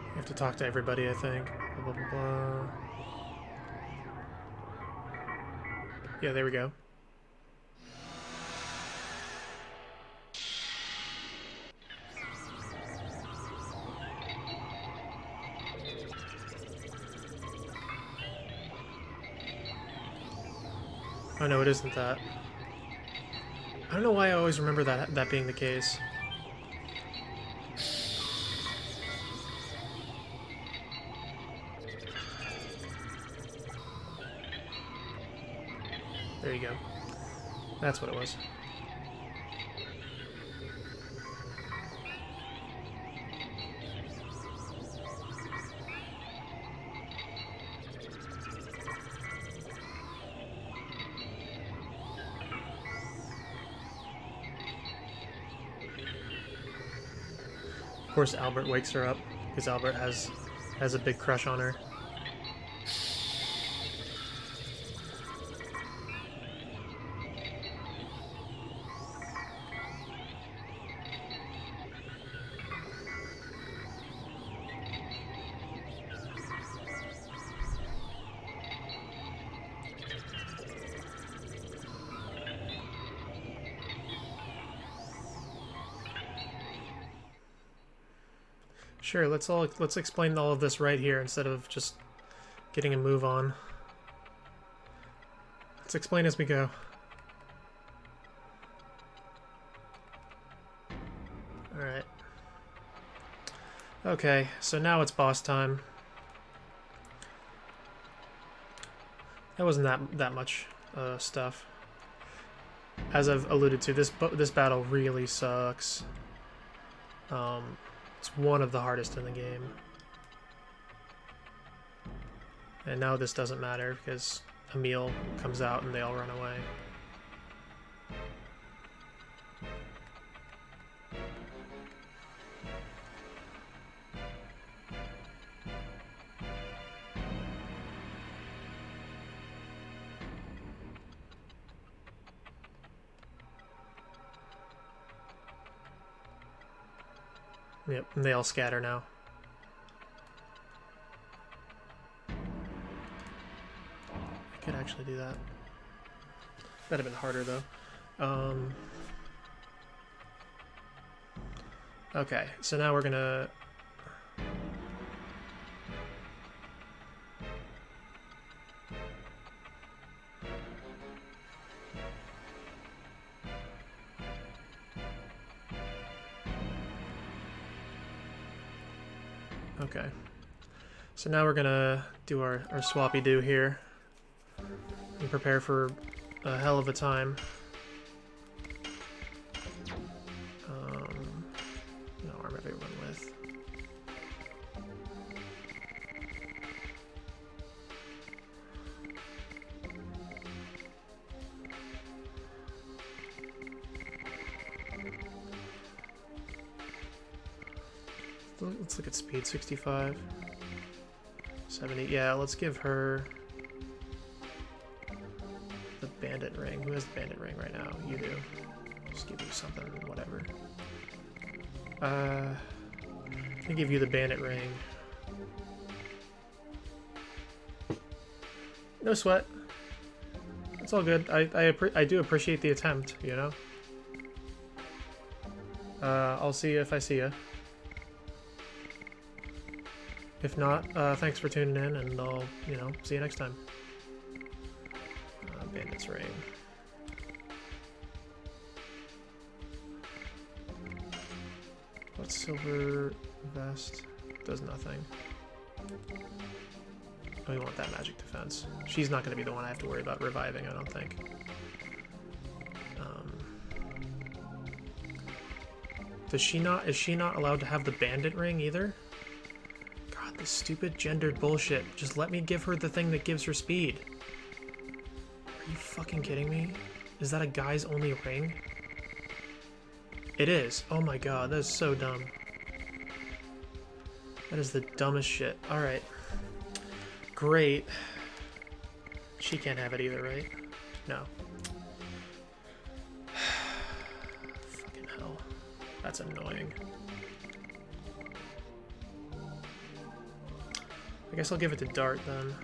You have to talk to everybody, I think. Blah, blah, blah, blah. Yeah, there we go. Oh no, it isn't that. I don't know why I always remember that being the case. There you go. That's what it was. Of course, Albert wakes her up because Albert has a big crush on her. Sure, let's explain all of this right here instead of just getting a move on. Let's explain as we go. Alright. Okay, so now it's boss time. That wasn't that much stuff. As I've alluded to, this battle really sucks. It's one of the hardest in the game. And now this doesn't matter because Emil comes out and they all run away. Yep, and they all scatter now. I could actually do that. That'd have been harder though. Okay, so now we're gonna... Okay. So now we're gonna do our swappy-doo here. And prepare for a hell of a time. No, arm everyone with. Let's look at speed, 65. 70, yeah, let's give her the bandit ring. Who has the bandit ring right now? You do. Just give you something, whatever. I'm gonna give you the bandit ring. No sweat. It's all good. I do appreciate the attempt, you know? I'll see you if I see you. If not, thanks for tuning in, and I'll, you know, see you next time. Bandit's ring. What's silver vest? Does nothing. Oh, we want that magic defense. She's not going to be the one I have to worry about reviving, I don't think. Is she not allowed to have the bandit ring either? God, this stupid gendered bullshit. Just let me give her the thing that gives her speed. Are you fucking kidding me? Is that a guy's only ring? It is. Oh my god, that is so dumb. That is the dumbest shit. Alright. Great. She can't have it either, right? No. Fucking hell. That's annoying. I guess I'll give it to Dart then.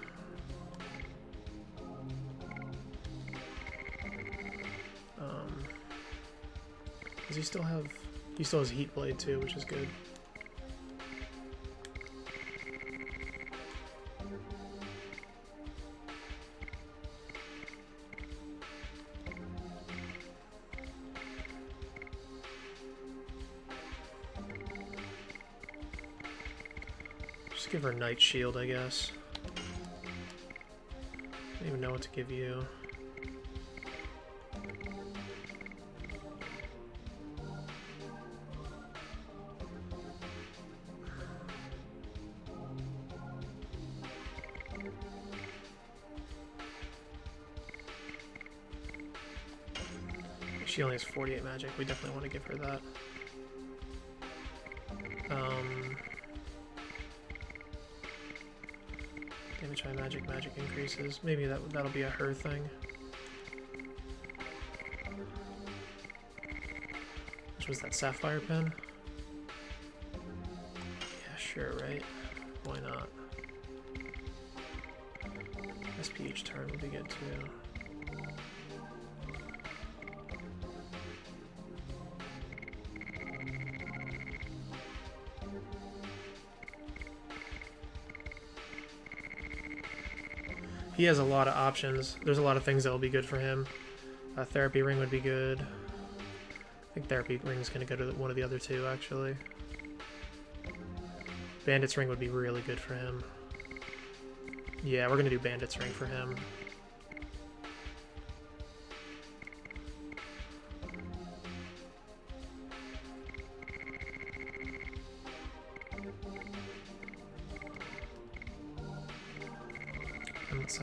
Does he still have... He still has Heat Blade too, which is good. Just give her Night Shield, I guess. I don't even know what to give you. She only has 48 magic. We definitely want to give her that. Damage by magic increases. Maybe that'll be a her thing. Which was that sapphire pen? Yeah, sure, right? Why not? SP each turn would be good too. He has a lot of options. There's a lot of things that will be good for him. Therapy ring would be good. I think therapy ring is going to go to one of the other two, actually. Bandit's ring would be really good for him. Yeah, we're going to do Bandit's ring for him.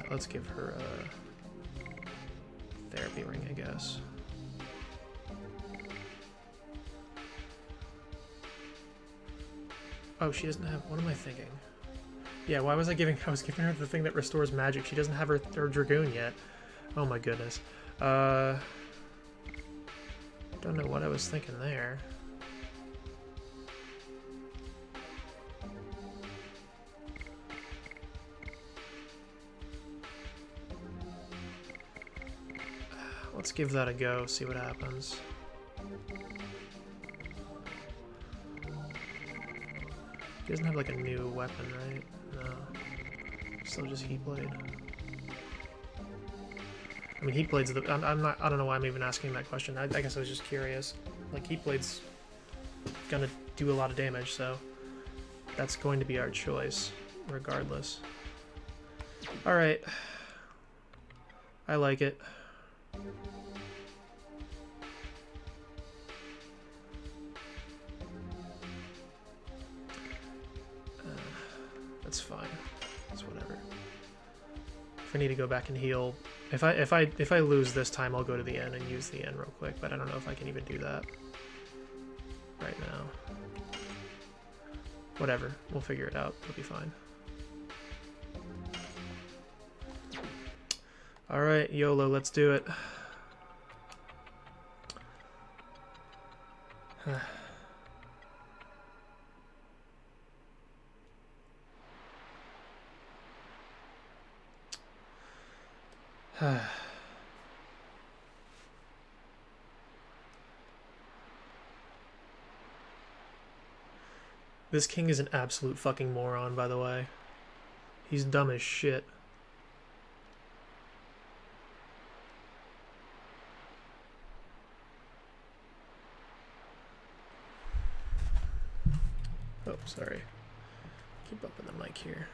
Let's give her a therapy ring, I guess. Oh, she doesn't have... What am I thinking? Yeah, why was I giving... I was giving her the thing that restores magic. She doesn't have her Dragoon yet. Oh my goodness. Don't know what I was thinking there. give that a go, see what happens. He doesn't have like a new weapon, right? No. Still just Heat Blade. I mean, Heat Blade's the... I'm not... I don't know why I'm even asking that question. I guess I was just curious. Like, Heat Blade's gonna do a lot of damage, so... That's going to be our choice, regardless. Alright. I like it. That's fine. It's whatever. If I need to go back and heal... If I lose this time, I'll go to the end and use the end real quick, but I don't know if I can even do that right now. Whatever. We'll figure it out. It'll be fine. Alright, YOLO, let's do it. This king is an absolute fucking moron, by the way. He's dumb as shit. Oh, sorry. Keep bumping the mic here.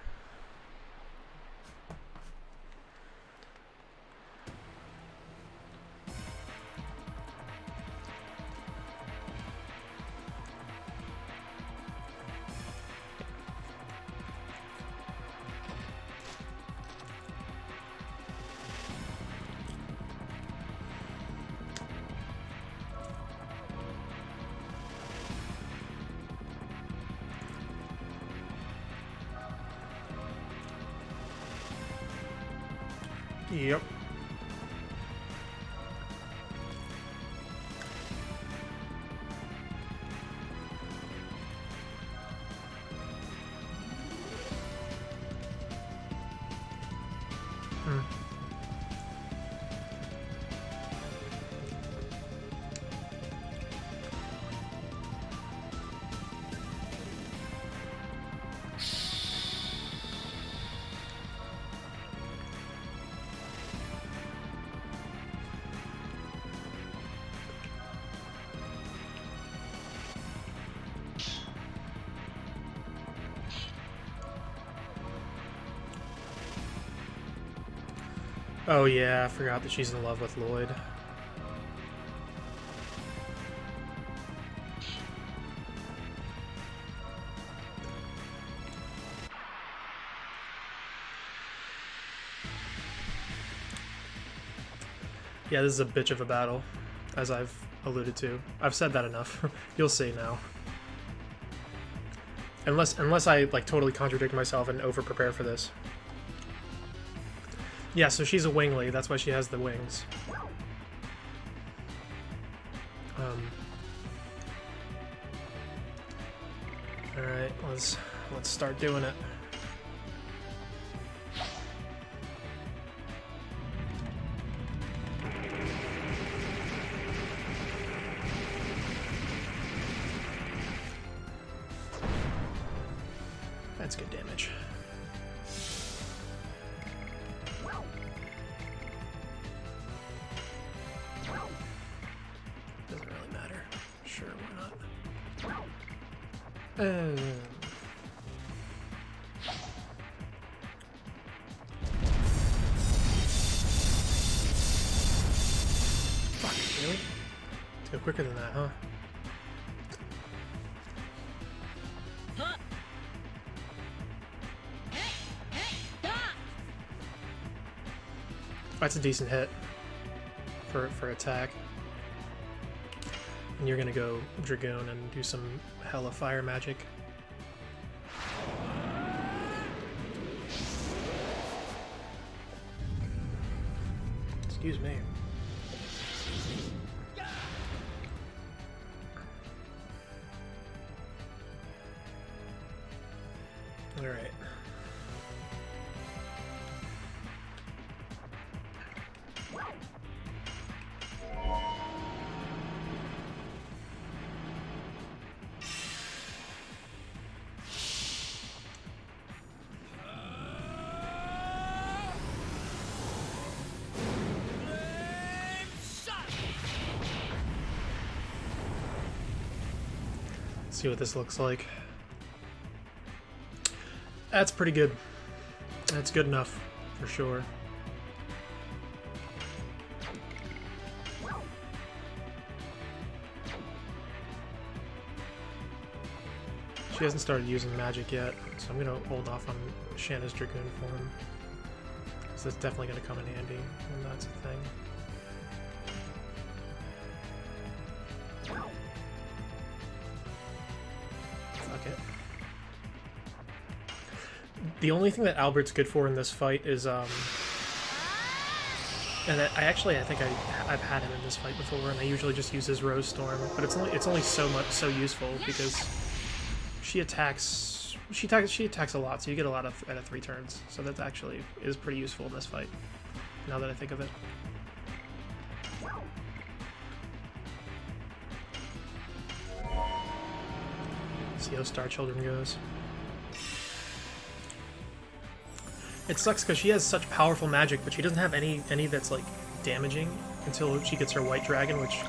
Yep. Oh yeah, I forgot that she's in love with Lloyd. Yeah, this is a bitch of a battle, as I've alluded to. I've said that enough. You'll see now. Unless I like totally contradict myself and over-prepare for this. Yeah, so she's a wingly, that's why she has the wings. Alright, let's start doing it. That's good damage. Doesn't really matter. Sure, why not? Fuck, really? Let's go quicker than that, huh? That's a decent hit for attack. And you're gonna go Dragoon and do some hella fire magic. Excuse me. All right. See what this looks like. That's pretty good. That's good enough, for sure. She hasn't started using magic yet, so I'm gonna hold off on Shanna's Dragoon form. So that's definitely gonna come in handy when that's a thing. Fuck it. The only thing that Albert's good for in this fight is and I think I've had him in this fight before, and I usually just use his Rose Storm, but it's only so useful because she attacks a lot, so you get a lot of out of 3 turns. So that actually is pretty useful in this fight. Now that I think of it. See how Star Children goes. It sucks because she has such powerful magic, but she doesn't have any that's like damaging until she gets her White Dragon, which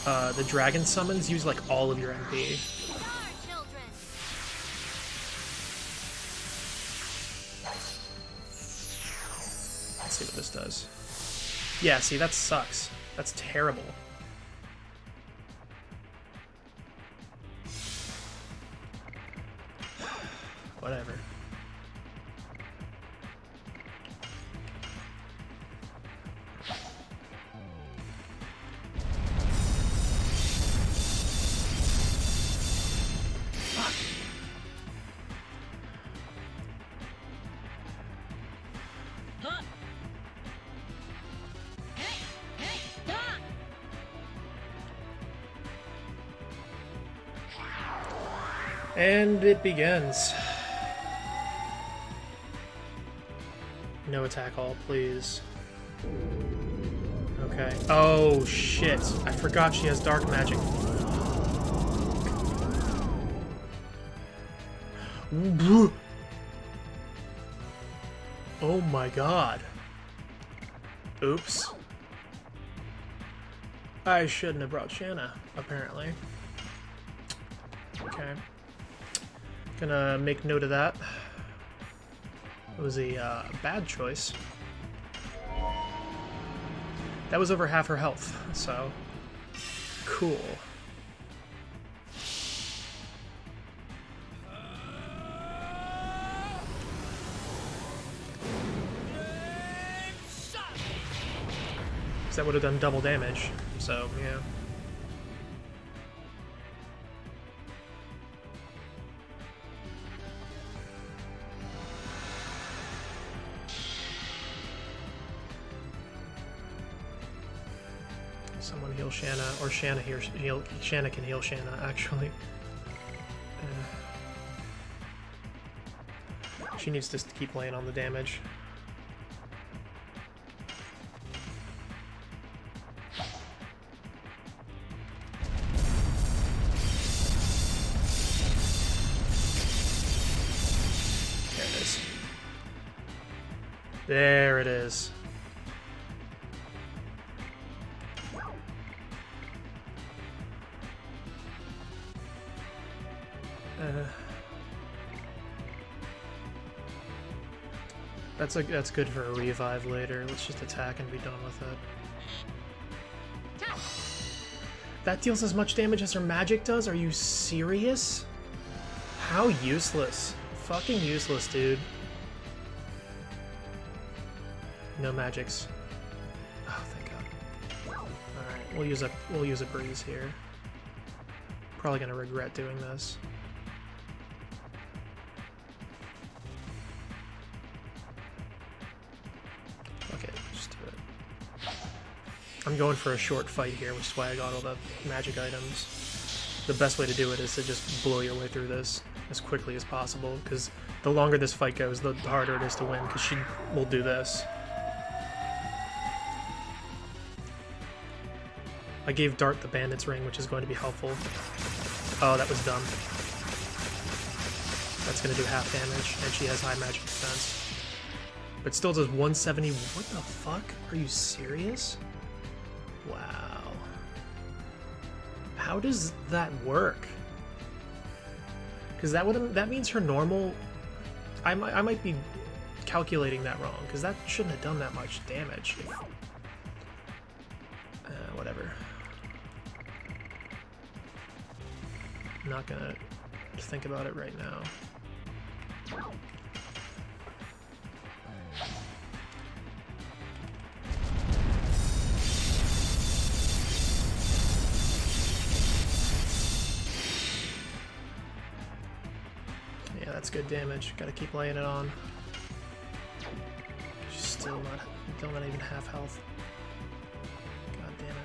the dragon summons use like all of your MP. Let's see what this does. Yeah, see, that sucks. That's terrible. Whatever. And it begins. No attack all, please. Okay. Oh, shit. I forgot she has dark magic. Oh my god. Oops. I shouldn't have brought Shanna, apparently. Okay. Gonna make note of that. It was a bad choice. That was over half her health, so cool. That would have done double damage, so yeah. Someone heal Shanna, or Shanna Shanna can heal Shanna, actually. She needs to keep laying on the damage. There it is. There it is. That's good for a revive later. Let's just attack and be done with it. That deals as much damage as her magic does? Are you serious? How useless. Fucking useless, dude. No magics. Oh, thank god. Alright, we'll use a breeze here. Probably gonna regret doing this. I'm going for a short fight here, which is why I got all the magic items. The best way to do it is to just blow your way through this as quickly as possible, because the longer this fight goes, the harder it is to win, because she will do this. I gave Dart the Bandits ring, which is going to be helpful. Oh, that was dumb. That's going to do half damage, and she has high magic defense. But still does 170. What the fuck? Are you serious? Wow. How does that work? Because that means her normal... I might be calculating that wrong, because that shouldn't have done that much damage. Whatever. I'm not gonna think about it right now. Yeah, that's good damage. Gotta keep laying it on. She's still not even half health. God damn it.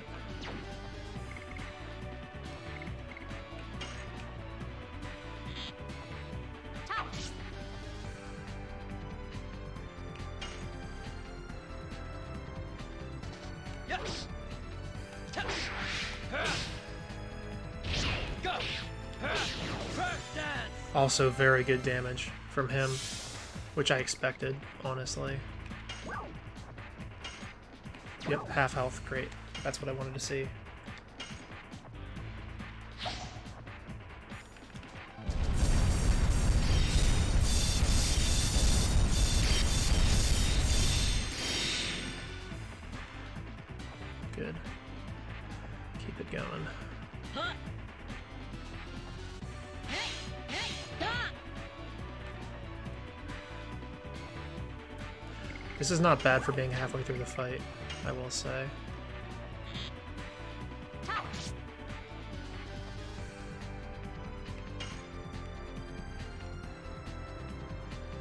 Yes. Go. First dance. Also very good damage from him, which I expected, honestly. Yep, half health, great. That's what I wanted to see. Good. Keep it going. Huh. Hey, hey, stop! This is not bad for being halfway through the fight, I will say.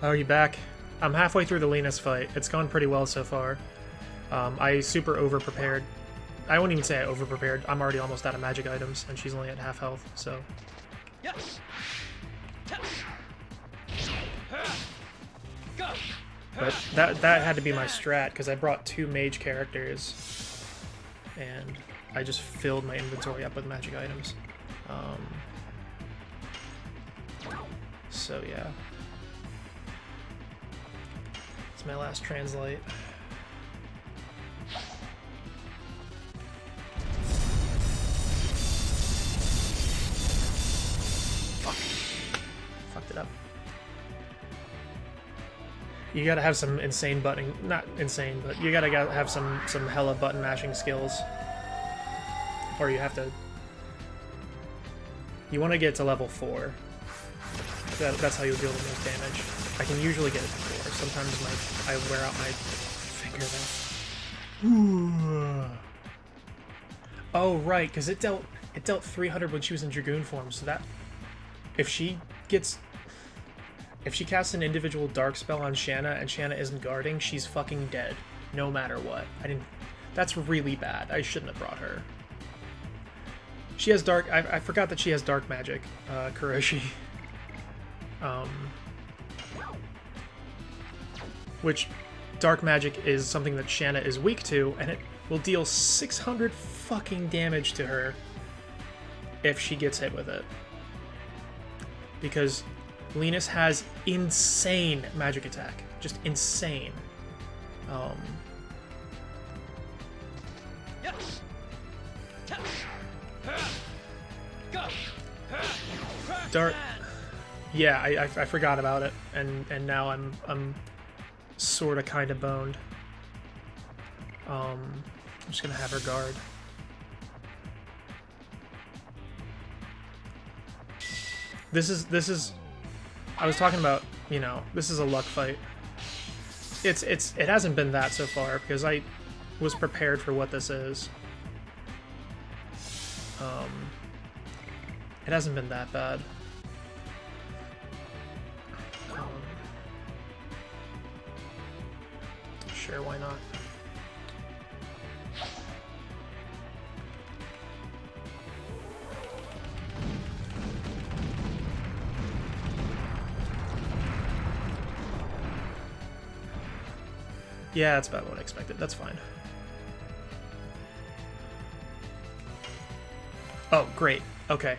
Oh, are you back? I'm halfway through the Linus fight. It's gone pretty well so far. I super over-prepared. I wouldn't even say I over-prepared. I'm already almost out of magic items, and she's only at half health, so... Yes. Go. But that had to be my strat, because I brought 2 mage characters, and I just filled my inventory up with magic items. So yeah. It's my last translate. Fuck. Fucked it up. You gotta have some insane buttoning, not insane, but you gotta have some hella button mashing skills. Or you have to... You want to get to level 4. That's how you'll deal the most damage. I can usually get it to 4. Sometimes I wear out my finger though. Oh right, because it dealt 300 when she was in Dragoon form, so that... If she casts an individual dark spell on Shanna and Shanna isn't guarding, she's fucking dead. No matter what. That's really bad. I shouldn't have brought her. She has dark... I forgot that she has dark magic, Kuroshi. Which, dark magic is something that Shanna is weak to, and it will deal 600 fucking damage to her if she gets hit with it. Because Linus has insane magic attack. Just insane. Yes. Go. Dark... Yeah, I forgot about it, and now I'm sort of kind of boned. I'm just gonna have her guard. This is I was talking about, you know, this is a luck fight. It hasn't been that so far because I was prepared for what this is. It hasn't been that bad. Sure, why not? Yeah, that's about what I expected. That's fine. Oh, great. Okay.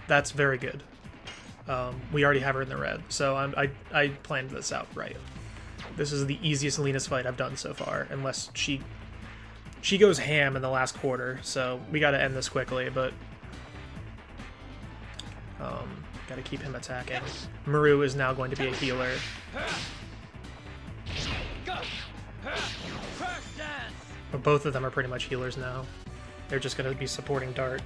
That's very good. We already have her in the red, so I planned this out right. This is the easiest Linus fight I've done so far, unless she goes ham in the last quarter, so we gotta end this quickly, but... Gotta keep him attacking. Maru is now going to be a healer. Go! First dance! But both of them are pretty much healers now. They're just gonna be supporting Dart.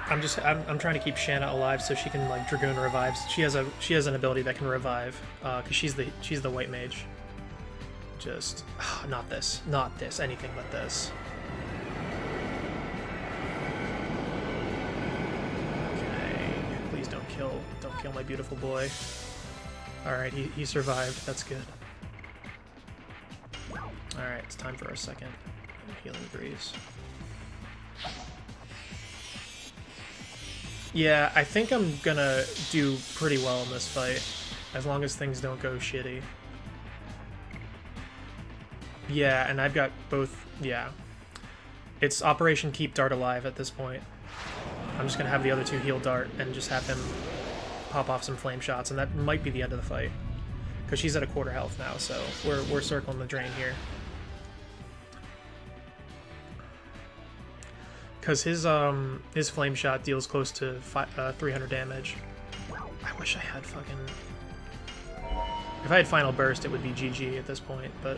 I'm trying to keep Shanna alive so she can like Dragoon revives. She has an ability that can revive, because she's the white mage. Just not this, anything but this. Okay, please don't kill my beautiful boy. All right, he survived. That's good. All right, it's time for our second healing breeze. Yeah, I think I'm gonna do pretty well in this fight, as long as things don't go shitty. Yeah, and I've got both, yeah. It's Operation Keep Dart Alive at this point. I'm just gonna have the other two heal Dart and just have him pop off some flame shots, and that might be the end of the fight. Because she's at a quarter health now, so we're circling the drain here. Because his flame shot deals close to 300 damage. I wish I had fucking... If I had Final Burst, it would be GG at this point, but...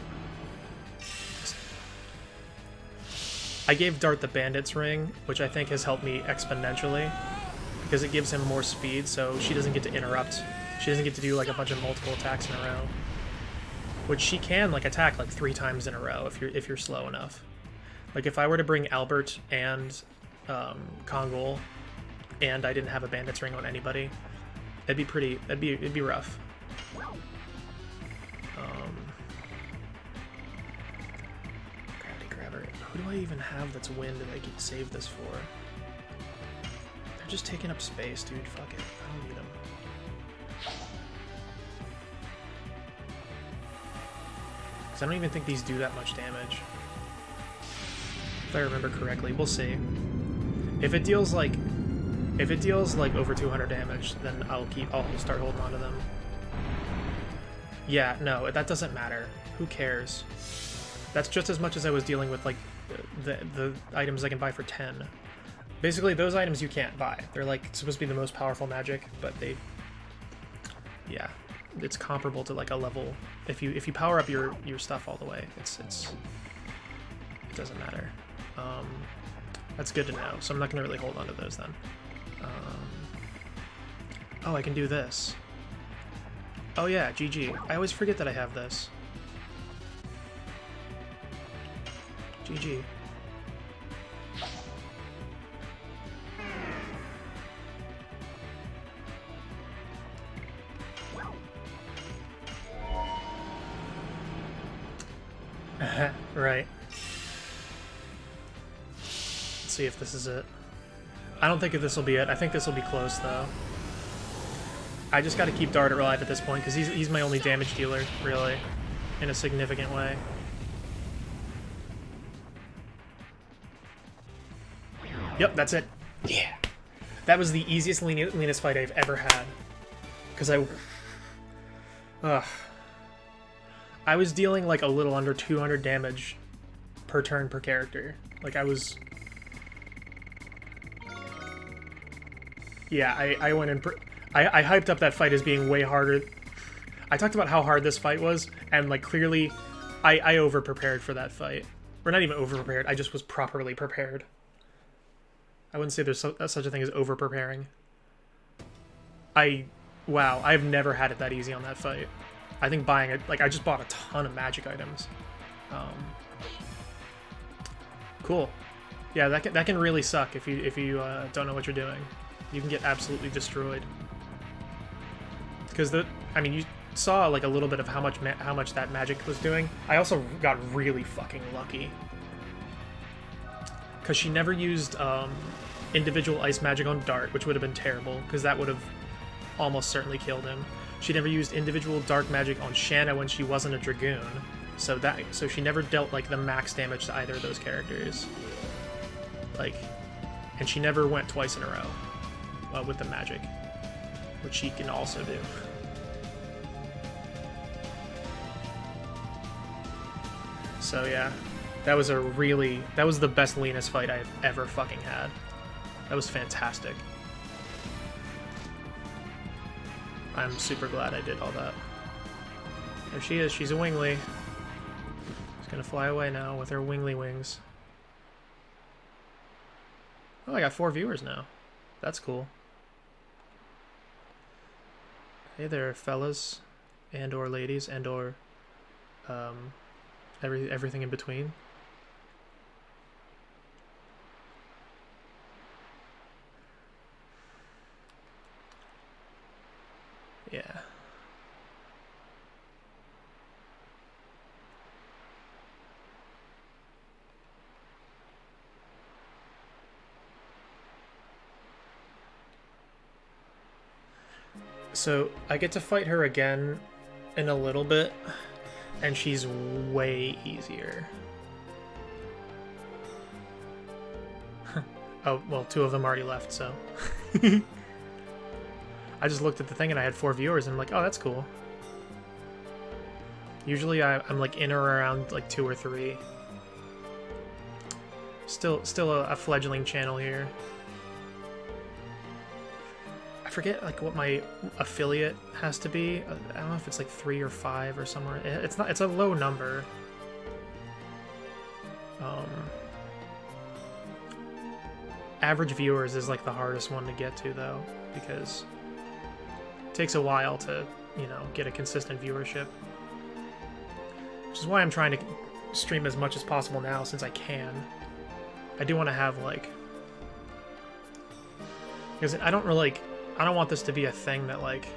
I gave Dart the Bandits ring, which I think has helped me exponentially, because it gives him more speed, so she doesn't get to interrupt. She doesn't get to do like a bunch of multiple attacks in a row. Which she can like attack like 3 times in a row if you're slow enough. Like if I were to bring Albert and Kongol, and I didn't have a Bandits ring on anybody, it'd be rough. Gravity Grabber. Who do I even have that's wind that I can save this for? They're just taking up space, dude. Fuck it. I don't need them. Because I don't even think these do that much damage. If I remember correctly, we'll see. If it deals like over 200 damage, then I'll start holding on to them. Yeah, no, that doesn't matter. Who cares? That's just as much as I was dealing with like the items I can buy for 10. Basically, those items you can't buy. They're like supposed to be the most powerful magic, but yeah, it's comparable to like a level. If you power up your stuff all the way, it doesn't matter. That's good to know, so I'm not going to really hold on to those then. Oh, I can do this. Oh yeah, GG. I always forget that I have this. GG. Right. Let's see if this is it. I don't think this will be it. I think this will be close, though. I just got to keep Dart alive at this point, because he's my only damage dealer, really, in a significant way. Yep, that's it. Yeah. That was the easiest Linus fight I've ever had. Because I was dealing like a little under 200 damage per turn per character. Like I was... Yeah, I went in... I hyped up that fight as being way harder. I talked about how hard this fight was, and like clearly I over-prepared for that fight. Or not even over-prepared, I just was properly prepared. I wouldn't say there's such a thing as over-preparing. Wow, I've never had it that easy on that fight. I think buying it, like I just bought a ton of magic items. Cool. Yeah, that can really suck if you don't know what you're doing. You can get absolutely destroyed. Because I mean, you saw like a little bit of how much that magic was doing. I also got really fucking lucky. Because she never used individual ice magic on Dart, which would have been terrible, because that would have almost certainly killed him. She never used individual dark magic on Shanna when she wasn't a Dragoon, so she never dealt like the max damage to either of those characters. Like, and she never went twice in a row with the magic, which she can also do. So yeah, That was the best leanest fight I've ever fucking had. That was fantastic. I'm super glad I did all that. There she is, she's a wingly. She's gonna fly away now with her wingly wings. Oh, I got 4 viewers now. That's cool. Hey there, fellas, and or ladies, and or everything in between. Yeah. So I get to fight her again in a little bit, and she's way easier. Oh, well, 2 of them already left, so. I just looked at the thing and I had 4 viewers, and I'm like, oh, that's cool. Usually I'm like in or around like 2 or 3. Still a fledgling channel here. I forget like what my affiliate has to be. I don't know if it's like 3 or 5 or somewhere. It's not. It's a low number. Average viewers is like the hardest one to get to though, because it takes a while to, you know, get a consistent viewership. Which is why I'm trying to stream as much as possible now, since I can. I do want to have like, because I don't want this to be a thing that like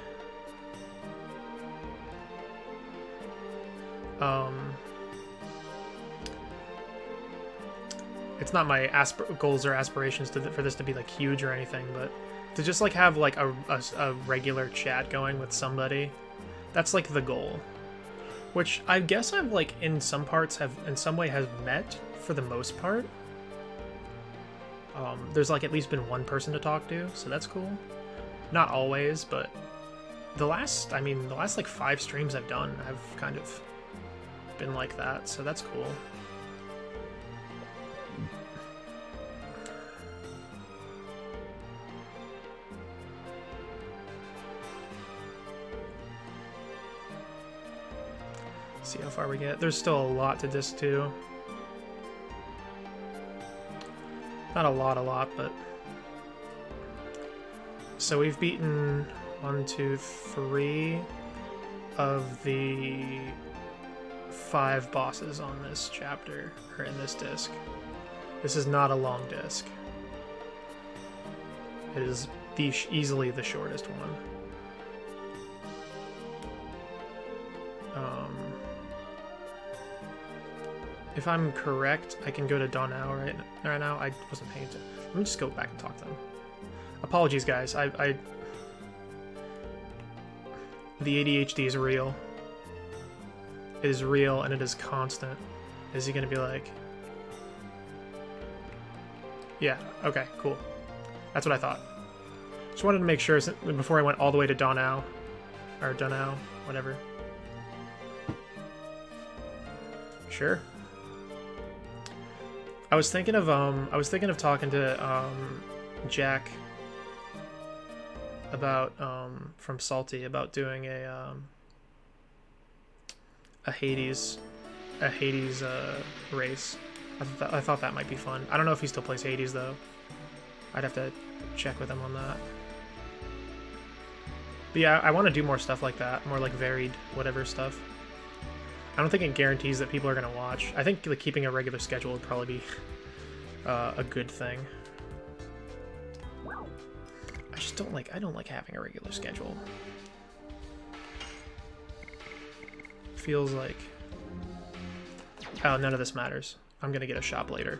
it's not my goals or aspirations for this to be like huge or anything, but to just like have like a regular chat going with somebody, that's like the goal, which I guess I've like in some way has met for the most part. There's like at least been one person to talk to, so that's cool. Not always, but the last like 5 streams I've done, I've kind of been like that, so that's cool. See how far we get. There's still a lot to disc too. Not a lot, but... So we've beaten 1, 2, 3 of the 5 bosses on this chapter, or in this disc. This is not a long disc. It is easily the shortest one. If I'm correct, I can go to Donau right now. I wasn't paying attention. Let me just go back and talk to them. Apologies, guys. The ADHD is real. It is real, and it is constant. Is he gonna be like... Yeah, okay, cool. That's what I thought. Just wanted to make sure before I went all the way to Donau. Or Donau, whatever. Sure. I was thinking of talking to Jack about from Salty about doing a Hades race. I thought that might be fun. I don't know if he still plays Hades though. I'd have to check with him on that. But yeah, I want to do more stuff like that, more like varied whatever stuff. I don't think it guarantees that people are gonna watch. I think like keeping a regular schedule would probably be a good thing. I don't like having a regular schedule. Feels like, oh, none of this matters. I'm gonna get a shop later.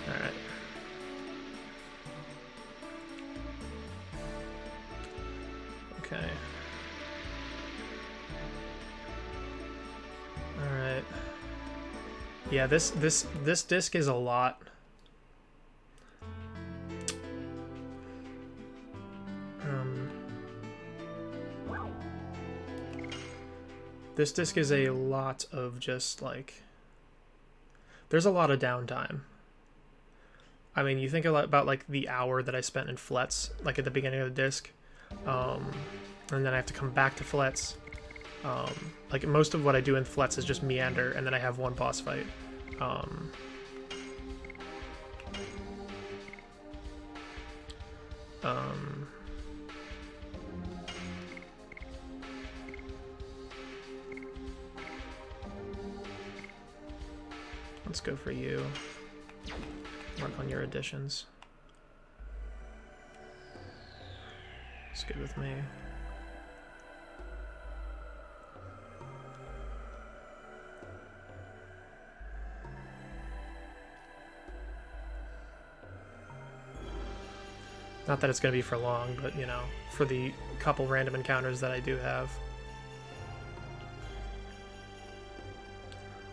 Alright. Okay. Alright. Yeah, this disc is a lot. This disc is a lot of just like, there's a lot of downtime. I mean, you think a lot about like the hour that I spent in Flets, like at the beginning of the disc, and then I have to come back to Flets. Like most of what I do in Flets is just meander, and then I have one boss fight. Let's go for you. Work on your additions. It's good with me. Not that it's going to be for long, but, you know, for the couple random encounters that I do have.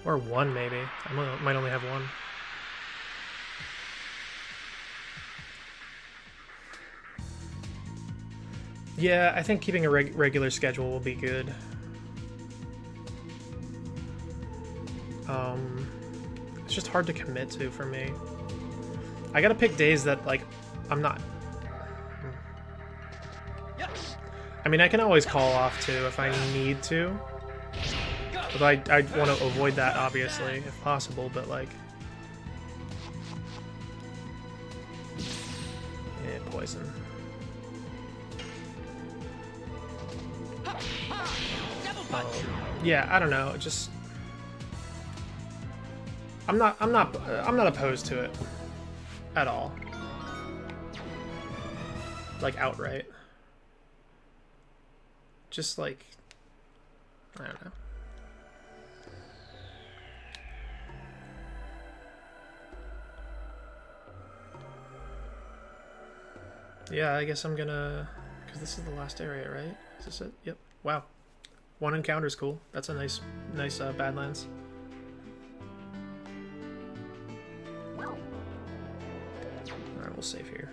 Or one, maybe. I might only have one. Yeah, I think keeping a regular schedule will be good. It's just hard to commit to for me. I gotta pick days that, like, I'm not... I mean, I can always call off, too, if I need to. Although I want to avoid that, obviously, if possible, but, like... Yeah, poison. Yeah, I don't know, just... I'm not opposed to it. At all. Like, outright. Just, like... I don't know. Yeah, I guess I'm gonna... Because this is the last area, right? Is this it? Yep. Wow. One encounter's cool. That's a nice Badlands. Alright, we'll save here.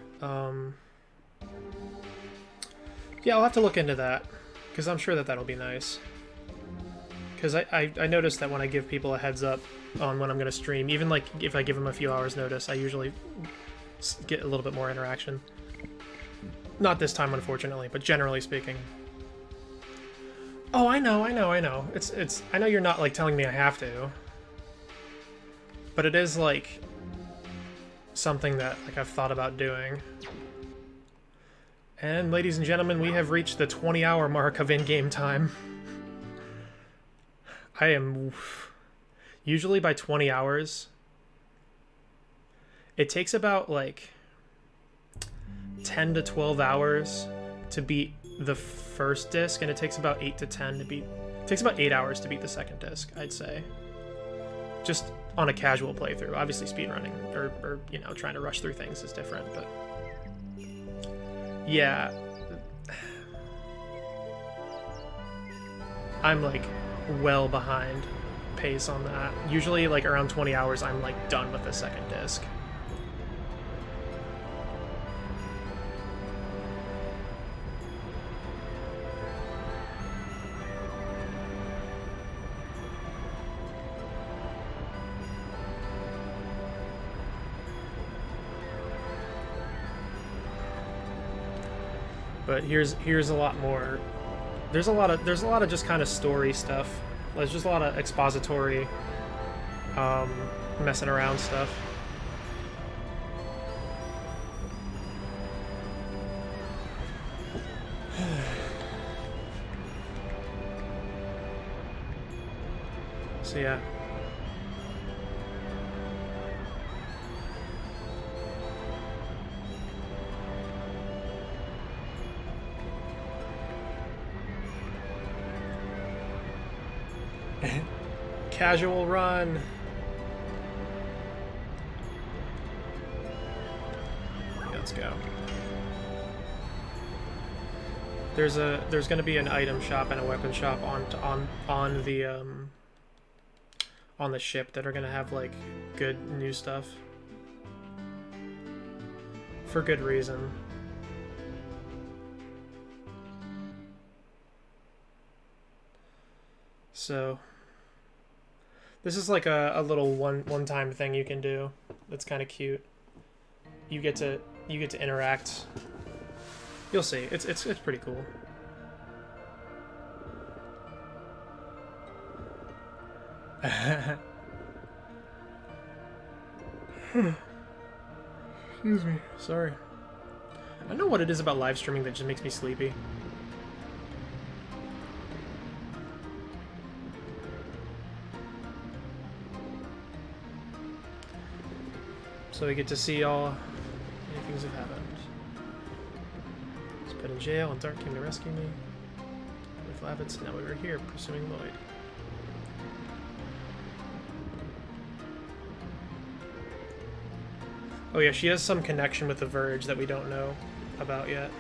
Yeah, I'll have to look into that. Because I'm sure that that'll be nice. Because I noticed that when I give people a heads up on when I'm going to stream, even like if I give them a few hours notice, I usually get a little bit more interaction. Not this time, unfortunately, but generally speaking. Oh, I know. It's. I know you're not like telling me I have to, but it is like something that like I've thought about doing. And ladies and gentlemen, we have reached the 20-hour mark of in-game time. I am usually by 20 hours. It takes about like 10 to 12 hours to beat the first disc, and it takes about 8 to 10 to beat... It takes about 8 hours to beat the second disc, I'd say. Just on a casual playthrough. Obviously speedrunning, or you know, trying to rush through things is different, but... Yeah. I'm, like, well behind pace on that. Usually, like, around 20 hours, I'm, like, done with the second disc. But here's a lot more. There's a lot of just kind of story stuff. There's just a lot of expository, messing around stuff. So yeah. Casual run. Let's go. There's going to be an item shop and a weapon shop on the ship that are going to have like good new stuff for good reason. So this is like a little one-time thing you can do. That's kind of cute. You get to interact. You'll see. It's pretty cool. Excuse me. Sorry. I don't know what it is about live streaming that just makes me sleepy. So we get to see all many things have happened. I was put in jail and Dart came to rescue me. With Lavitz, and now we were here pursuing Lloyd. Oh yeah, she has some connection with the Verge that we don't know about yet.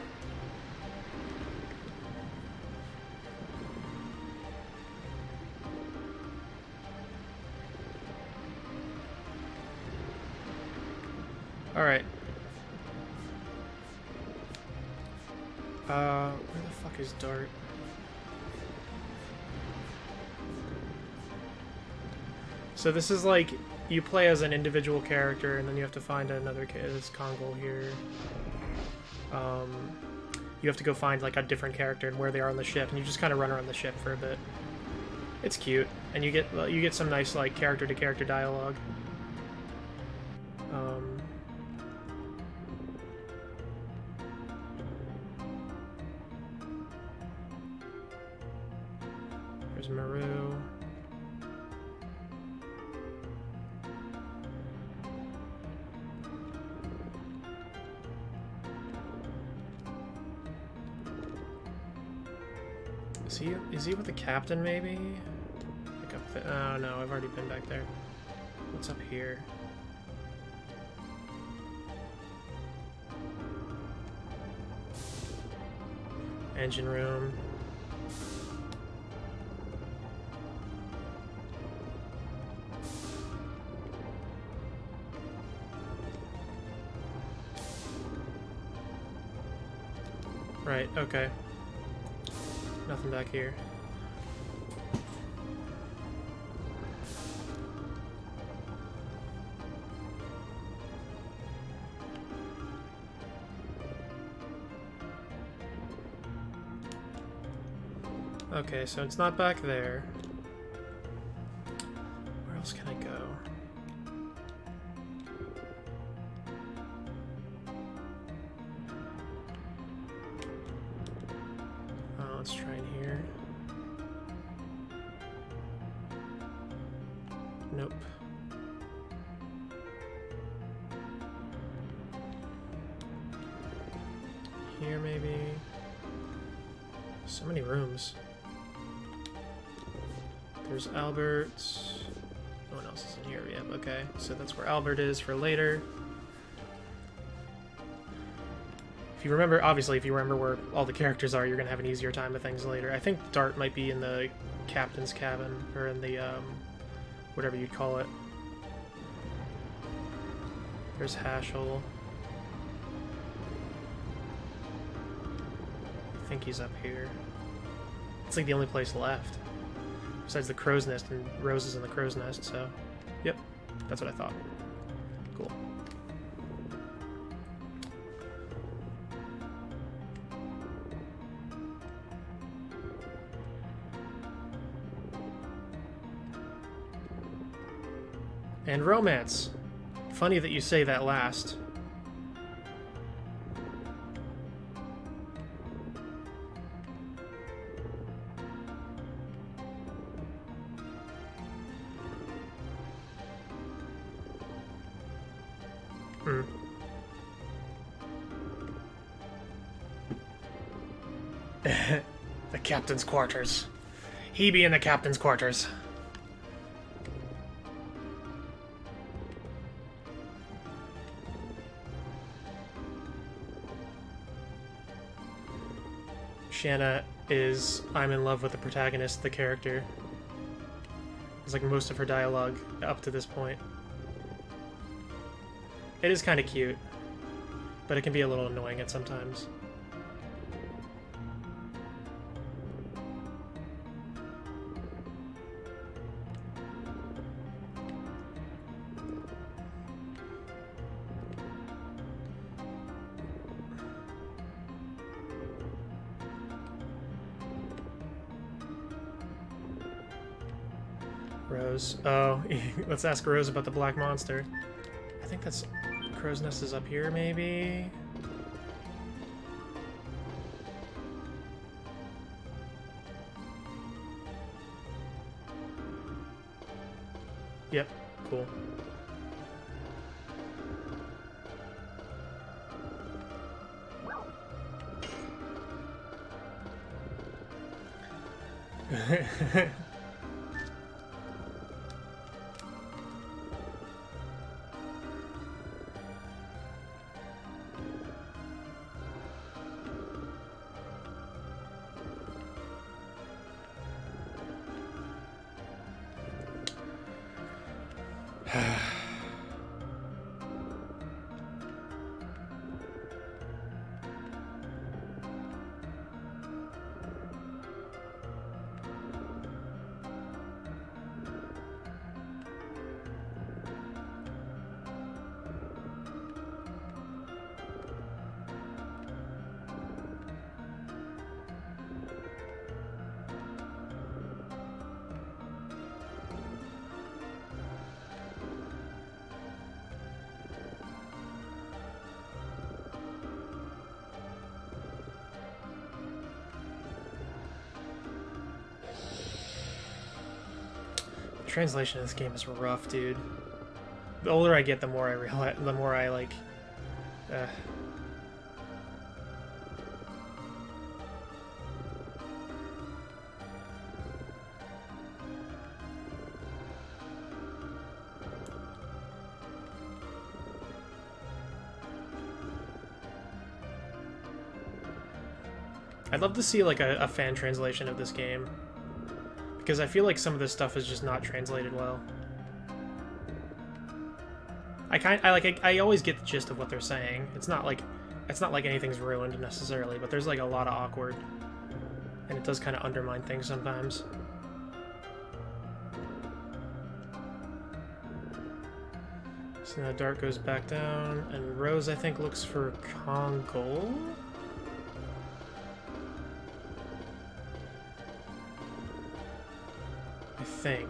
Alright. Where the fuck is Dart? So this is like, you play as an individual character, and then you have to find another this Kongol here. You have to go find like a different character and where they are on the ship, and you just kind of run around the ship for a bit. It's cute, and you get some nice like character-to-character dialogue. There's Maru. Is he with the captain, maybe? Like up there? Oh no, I've already been back there. What's up here? Engine room. Right, okay. Nothing back here. Okay, so it's not back there. Where else can I go? Let's try in here. Nope. Here, maybe. So many rooms. There's Albert. No one else is in here yet. Okay, so that's where Albert is for later. If you remember, obviously, if you remember where all the characters are, you're going to have an easier time with things later. I think Dart might be in the captain's cabin, or in the, whatever you'd call it. There's Hashel. I think he's up here. It's like the only place left. Besides the crow's nest, and Rose is in the crow's nest, so... Yep, that's what I thought. Cool. And romance. Funny that you say that last. The captain's quarters. He be in the captain's quarters. Shanna is I'm in love with the protagonist, the character. It's like most of her dialogue up to this point. It is kind of cute, but it can be a little annoying at sometimes. Rose. Oh, let's ask Rose about the black monster. I think that's... Crow's Nest is up here, maybe? Yep, cool. Translation of this game is rough, dude. The older I get, the more I realize, the more I like. I'd love to see like a fan translation of this game, because I feel like some of this stuff is just not translated well. I always get the gist of what they're saying. It's not like anything's ruined necessarily, but there's like a lot of awkward, and it does kind of undermine things sometimes. So now Dart goes back down, and Rose I think looks for Kongol. I think.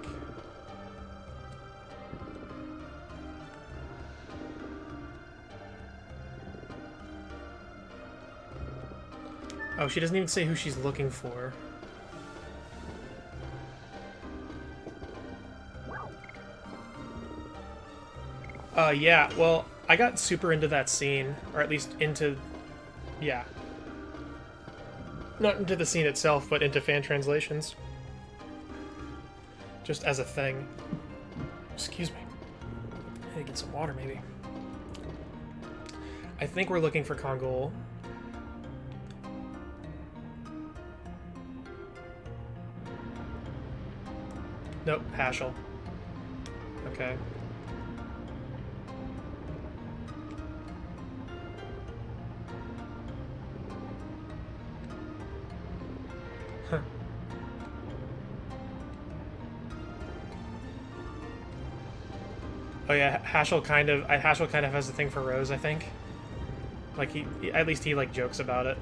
Oh, she doesn't even say who she's looking for. Yeah, well, I got super into that scene, or at least into, yeah. Not into the scene itself, but into fan translations. Just as a thing. Excuse me. I need to get some water, maybe. I think we're looking for Kongol. Nope, Haschel. Okay. Huh. Oh yeah, Haschel kind of has a thing for Rose, I think. Like at least he like jokes about it.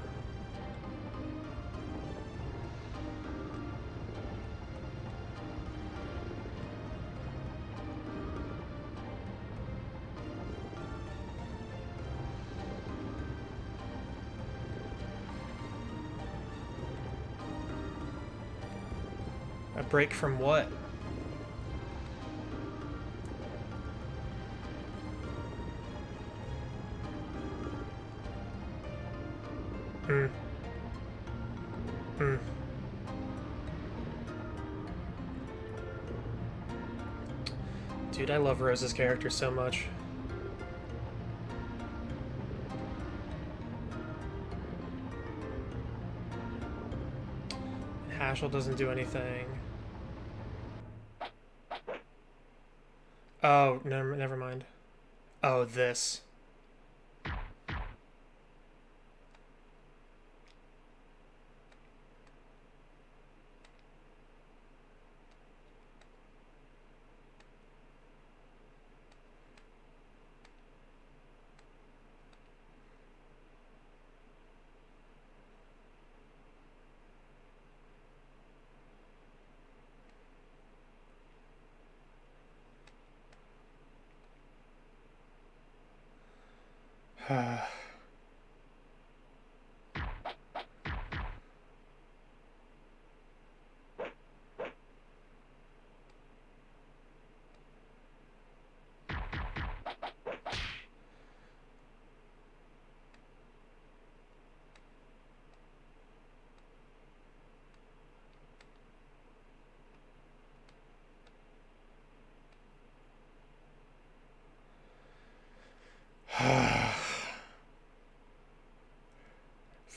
A break from what? Dude, I love Rose's character so much. Haschel doesn't do anything. Oh, never mind. Oh, this.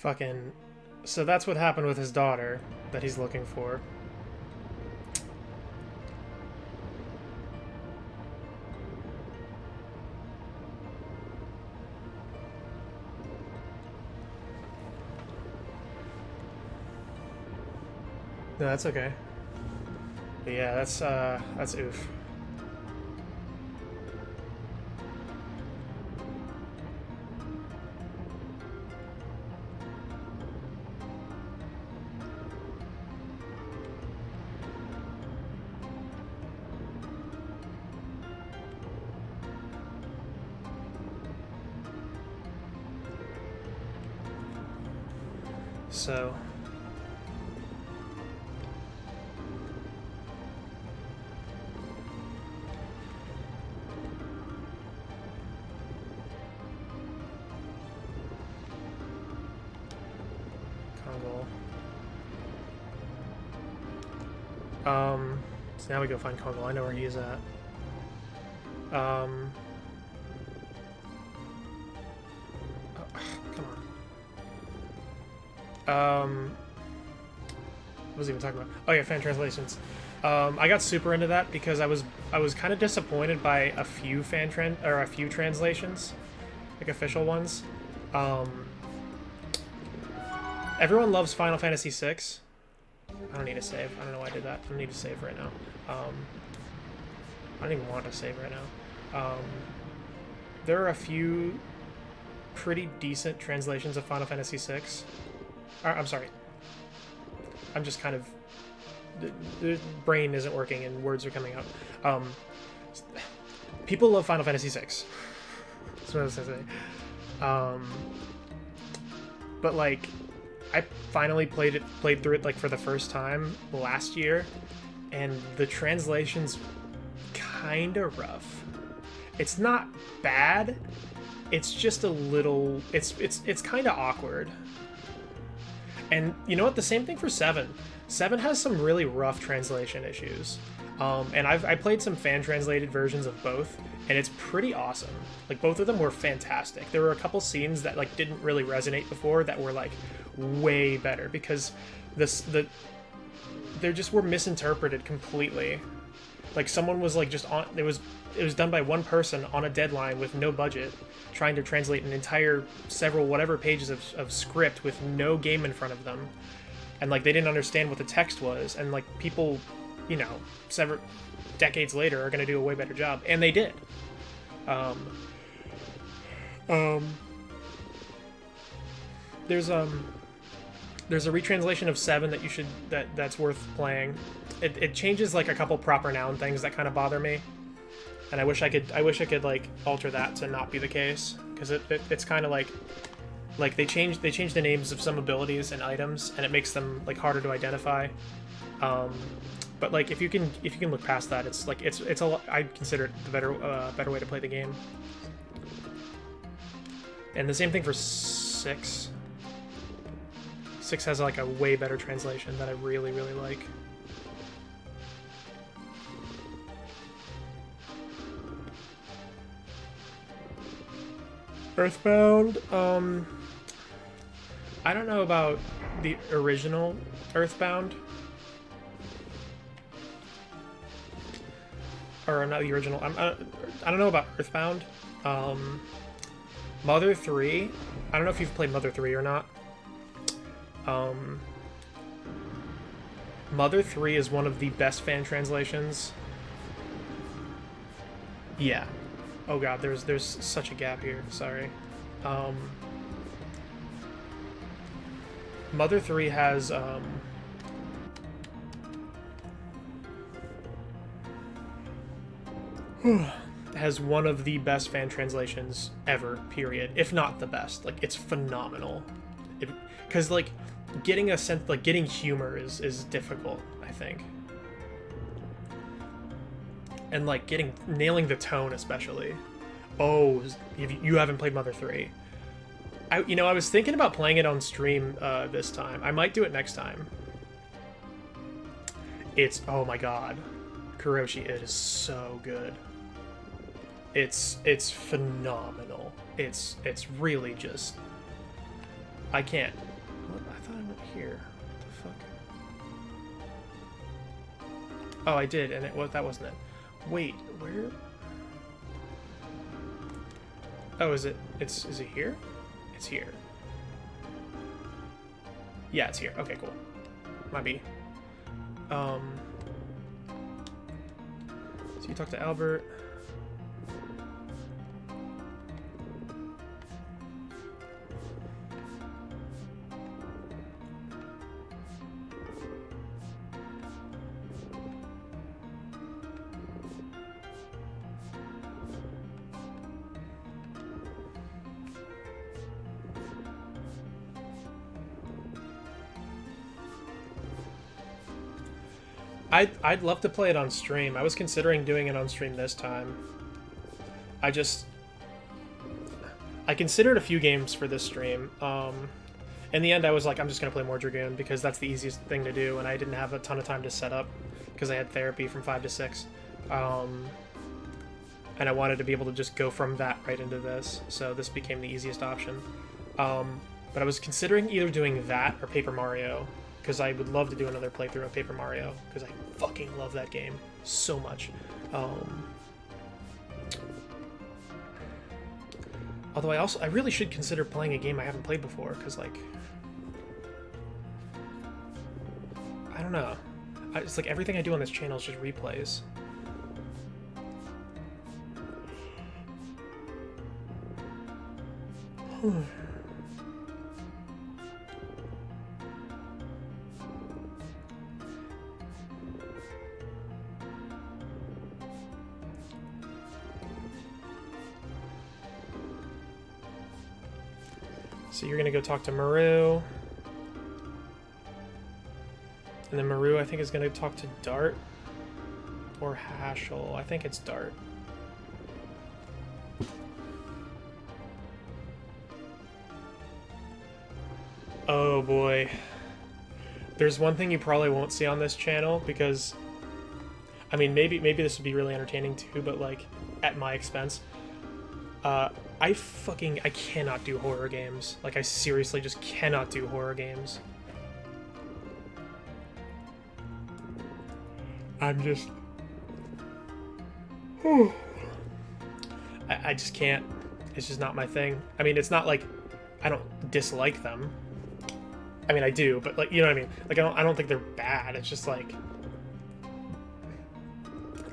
Fucking... So that's what happened with his daughter that he's looking for. No, that's okay. But yeah, that's oof. So Congo. So now we go find Congo. I know where he is at. Oh, come on. What was I even talking about? Oh yeah, fan translations. I got super into that because I was kind of disappointed by a few translations, like official ones. Everyone loves Final Fantasy VI. I don't need to save. I don't know why I did that. I don't need to save right now. I don't even want to save right now. There are a few pretty decent translations of Final Fantasy VI. I'm sorry. I'm just kind of... The brain isn't working and words are coming out. People love Final Fantasy VI. That's what I was going to say. But, like, I finally played through it, like, for the first time last year, and the translation's kind of rough. It's not bad. It's just a little... It's kind of awkward. And you know what? The same thing for 7. 7 has some really rough translation issues. And I played some fan-translated versions of both, and it's pretty awesome. Like, both of them were fantastic. There were a couple scenes that, like, didn't really resonate before that were, like, way better, because they just were misinterpreted completely. Like, someone was, like, just on... It was done by one person on a deadline with no budget, trying to translate an entire several whatever pages of script with no game in front of them. And, like, they didn't understand what the text was. And, like, people, you know, several decades later are going to do a way better job. And they did. There's a retranslation of 7 that you should... That's worth playing. It changes, like, a couple proper noun things that kind of bother me. And I wish I could like alter that to not be the case, because it's kind of like they change the names of some abilities and items, and it makes them like harder to identify. But like if you can look past that, it's like it's a lot, I'd consider it the better way to play the game. And the same thing for 6. 6 has like a way better translation that I really like. Earthbound, I don't know about the original Earthbound. Or not the original, I don't know about Earthbound. Mother 3, I don't know if you've played Mother 3 or not. Mother 3 is one of the best fan translations. Yeah. Oh god, there's such a gap here. Sorry. Mother 3 has has one of the best fan translations ever, period. If not the best. Like, it's phenomenal. Because, like, getting a sense, like, getting humor is difficult, I think. And, like, nailing the tone, especially. Oh, you haven't played Mother 3. I was thinking about playing it on stream this time. I might do it next time. Oh my god. Kuroshi, it is so good. It's phenomenal. It's really just... I can't... What? I thought I went here. What the fuck? Oh, I did, and that wasn't it. Wait, where? Oh, is it here? It's here. Yeah, it's here. Okay, cool. Might be. So you talk to Albert. I'd love to play it on stream. I was considering doing it on stream this time. I considered a few games for this stream. In the end, I was like, I'm just going to play more Dragoon because that's the easiest thing to do, and I didn't have a ton of time to set up because I had therapy from 5 to 6. And I wanted to be able to just go from that right into this, so this became the easiest option. But I was considering either doing that or Paper Mario, because I would love to do another playthrough of Paper Mario, because I fucking love that game so much. Although I really should consider playing a game I haven't played before, because, like, I don't know. It's like everything I do on this channel is just replays. So you're gonna go talk to Maru. And then Maru, I think, is gonna talk to Dart. Or Haschel. I think it's Dart. Oh boy. There's one thing you probably won't see on this channel, because... I mean, maybe this would be really entertaining too, but, like, at my expense. I cannot do horror games. Like, I seriously just cannot do horror games. I'm just... I just can't. It's just not my thing. I mean, it's not like I don't dislike them. I mean, I do, but, like, you know what I mean? Like, I don't think they're bad. It's just, like...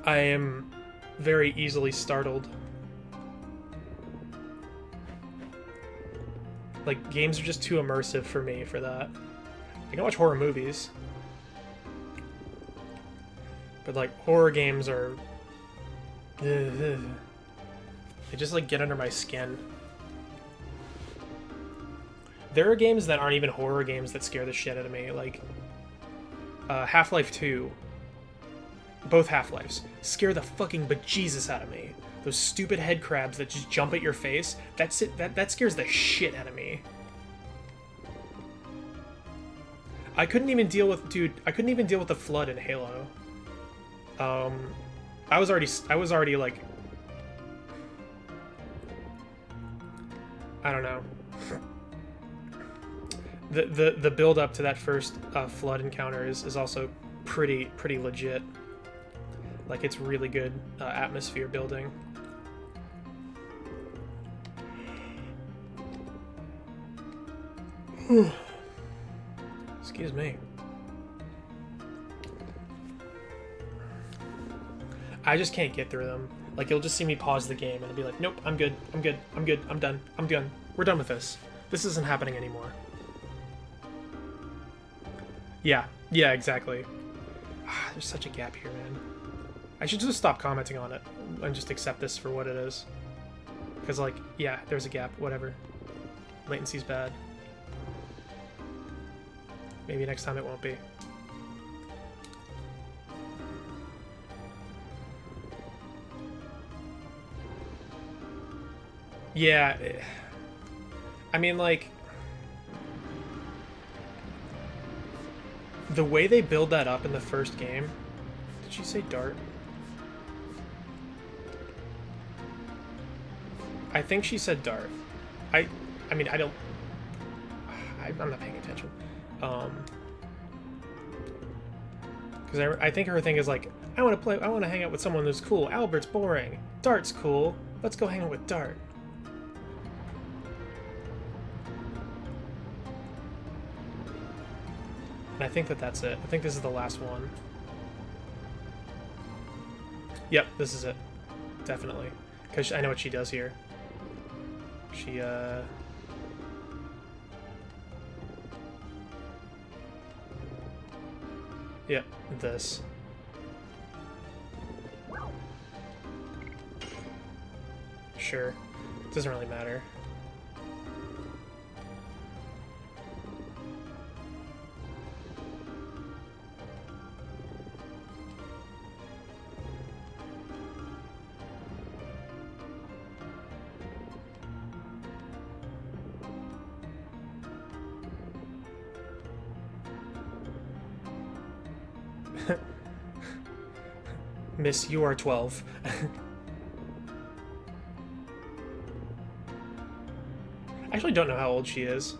I am very easily startled. Like, games are just too immersive for me for that. I can watch horror movies. But, like, horror games are... They just, like, get under my skin. There are games that aren't even horror games that scare the shit out of me. Like, Half-Life 2. Both Half-Lives. Scare the fucking bejesus out of me. Those stupid head crabs that just jump at your face, that's it. That scares the shit out of me. I couldn't even deal with the flood in Halo. I was already like, I don't know. The build up to that first flood encounter is also pretty legit. Like, it's really good atmosphere building. Excuse me. I just can't get through them. Like, you'll just see me pause the game and it'll be like, nope, I'm good, I'm done, we're done with this. This isn't happening anymore. Yeah, exactly. There's such a gap here, man. I should just stop commenting on it and just accept this for what it is. Because, like, yeah, there's a gap, whatever. Latency's bad. Maybe next time it won't be. Yeah, I mean, like, the way they build that up in the first game. Did she say dart? I think she said dart. I mean, I don't. I'm not paying attention. Because I think her thing is like, I want to hang out with someone who's cool. Albert's boring. Dart's cool. Let's go hang out with Dart. And I think that's it. I think this is the last one. Yep, this is it. Definitely. Because I know what she does here. She, Yep, this. Sure. Doesn't really matter. Miss, you are 12. I actually don't know how old she is.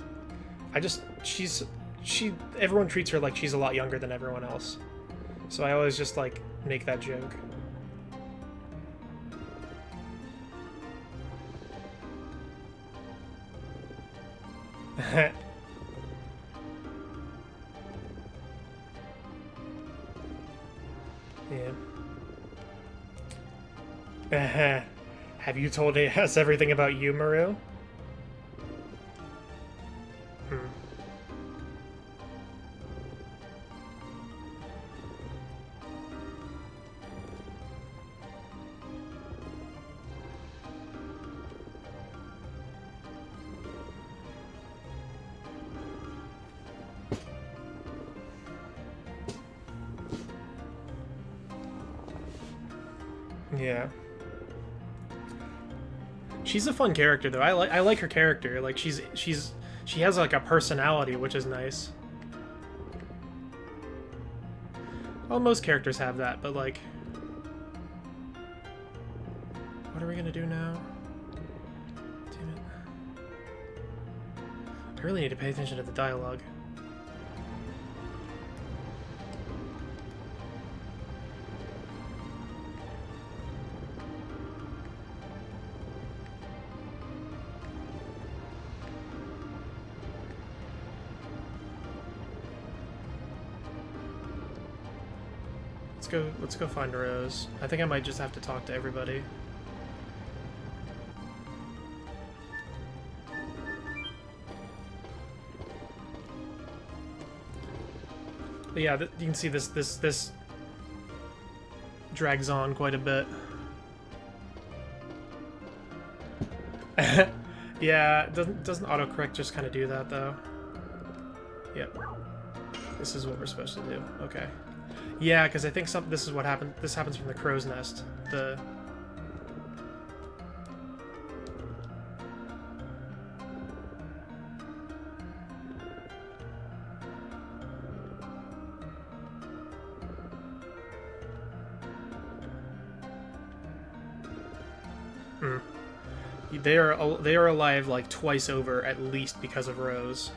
Everyone treats her like she's a lot younger than everyone else. So I always just, like, make that joke. Yeah. Have you told us everything about you, Maru? Yeah. She's a fun character though. I like her character. Like she has like a personality, which is nice. Well, most characters have that, but like, what are we gonna do now? Damn it. I really need to pay attention to the dialogue. Let's go find Rose. I think I might just have to talk to everybody. But yeah, you can see this drags on quite a bit. Yeah, doesn't autocorrect just kind of do that though? Yep. This is what we're supposed to do. Okay. Yeah, because I think this is what happened. This happens from the crow's nest. They are alive like twice over at least because of Rose.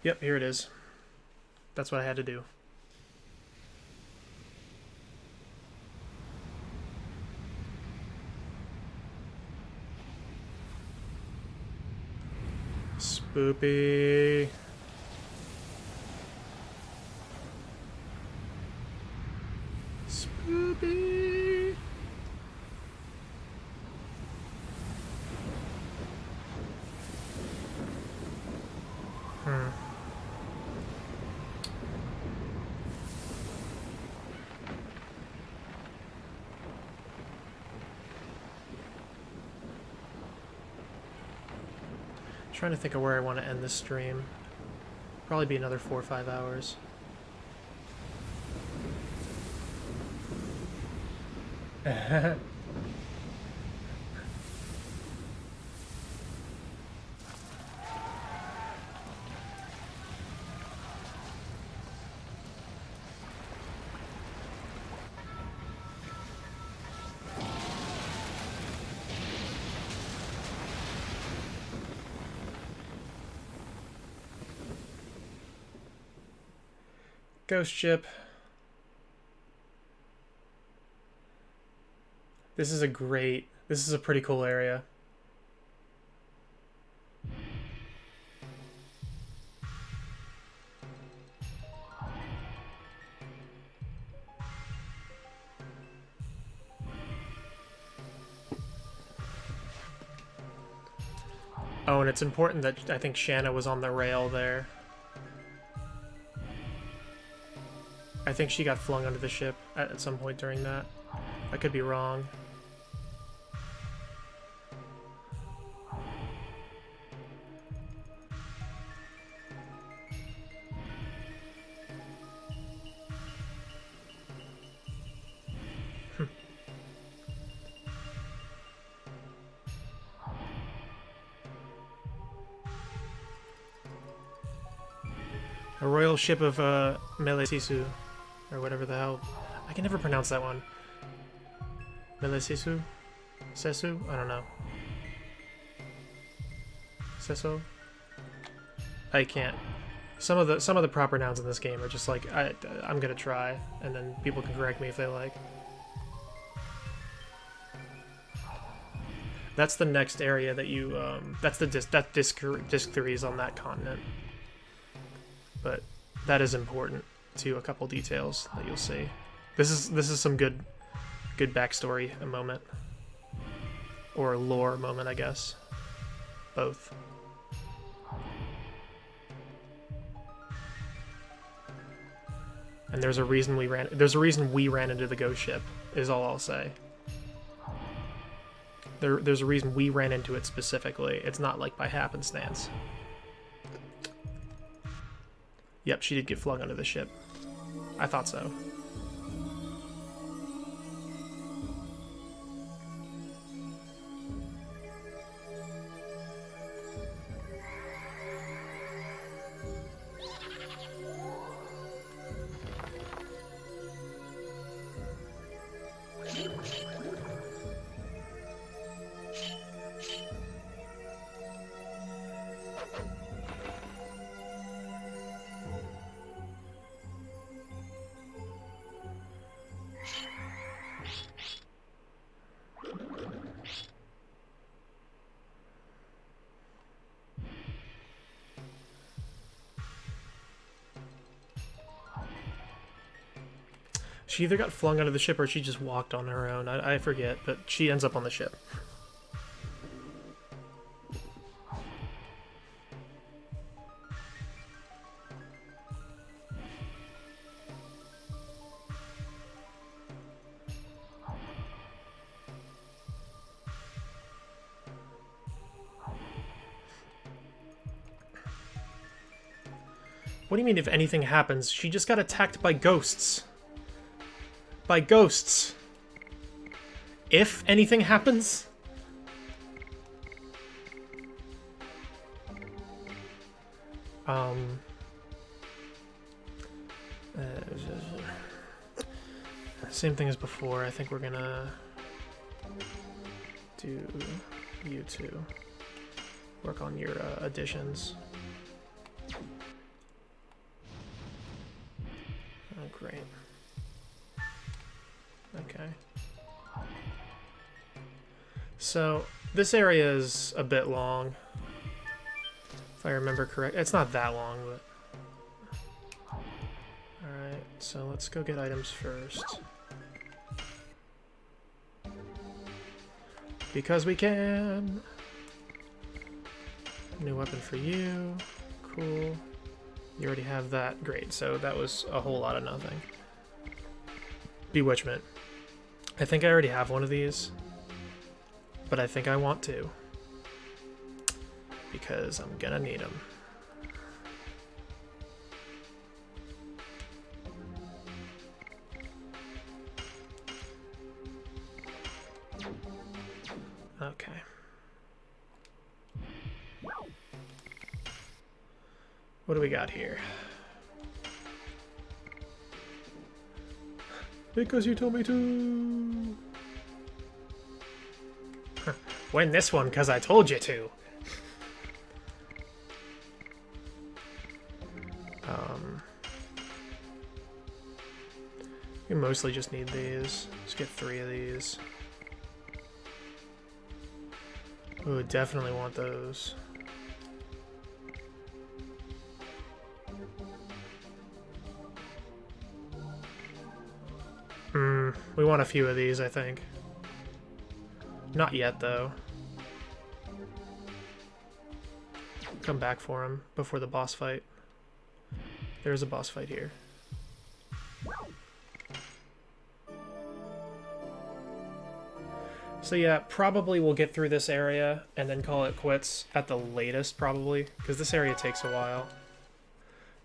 Yep, here it is. That's what I had to do. Spoopy. Spoopy. Trying to think of where I want to end this stream. Probably be another 4 or 5 hours. Ghost ship. This is a pretty cool area. Oh, and it's important that I think Shanna was on the rail there. I think she got flung under the ship at some point during that. I could be wrong. A royal ship of Melesisu, or whatever the hell. I can never pronounce that one. Melesisu? Sesu? I don't know. Seso? I can't. Some of the proper nouns in this game are just like I'm gonna try, and then people can correct me if they like. That's the next area that you that's the disc 3 is on that continent. But that is important to a couple details that you'll see. This is some good backstory moment, or lore moment, I guess. Both. And there's a reason we ran into the ghost ship, is all I'll say. There's a reason we ran into it specifically. It's not like by happenstance. Yep, she did get flung under the ship. I thought so. She either got flung under the ship or she just walked on her own. I forget, but she ends up on the ship. What do you mean if anything happens? She just got attacked by ghosts. By ghosts. If anything happens? Same thing as before. I think we're gonna do you two. Work on your additions. Oh, great. Okay. So, this area is a bit long. If I remember correct. It's not that long, but... Alright, so let's go get items first. Because we can! New weapon for you. Cool. You already have that. Great, so that was a whole lot of nothing. Bewitchment. I think I already have one of these, but I think I want to. because I'm gonna need them. Okay. What do we got here? Because you told me to. Win this one because I told you to. We mostly just need these. Let's get 3 of these. Ooh, definitely want those. We want a few of these, I think. Not yet, though. Come back for him before the boss fight. There's a boss fight here. So yeah, probably we'll get through this area and then call it quits at the latest, probably, because this area takes a while.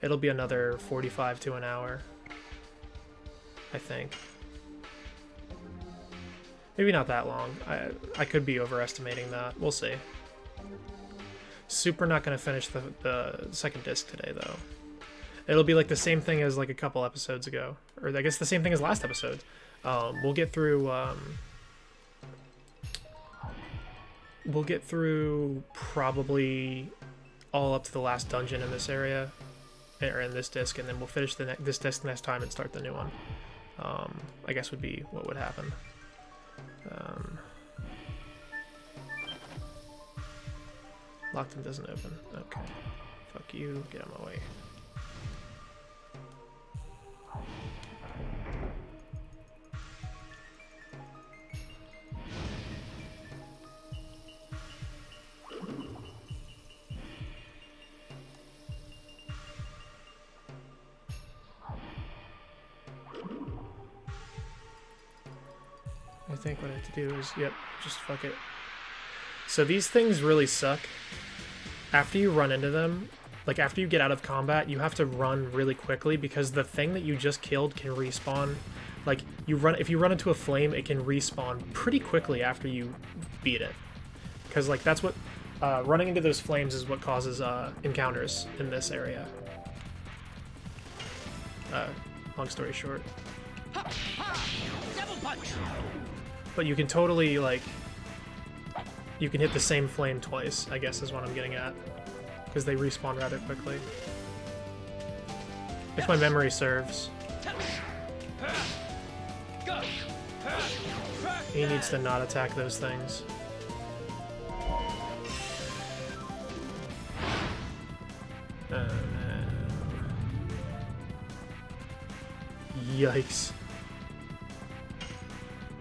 It'll be another 45 to an hour, I think. Maybe not that long. I could be overestimating that. We'll see. Super not going to finish the second disc today, though. It'll be like the same thing as like a couple episodes ago. Or I guess the same thing as last episode. We'll get through... we'll get through probably all up to the last dungeon in this area. Or in this disc, and then we'll finish this disc next time and start the new one. I guess would be what would happen. Locked and doesn't open. Okay. Fuck you. Get out of my way. I think what I have to do is, yep, just fuck it. So these things really suck. After you run into them, like after you get out of combat, you have to run really quickly because the thing that you just killed can respawn. Like if you run into a flame, it can respawn pretty quickly after you beat it. Because like that's what running into those flames is what causes encounters in this area. Long story short. Double punch. But you can totally, like, you can hit the same flame twice, I guess is what I'm getting at. Because they respawn rather quickly. If my memory serves. He needs to not attack those things. Yikes.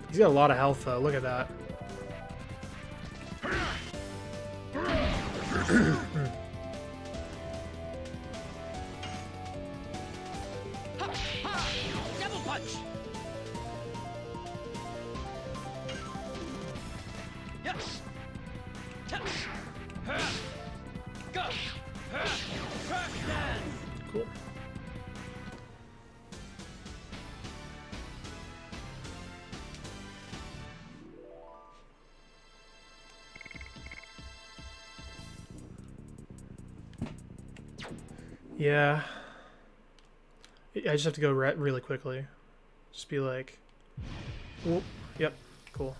He's got a lot of health, though. Look at that. Double punch. Yes. Go. Cool. Yeah. I just have to go really quickly. Just be like, whoop, yep, cool.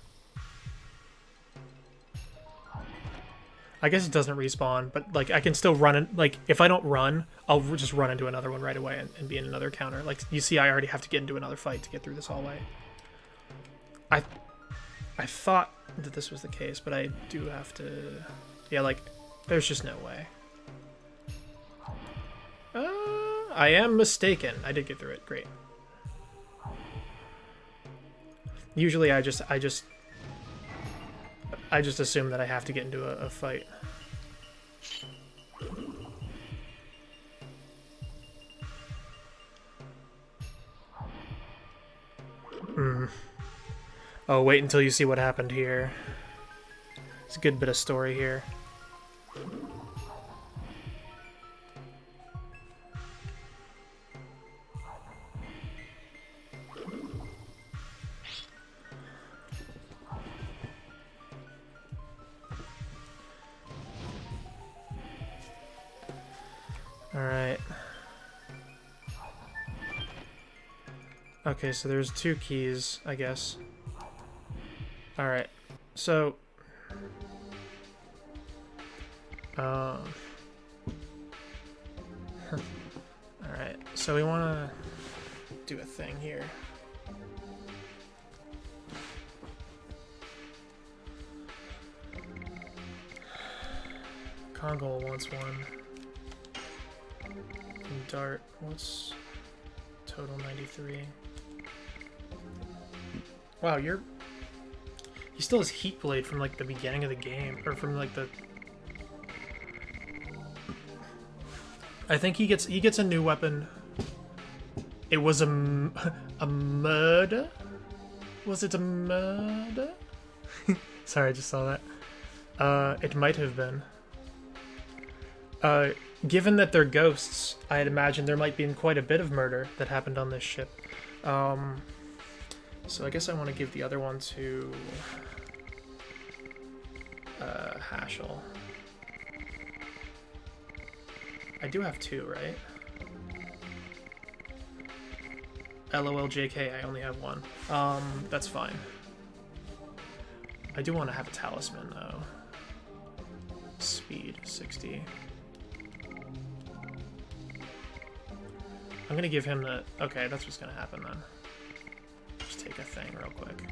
I guess it doesn't respawn, but like I can still run in, like if I don't run, I'll just run into another one right away and be in another counter. Like you see, I already have to get into another fight to get through this hallway. I thought that this was the case, but I do have to, yeah, like there's just no way. I am mistaken. I did get through it. Great. Usually I just assume that I have to get into a fight. Oh, wait until you see what happened here. It's a good bit of story here. Okay, so there's 2 keys, I guess. Alright, so... Alright, so we want to do a thing here. Kongol wants one. And Dart, what's total 93? Wow, he still has Heat Blade from like the beginning of the game, or from like the. I think he gets a new weapon. It was a murder. Was it a murder? Sorry, I just saw that. It might have been. Given that they're ghosts, I'd imagine there might be quite a bit of murder that happened on this ship. So I guess I want to give the other one to Hashel. I do have 2, right? LOL JK, I only have 1. That's fine. I do want to have a talisman though. Speed 60. I'm gonna give him the... Okay, that's what's gonna happen then. Just take a thing real quick.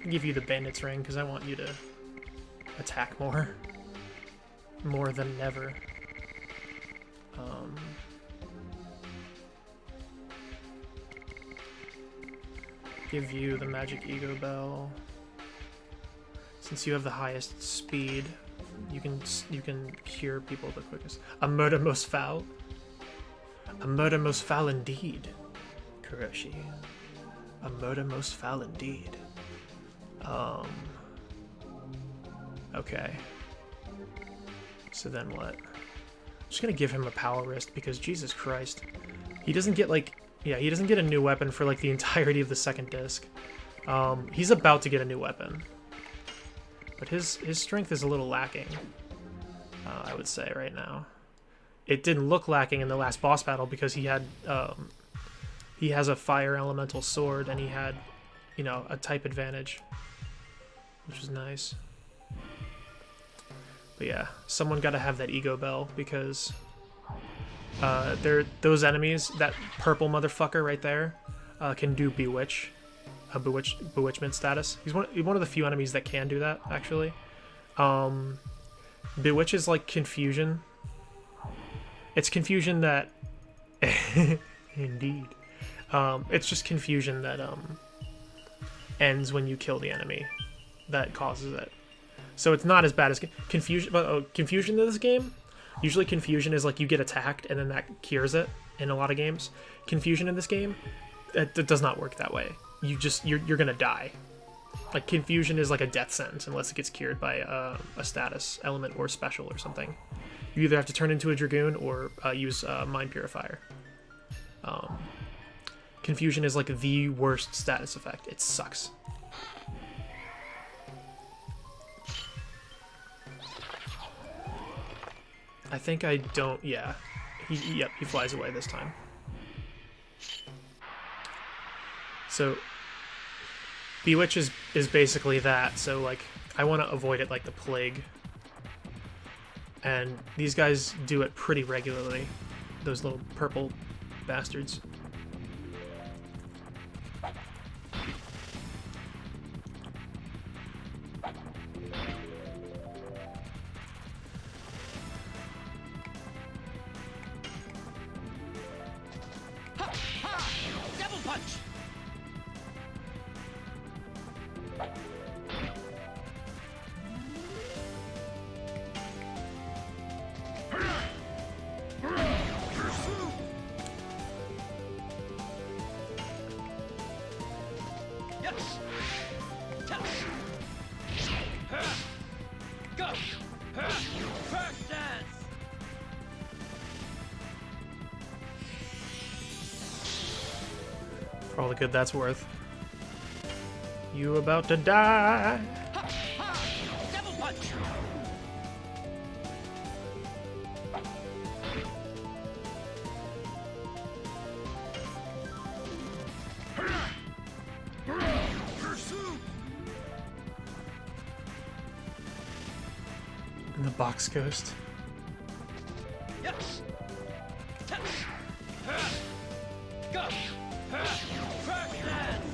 I'll give you the Bandits ring because I want you to attack more. More than never. Give you the magic ego bell. Since you have the highest speed, you can cure people the quickest. A murder most foul. A murder most foul indeed, Kuroshi. A murder most foul indeed. Okay. So then what? I'm just gonna give him a power wrist because Jesus Christ, he doesn't get like, yeah, he doesn't get a new weapon for like the entirety of the second disc. He's about to get a new weapon, but his strength is a little lacking. I would say right now. It didn't look lacking in the last boss battle because he had he has a fire elemental sword and he had, you know, a type advantage, which is nice. But yeah, someone got to have that ego bell because those enemies, that purple motherfucker right there, can do bewitchment status. He's one of the few enemies that can do that actually. Bewitch is like confusion. It's confusion that indeed. It's just confusion that ends when you kill the enemy that causes it. So it's not as bad as confusion. But confusion in this game, usually confusion is like you get attacked and then that cures it in a lot of games. Confusion in this game, it does not work that way. You're gonna die. Like confusion is like a death sentence unless it gets cured by a status element or special or something. You either have to turn into a Dragoon or use Mind Purifier. Confusion is like the worst status effect. It sucks. I think I don't... Yeah. Yep, he flies away this time. So, Bewitch is basically that. So, like, I want to avoid it like the plague. And these guys do it pretty regularly. Those little purple bastards. Ha! Ha! Double punch! Yes! Touch! Go! First dance! For all the good that's worth. You about to die. Ha! Ha! Double punch! Box Ghost. Yes. Go. First dance.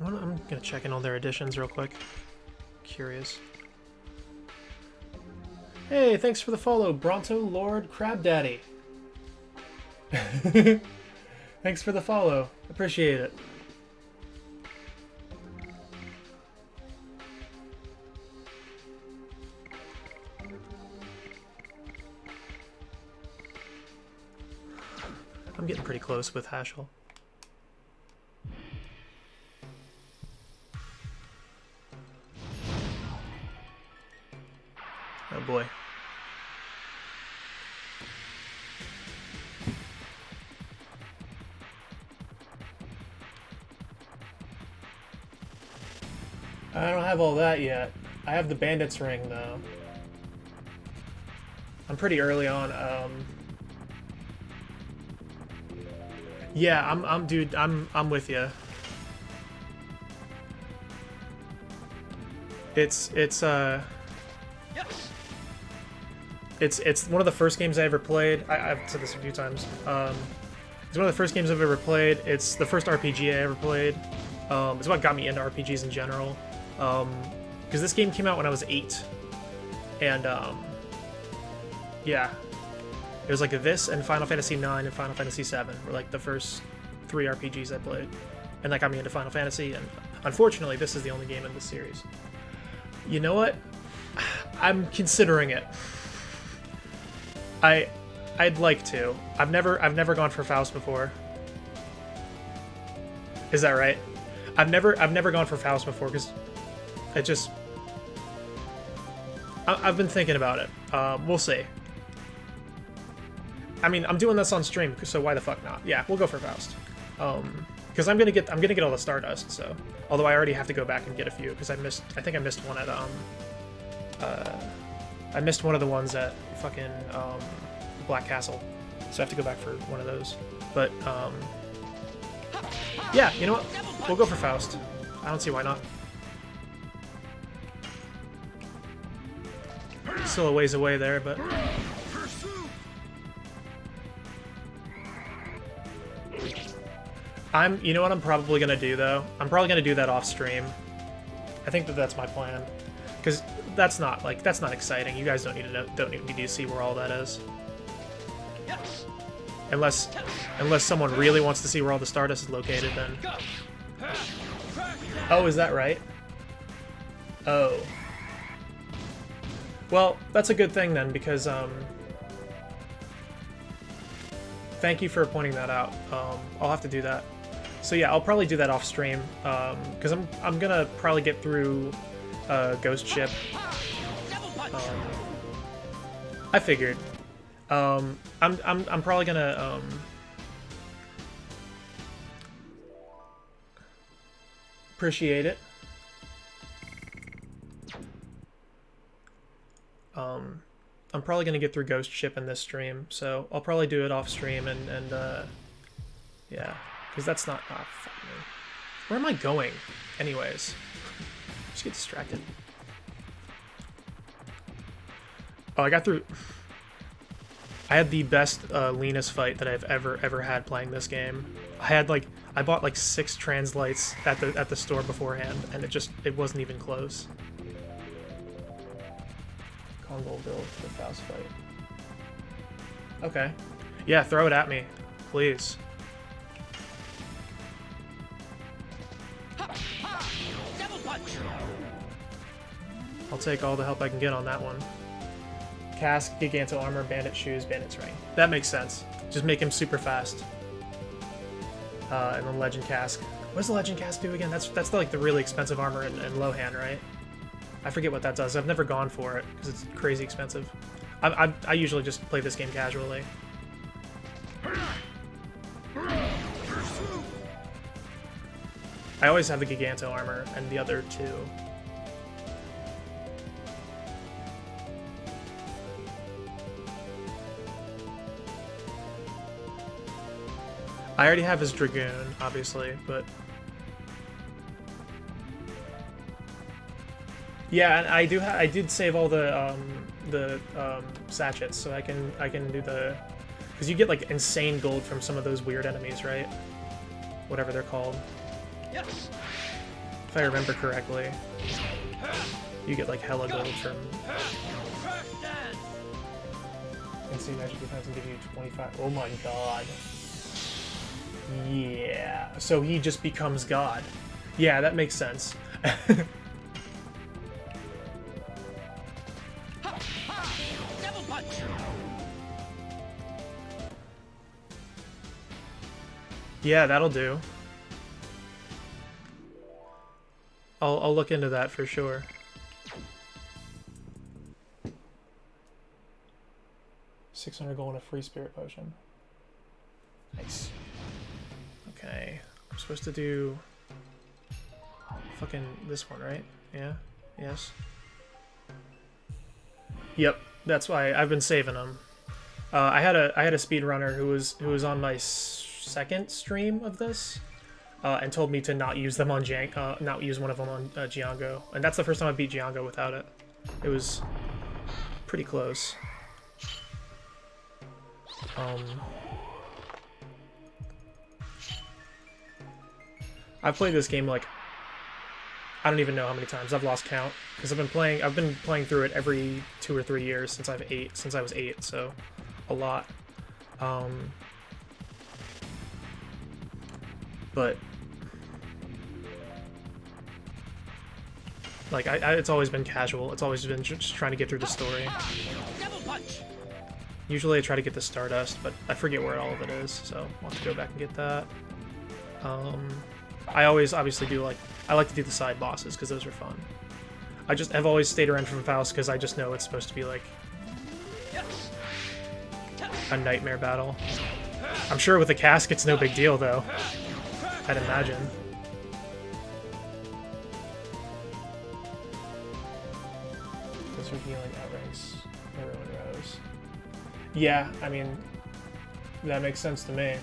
I'm gonna check in on their additions real quick. Curious. Hey, thanks for the follow, Bronto Lord Crab Daddy. Thanks for the follow. Appreciate it. I'm getting pretty close with Hashel. Oh boy. I don't have all that yet. I have the Bandits ring though. I'm pretty early on. Yeah, I'm with you. It's one of the first games I ever played. I've said this a few times. It's one of the first games I've ever played. It's the first RPG I ever played. It's what got me into RPGs in general. Because this game came out when I was 8, and yeah, it was like this and Final Fantasy IX and Final Fantasy VII were like the first 3 RPGs I played, and that got me into Final Fantasy. And unfortunately, this is the only game in this series. You know what? I'm considering it. I'd like to. I've never gone for Faust before. Is that right? I've never gone for Faust before because it just. I've been thinking about it. We'll see. I mean, I'm doing this on stream, so why the fuck not? Yeah, we'll go for Faust. Because I'm gonna get all the Stardust. So, although I already have to go back and get a few because I think I missed one at I missed one of the ones at fucking Black Castle, so I have to go back for one of those. But yeah, you know what? We'll go for Faust. I don't see why not. Still a ways away there, but you know what I'm probably gonna do though? I'm probably gonna do that off stream. I think that's my plan, because that's not exciting. You guys don't need to see where all that is. Unless someone really wants to see where all the Stardust is located, then. Oh, is that right? Oh. Well, that's a good thing then, because thank you for pointing that out. I'll have to do that. So yeah, I'll probably do that off stream, because I'm gonna probably get through Ghost Ship. I figured. I'm probably gonna appreciate it. I'm probably gonna get through Ghost Ship in this stream, so I'll probably do it off stream and yeah, because that's not. Oh, fuck me. Where am I going? Anyways, just get distracted. Oh, I got through. I had the best Linus fight that I've ever had playing this game. I bought like 6 translights at the store beforehand, and it wasn't even close. Congo build for the Faust fight. Okay. Yeah, throw it at me, please. I'll take all the help I can get on that one. Cask, Giganto Armor, Bandit Shoes, Bandit's Ring. That makes sense. Just make him super fast. And then Legend Cask. What does the Legend Cask do again? That's like the really expensive armor in Lohan, right? I forget what that does. I've never gone for it because it's crazy expensive. I usually just play this game casually. I always have the Giganto armor and the other two. I already have his Dragoon, obviously, but yeah, and I did save all the sachets, so I can do the, because you get like insane gold from some of those weird enemies, right? Whatever they're called. Yes. If I remember correctly, you get like hella gold from. Insane magic defense and give you 25. Oh my god. Yeah. So he just becomes God. Yeah, that makes sense. Double punch. Yeah, that'll do. I'll look into that for sure. $600 gold and a free spirit potion. Nice. Okay, I'm supposed to do fucking this one, right? Yeah. Yes. Yep. That's why I've been saving them. I had a speedrunner who was on my second stream of this. And told me to not use them on not use one of them on Giango, and that's the first time I beat Giango without it. It was pretty close. I've played this game like I don't even know how many times. I've lost count because I've been playing through it every 2 or 3 years since I was 8, so a lot. But like it's always been casual. It's always been just trying to get through the story. Double punch. Usually I try to get the Stardust, but I forget where all of it is, so I'll have to go back and get that. I always obviously do I like to do the side bosses because those are fun. I've always stayed around from Faust because I just know it's supposed to be like a nightmare battle. I'm sure with the casket's no big deal though. I'd imagine. Those are healing outranks everyone Rose. Yeah, I mean that makes sense to me.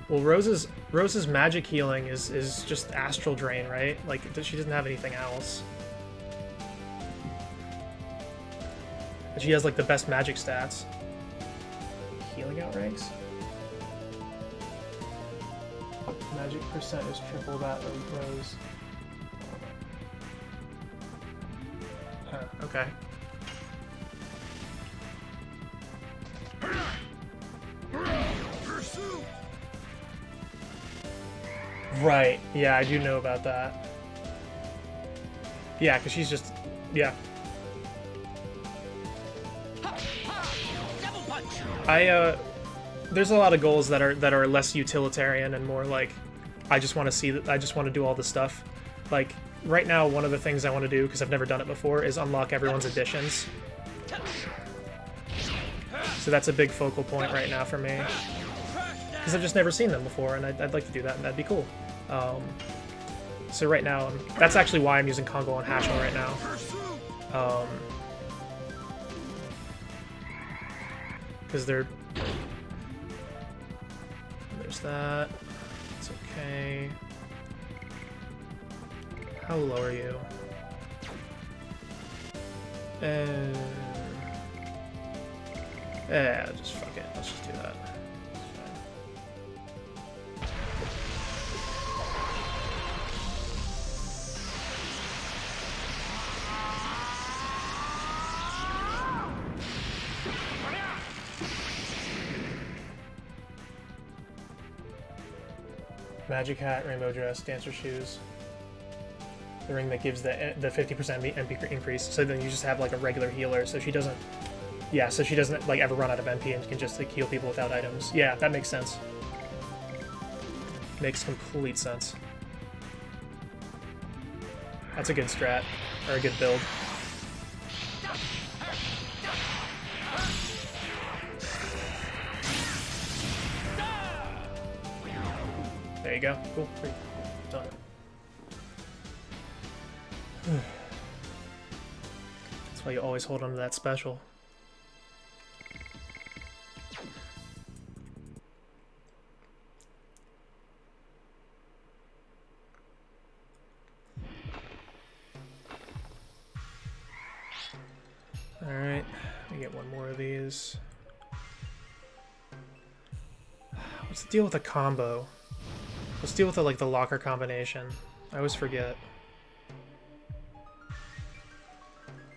Well, Rose's magic healing is just astral drain, right? Like she doesn't have anything else. And she has like the best magic stats. Healing outranks? Magic percent is triple that of Rose. Huh, okay. Right, yeah, I do know about that. Yeah, because she's just... yeah. There's a lot of goals that are less utilitarian and more like I just want to see that I just want to do all the stuff. Like right now, one of the things I want to do because I've never done it before is unlock everyone's additions. So that's a big focal point right now for me because I've just never seen them before, and I'd like to do that, and that'd be cool. So right now, that's actually why I'm using Kongo and Hashel right now. Because there's that. It's okay. How low are you? Yeah, just fuck it. Let's just do that. Magic hat, rainbow dress, dancer shoes. The ring that gives the 50% MP increase. So then you just have like a regular healer, so she doesn't. Yeah, so she doesn't like ever run out of MP and can just like heal people without items. Yeah, that makes sense. Makes complete sense. That's a good strat or a good build. There you go. Cool. Done. That's why you always hold on to that special. Alright, let me get one more of these. What's the deal with a combo? Let's deal with the, like, the locker combination. I always forget.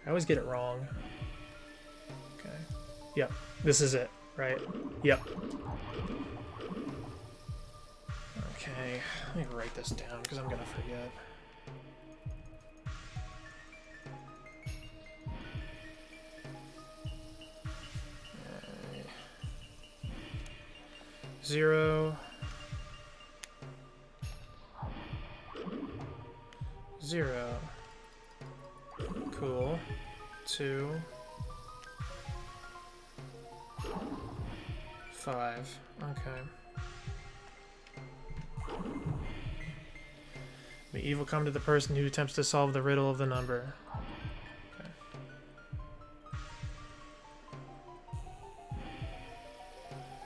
I always get it wrong. Okay. Yep. This is it, right? Yep. Okay. Let me write this down because I'm gonna forget. Alright. 0. 0. Cool. 2. 5. Okay. May evil come to the person who attempts to solve the riddle of the number. Okay.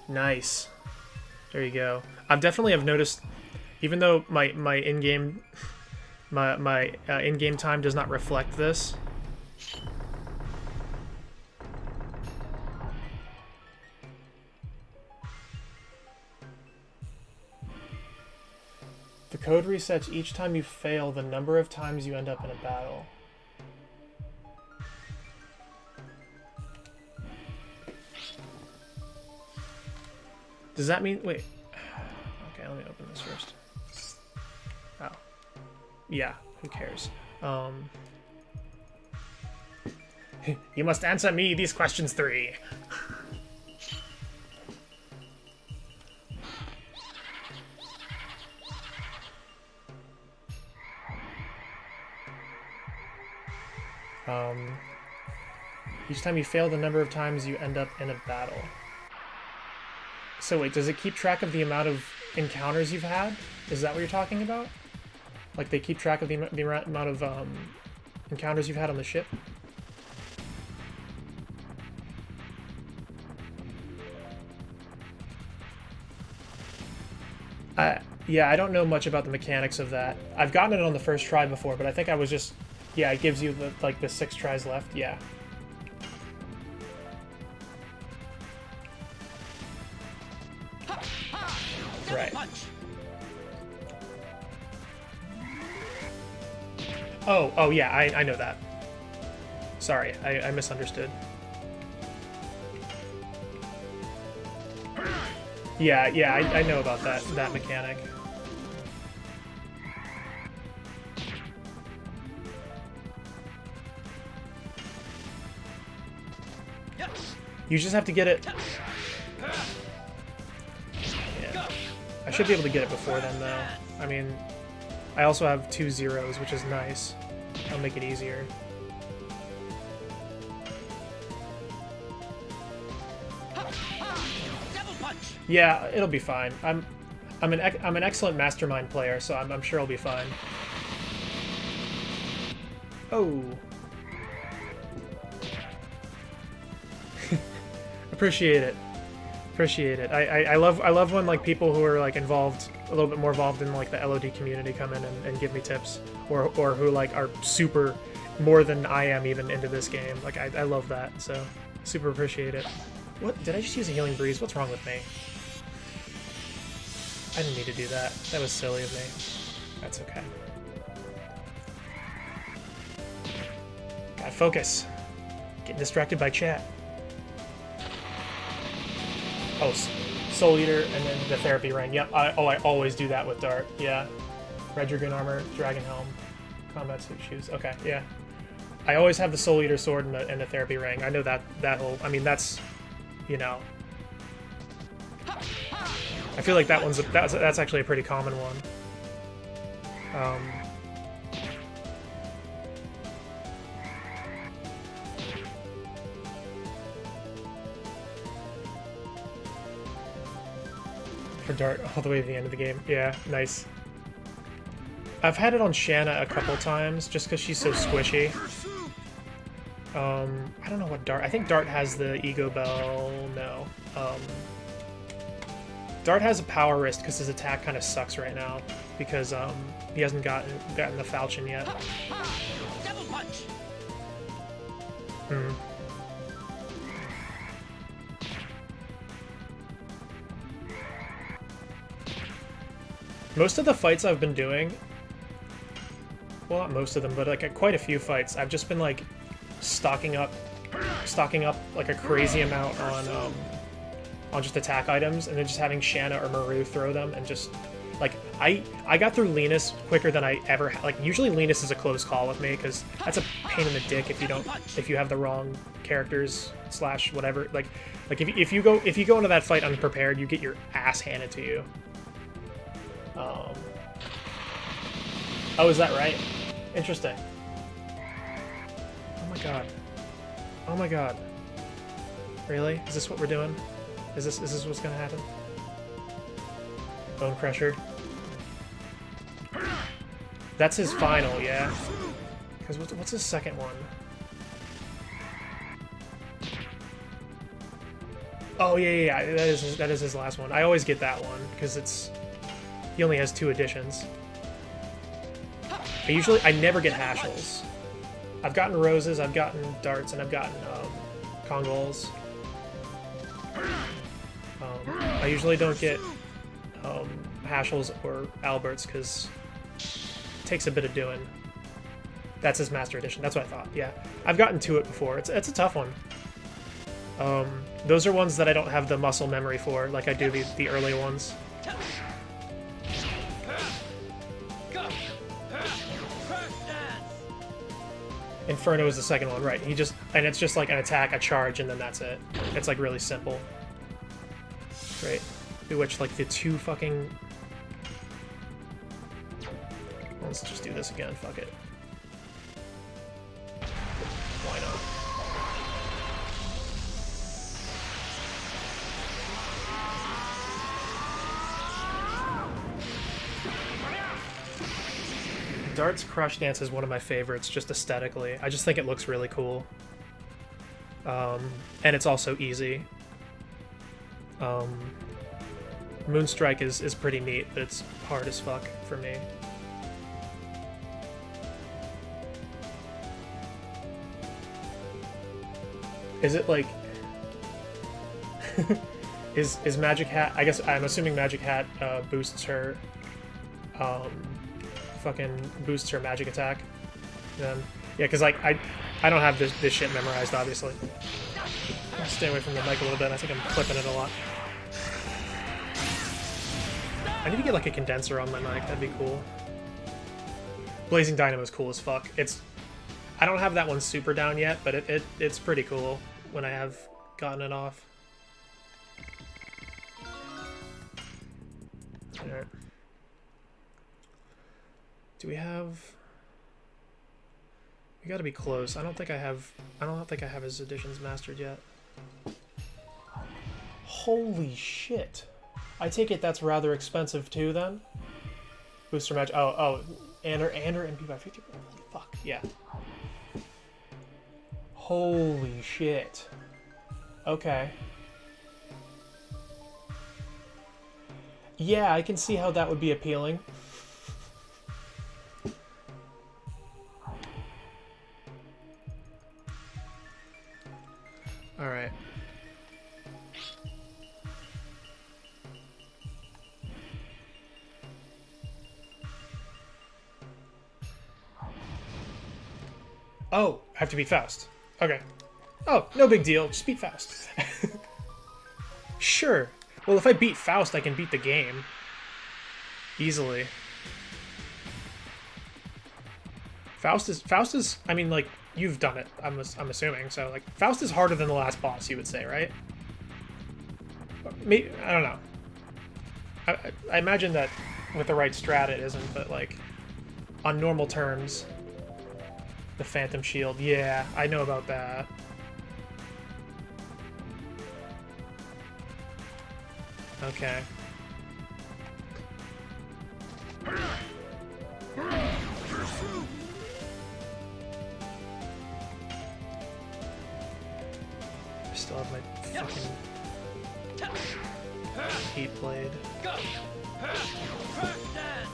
Nice. There you go. I've definitely have noticed, even though my in-game my in-game time does not reflect this. The code resets each time you fail the number of times you end up in a battle. Does that mean... Wait. Okay, let me open this first. Oh. Yeah, who cares? You must answer me these questions 3. Each time you fail the number of times you end up in a battle. So wait, does it keep track of the amount of encounters you've had? Is that what you're talking about? Like they keep track of the amount of encounters you've had on the ship? Yeah, I don't know much about the mechanics of that. I've gotten it on the first try before, but I think I was just... Yeah, it gives you the, like the 6 tries left. Yeah. Right. Oh yeah, I know that. Sorry, I misunderstood. Yeah, I know about that mechanic. You just have to get it. Yeah. I should be able to get it before then, though. I mean, I also have 2 zeros, which is nice. That'll make it easier. Yeah, it'll be fine. I'm an excellent mastermind player, so I'm sure I'll be fine. Oh. Appreciate it. Appreciate it. I love when like people who are like involved, a little bit more involved in like the LOD community come in and give me tips, or who like are super more than I am even into this game. Like I love that, so super appreciate it. What, did I just use a healing breeze? What's wrong with me? I didn't need to do that. That was silly of me. That's okay. Gotta focus. Getting distracted by chat. Oh, Soul Eater, and then the Therapy Ring. Yep, I always do that with Dart. Yeah. Red Dragoon Armor, Dragon Helm, Combat Suit Shoes. Okay, yeah. I always have the Soul Eater Sword and the Therapy Ring. I know that whole... I mean, that's... You know... I feel like that's actually a pretty common one. For Dart all the way to the end of the game. Yeah, nice. I've had it on Shanna a couple times just because she's so squishy. I don't know what Dart... I think Dart has the Ego Bell. No. Dart has a Power Wrist because his attack kind of sucks right now because he hasn't gotten the falchion yet. Double punch. Hmm. Most of the fights I've been doing, well, not most of them, but like quite a few fights, I've just been like stocking up like a crazy amount on just attack items, and then just having Shanna or Maru throw them, and just like I got through Linus quicker than I ever like. Usually Linus is a close call with me because that's a pain in the dick if you have the wrong characters / whatever. Like if you go into that fight unprepared, you get your ass handed to you. Oh, is that right? Interesting. Oh my god. Oh my god. Really? Is this what we're doing? Is this what's gonna happen? Bone Crusher. That's his final, yeah. Because what's his second one? Oh yeah. That is his last one. I always get that one because he only has 2 editions. I never get Hashels. I've gotten Roses, I've gotten Darts, and I've gotten Kongols. I usually don't get Hashels or Alberts because it takes a bit of doing. That's his Master Edition. That's what I thought. Yeah, I've gotten to it before. It's a tough one. Those are ones that I don't have the muscle memory for, like I do the early ones. Inferno is the second one, right? And it's just like an attack, a charge, and then that's it. It's like really simple. Great. Bewitch, like the 2 fucking... Let's just do this again, fuck it. Why not? Dart's Crush Dance is one of my favorites, just aesthetically. I just think it looks really cool. And it's also easy. Moonstrike is pretty neat, but it's hard as fuck for me. Is it like... is Magic Hat... I guess I'm assuming Magic Hat boosts her... fucking boosts her magic attack. Then yeah, because like I don't have this shit memorized, obviously. I'll stay away from the mic a little bit. I think I'm clipping it a lot. I need to get like a condenser on my mic. That'd be cool. Blazing Dynamo is cool as fuck. I don't have that one super down yet, but it's pretty cool when I have gotten it off. All right. Do we have... We gotta be close. I don't think I have his editions mastered yet. Holy shit. I take it that's rather expensive too then? Booster match. Oh, Ander MP by 50. Holy fuck, yeah. Holy shit. Okay. Yeah, I can see how that would be appealing. All right. Oh, I have to beat Faust. Okay. Oh, no big deal. Just beat Faust. Sure. Well, if I beat Faust, I can beat the game. Easily. Faust is, I mean, like, you've done it, I'm assuming, so, like, Faust is harder than the last boss, you would say, right? Maybe, I don't know. I imagine that with the right strat it isn't, but, like, on normal terms, the Phantom Shield, yeah, I know about that. Okay. I still have my fucking heat blade. Go. Dance.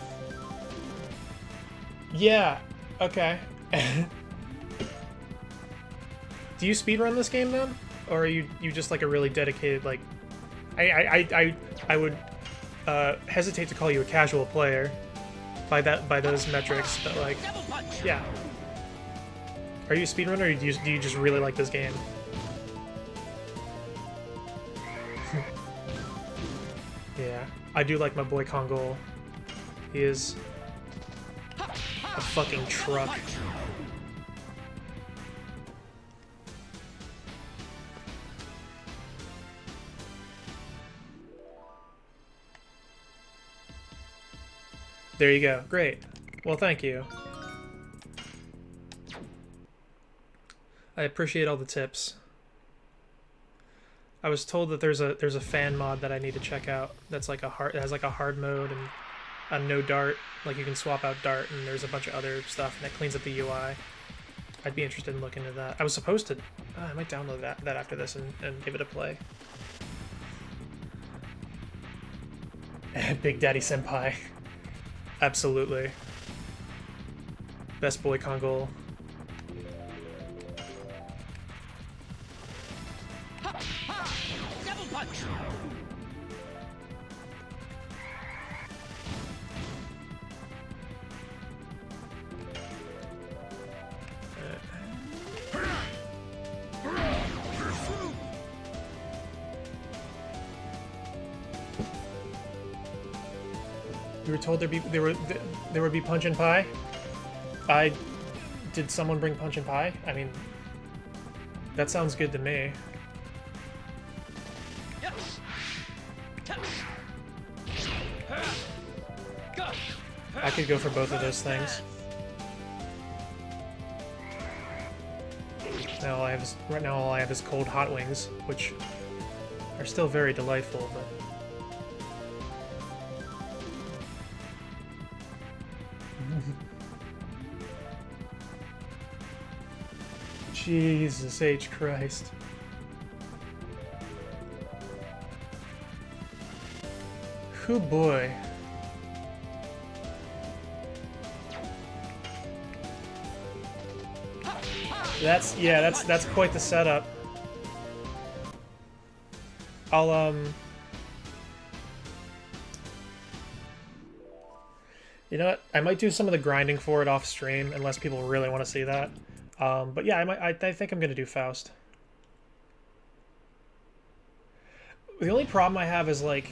Yeah. Okay. Do you speedrun this game then, or are you just like a really dedicated like? I would hesitate to call you a casual player by those metrics, but like, Double punch. yeah. Are you a speedrunner, or do you just really like this game? Yeah, I do like my boy Kongol. He is a fucking truck. There you go. Great. Well, thank you. I appreciate all the tips. I was told that there's a fan mod that I need to check out. That's like it has like a hard mode and a no dart. Like you can swap out dart, and there's a bunch of other stuff, and it cleans up the UI. I'd be interested in looking into that. I was supposed to. I might download that after this and give it a play. Big Daddy Senpai. Absolutely. Best boy Kongol. Double punch. You were told there would be punch and pie. Did someone bring punch and pie? I mean, that sounds good to me. I could go for both of those things. Now right now all I have is cold hot wings, which are still very delightful, but. Jesus H. Christ. Hoo boy. That's quite the setup. I'll you know what? I might do some of the grinding for it off stream unless people really want to see that. But yeah, I think I'm gonna do Faust. The only problem I have is like,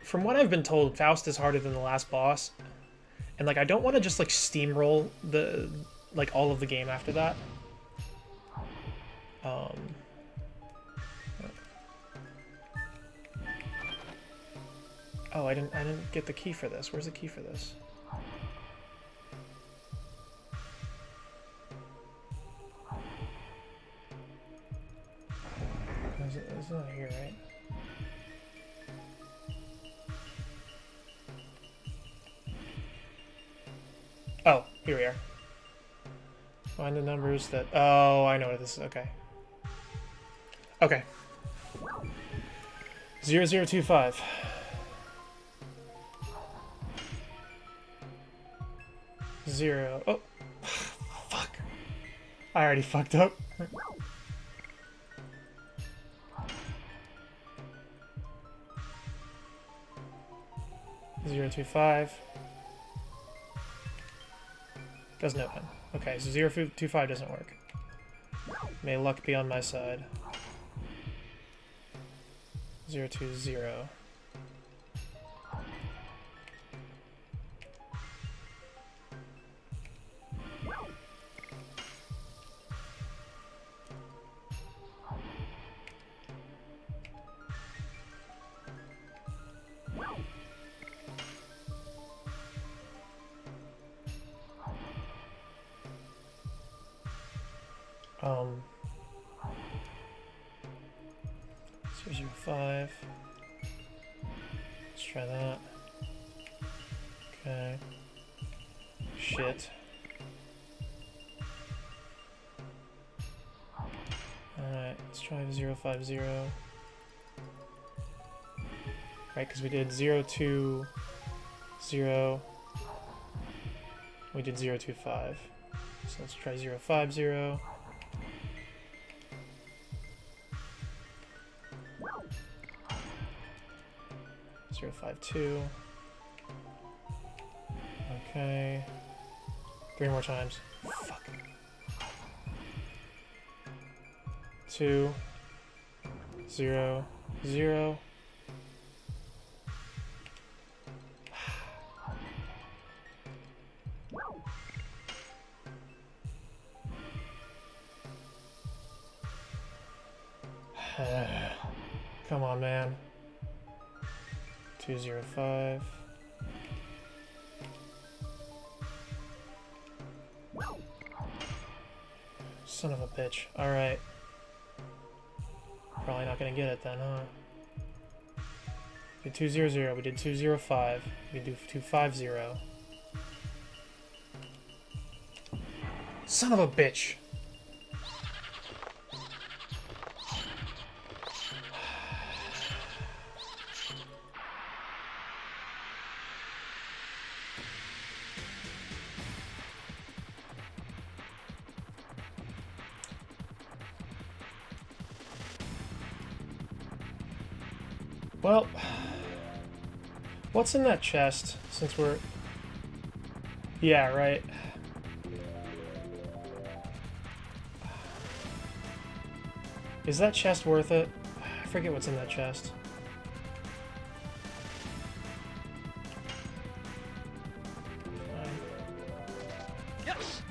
from what I've been told, Faust is harder than the last boss, and like I don't want to just like steamroll like all of the game after that. Oh, I didn't get the key for this. Where's the key for this? It's not here, right? Oh, here we are. Find the numbers that... Oh, I know what this is. Okay. Okay. 0025. 0. Oh. Fuck. I already fucked up. 025. Doesn't open. Okay, so 025 doesn't work. May luck be on my side. 020. Um, 005. Let's try that. Okay. Shit. Alright, let's try 050. Right, because we did 020. We did 025. So let's try 050. Zero 52. Okay. 3 more times. Fuck. 2 0 0. Come on, man. 205. Son of a bitch. Alright. Probably not gonna get it then, huh? We did 200. We did 205. We do 250. Son of a bitch! Well, what's in that chest, since we're... Yeah, right. Is that chest worth it? I forget what's in that chest. Yes.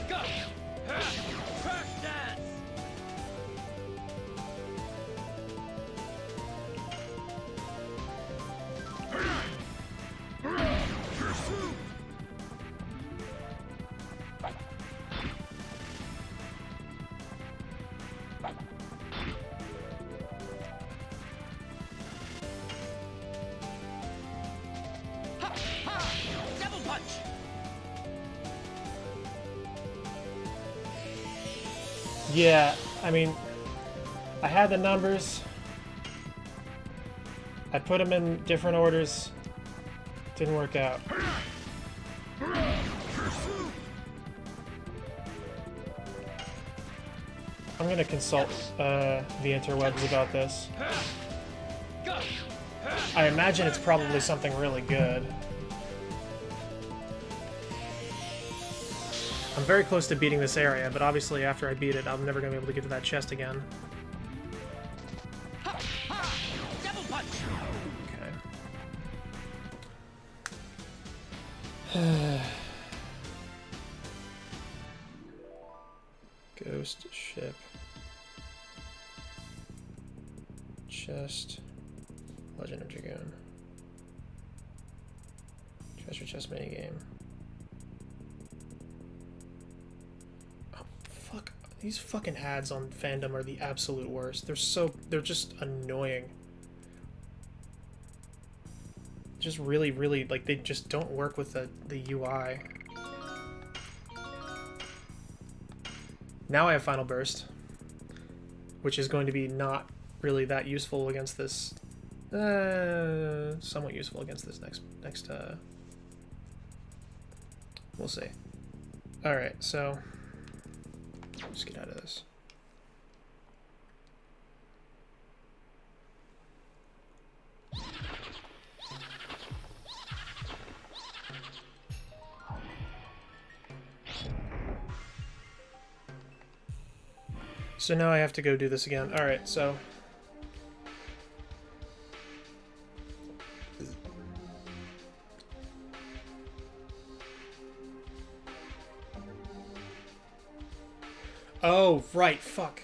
Go. Crash dance. Double punch. Yeah, I mean, I had the numbers. I put them in different orders. Didn't work out. I'm gonna consult the interwebs about this. I imagine it's probably something really good. I'm very close to beating this area, but obviously after I beat it, I'm never gonna be able to get to that chest again. Double punch. Okay. Ghost ship. Chest. Legend of Dragoon. Treasure chest minigame. Oh, fuck. These fucking ads on fandom are the absolute worst. They're just annoying. Just really, like, they just don't work with the UI. Now I have Final Burst, which is going to be not really that useful against this. Somewhat useful against this next. We'll see. All right, so let's get out of this. So now I have to go do this again. All right, so oh, right, fuck.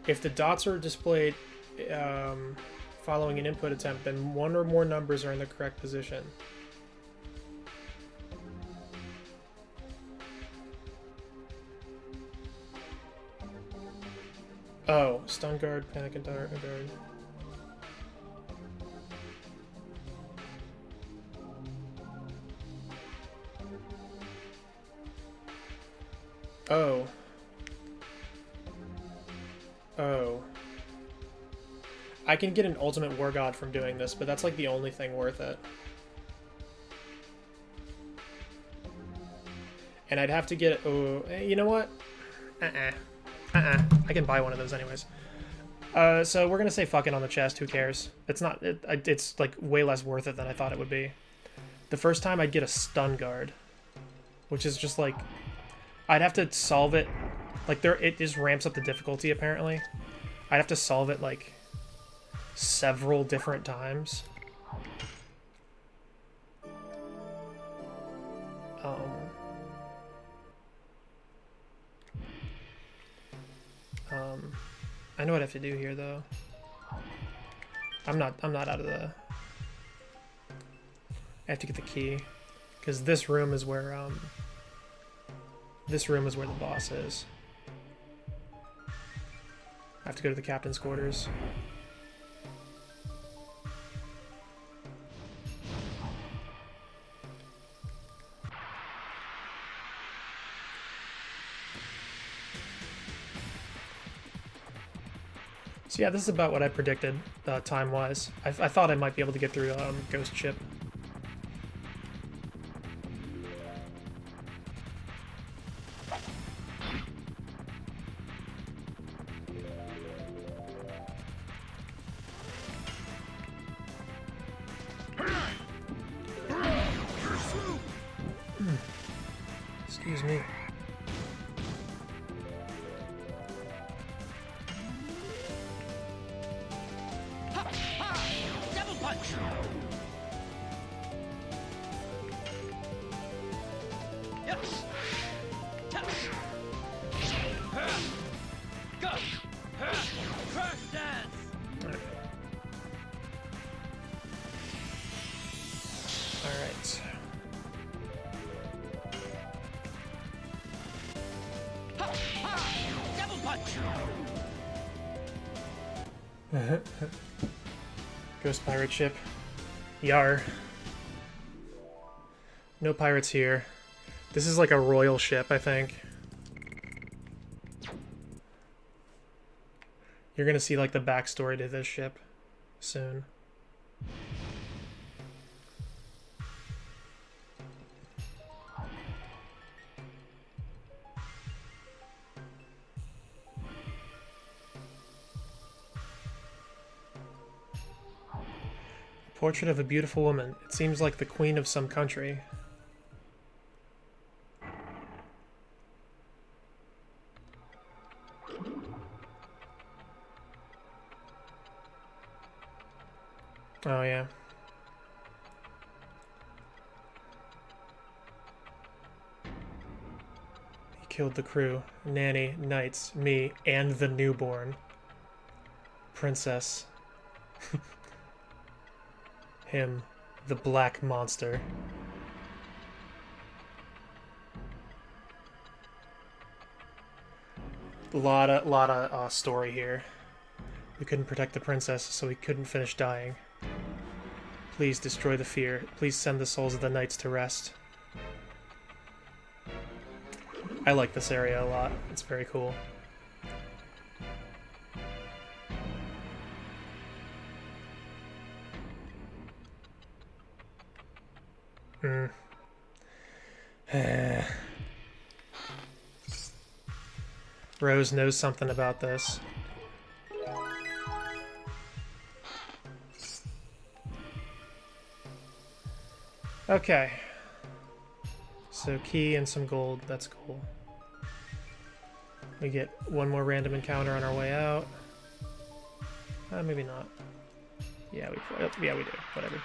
If the dots are displayed following an input attempt, then one or more numbers are in the correct position. Oh, stun guard, panic and guard. Oh. Oh. I can get an ultimate war god from doing this, but that's like the only thing worth it. And I'd have to get... Oh, you know what? I can buy one of those anyways. So we're gonna say fuck it on the chest. Who cares? It's not. It's like way less worth it than I thought it would be. The first time I'd get a stun guard, which is just like I'd have to solve it. Like it just ramps up the difficulty apparently. I'd have to solve it like several different times. I know what I have to do here though. I'm not out of the... I have to get the key. Because this room is where the boss is. I have to go to the captain's quarters. So yeah, this is about what I predicted time-wise. I thought I might be able to get through Ghost Ship. Excuse me. Double punch. Yes. Touch. Go. Crash dance. All right. Double punch. Ghost pirate ship. Yar. No pirates here. This is like a royal ship, I think. You're gonna see like the backstory to this ship soon. Portrait of a beautiful woman. It seems like the queen of some country. Oh, yeah. He killed the crew, Nanny, Knights, me, and the newborn. Princess. Him, the black monster. Lot of story here. We couldn't protect the princess, so we couldn't finish dying. Please destroy the fear. Please send the souls of the knights to rest. I like this area a lot. It's very cool. Rose knows something about this. Okay. So key and some gold, that's cool. We get one more random encounter on our way out. Maybe not. Yeah, we do. Whatever.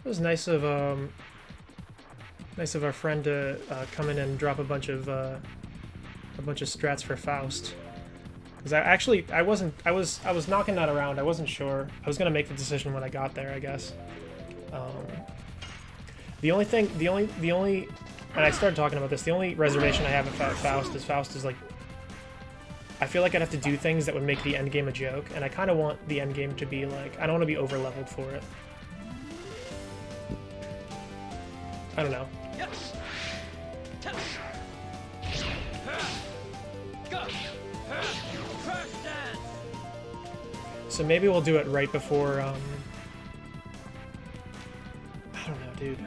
It was nice of our friend to come in and drop a bunch of strats for Faust. Because I was knocking that around. I wasn't sure. I was gonna make the decision when I got there, I guess. The only and I started talking about this, the only reservation I have about Faust is like, I feel like I'd have to do things that would make the endgame a joke, and I kind of want the endgame to be like, I don't want to be over-leveled for it. I don't know. Yes. Yes. Go. Crash dance. So maybe we'll do it right before, I don't know, dude.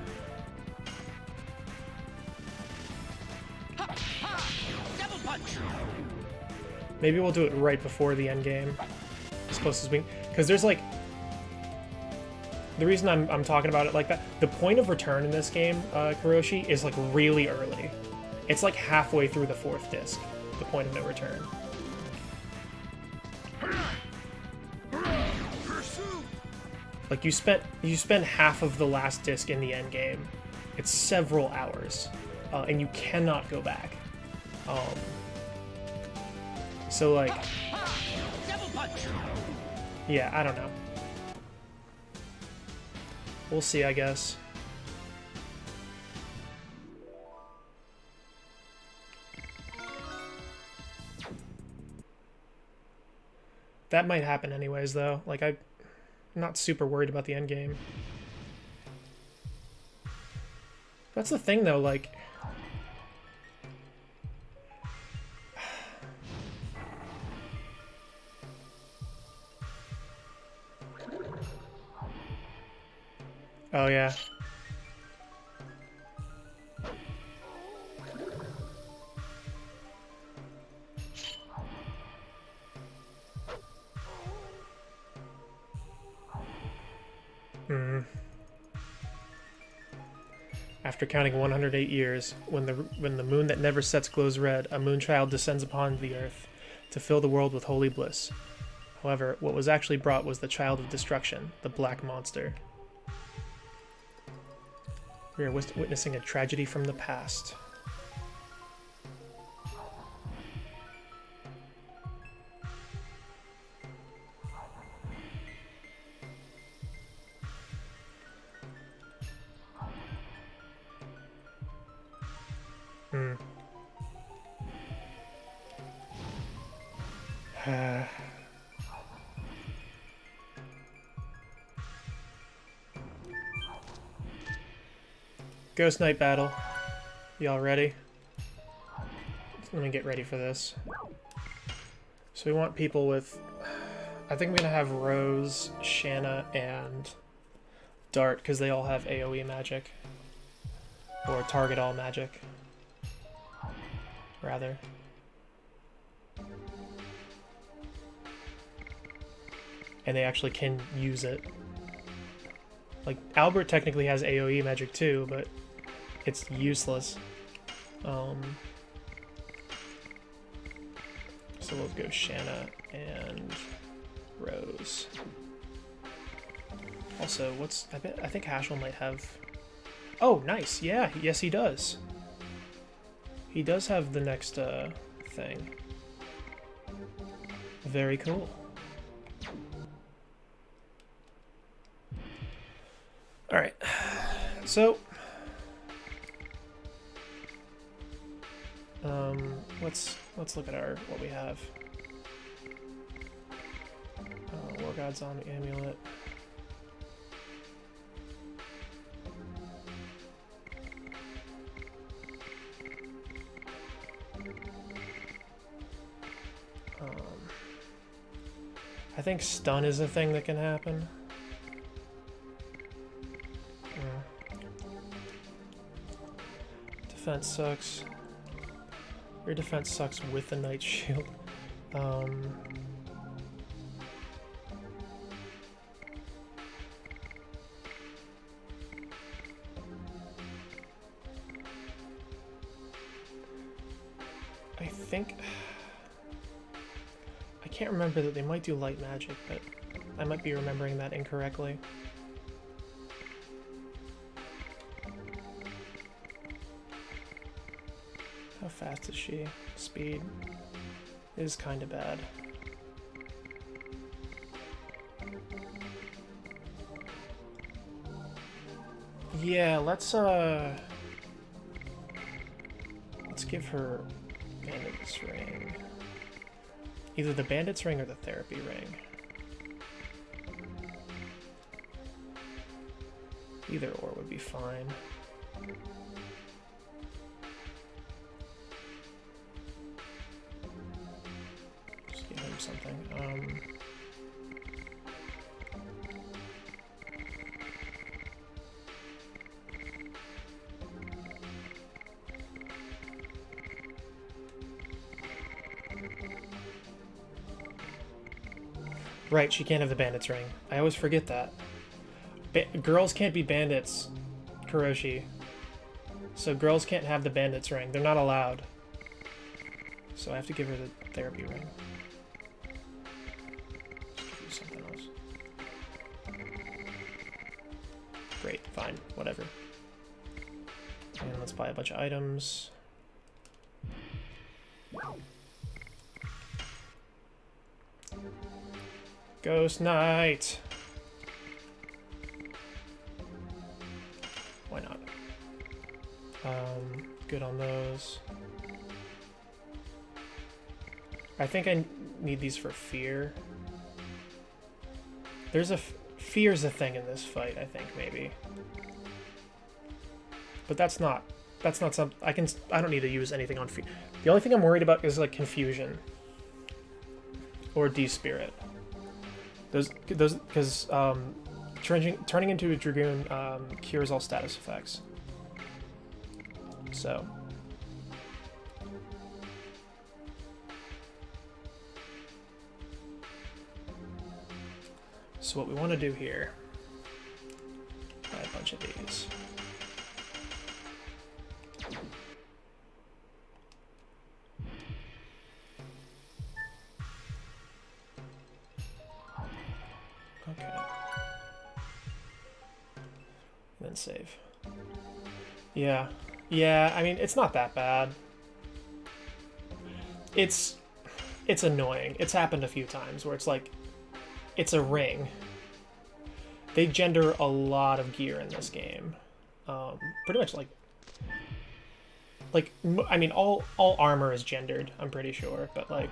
Ha, ha. Double punch. Maybe we'll do it right before the end game, as close as we, because there's like, the reason I'm talking about it like that, the point of return in this game, Kuroshi, is like really early. It's like halfway through the 4th disc, the point of no return. Like you spent half of the last disc in the end game. It's several hours, and you cannot go back. So like, Double punch. yeah, I don't know. We'll see, I guess. That might happen anyways, though. Like, I'm not super worried about the end game. That's the thing, though, like... Oh, yeah. After counting 108 years, when the moon that never sets glows red, a moonchild descends upon the earth to fill the world with holy bliss. However, what was actually brought was the child of destruction, the black monster. We are witnessing a tragedy from the past. Ghost Knight battle. Y'all ready? Let me get ready for this. So we want people with... I think I'm going to have Rose, Shanna, and Dart, because they all have AoE magic. Or target all magic. Rather. And they actually can use it. Like, Albert technically has AoE magic too, but it's useless. So we'll go Shanna and Rose. Also, I think Hashel might have... Oh, nice! Yeah, yes he does. He does have the next thing. Very cool. Alright, so... let's look at what we have. War God's Zombie Amulet. I think stun is a thing that can happen. Defense sucks. Your defense sucks with the Knight Shield. I think... I can't remember that they might do light magic, but I might be remembering that incorrectly. How fast is she? Speed is kind of bad. Yeah, let's give her Bandits ring. Either the Bandits ring or the Therapy ring. Either or would be fine. Just give him something. Right, she can't have the Bandits ring. I always forget that. Girls can't be bandits, Kuroshi. So girls can't have the Bandits ring. They're not allowed. So I have to give her the Therapy ring. Just give you something else. Great, fine, whatever. And let's buy a bunch of items. Ghost Knight! Why not? Good on those. I think I need these for fear. There's fear's a thing in this fight, I think, maybe. But that's not something I don't need to use anything on fear. The only thing I'm worried about is like confusion. Or de-spirit. Those because turning into a Dragoon cures all status effects. So what we want to do here, buy a bunch of these. Okay. And then save. Yeah. Yeah, I mean, it's not that bad. It's annoying. It's happened a few times where it's like, it's a ring. They gender a lot of gear in this game. Pretty much I mean, all armor is gendered, I'm pretty sure, but like,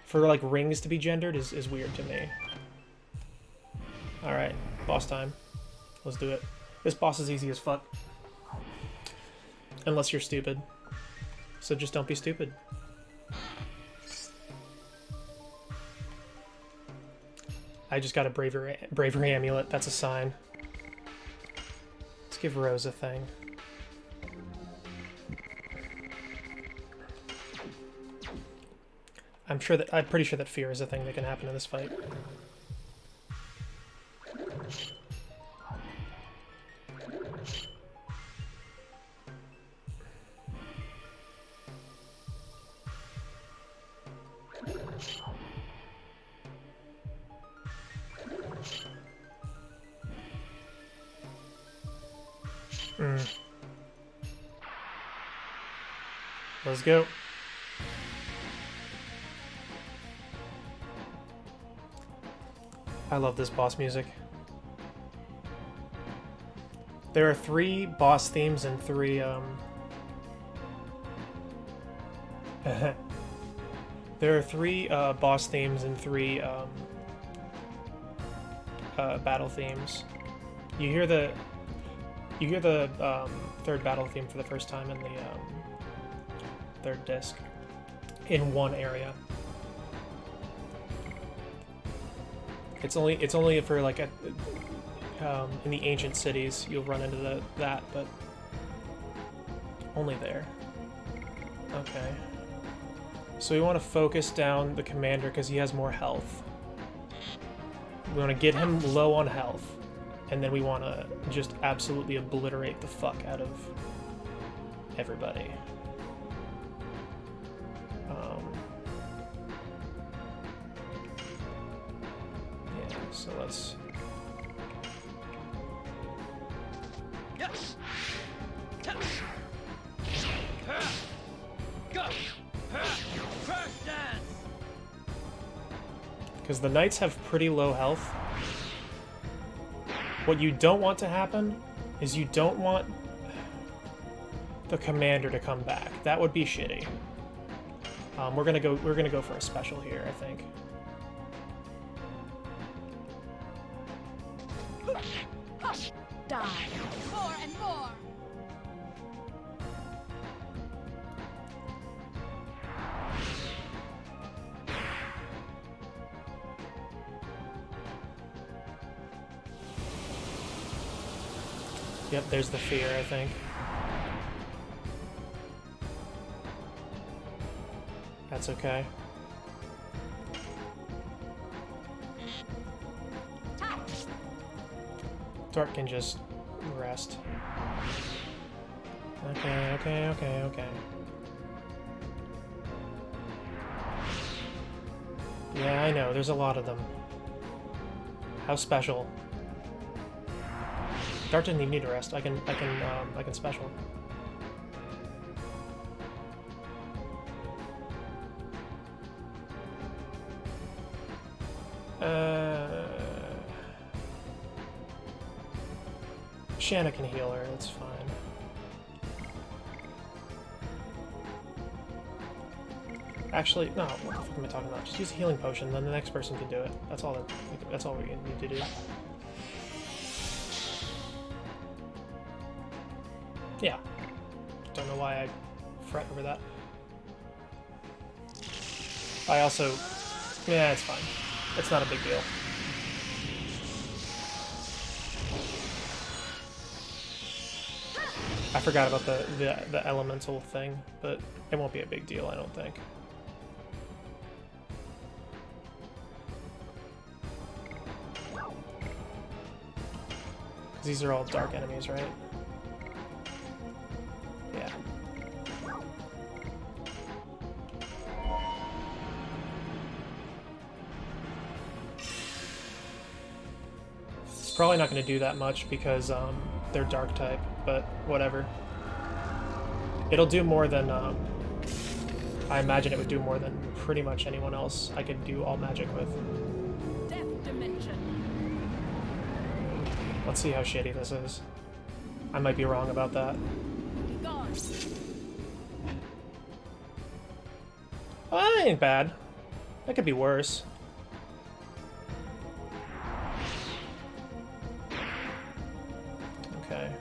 for like rings to be gendered is weird to me. Alright, boss time. Let's do it. This boss is easy as fuck. Unless you're stupid. So just don't be stupid. I just got a bravery amulet. That's a sign. Let's give Rose a thing. I'm pretty sure that fear is a thing that can happen in this fight. Let's go. I love this boss music. There are 3 boss themes and 3 there are 3 boss themes and 3 battle themes. You hear the third battle theme for the first time in the third disc in one area. It's only for like in the ancient cities you'll run into that, but only there. Okay. So we want to focus down the commander because he has more health. We want to get him low on health, and then we want to just absolutely obliterate the fuck out of everybody. Yeah, so let's... Because the knights have pretty low health. What you don't want to happen is you don't want the commander to come back. That would be shitty. We're gonna go for a special here, I think. Die. More and more. Yep, there's the fear, I think. That's okay. Dark can just rest. Okay. Yeah, I know, there's a lot of them. How special. Dart didn't even need to rest. I can special. Shanna can heal her, that's fine. Actually, no, what the fuck am I talking about? Just use a healing potion, then the next person can do it. That's all we need to do. Yeah. Don't know why I fret over that. I also... Yeah, it's fine. It's not a big deal. I forgot about the elemental thing, but it won't be a big deal, I don't think. Because these are all dark enemies, right? Yeah. It's probably not going to do that much because they're dark type, but whatever. It'll do more than I imagine it would do more than pretty much anyone else I could do all magic with. Death dimension. Let's see how shitty this is. I might be wrong about that. Gone. Well, that ain't bad. That could be worse. Okay.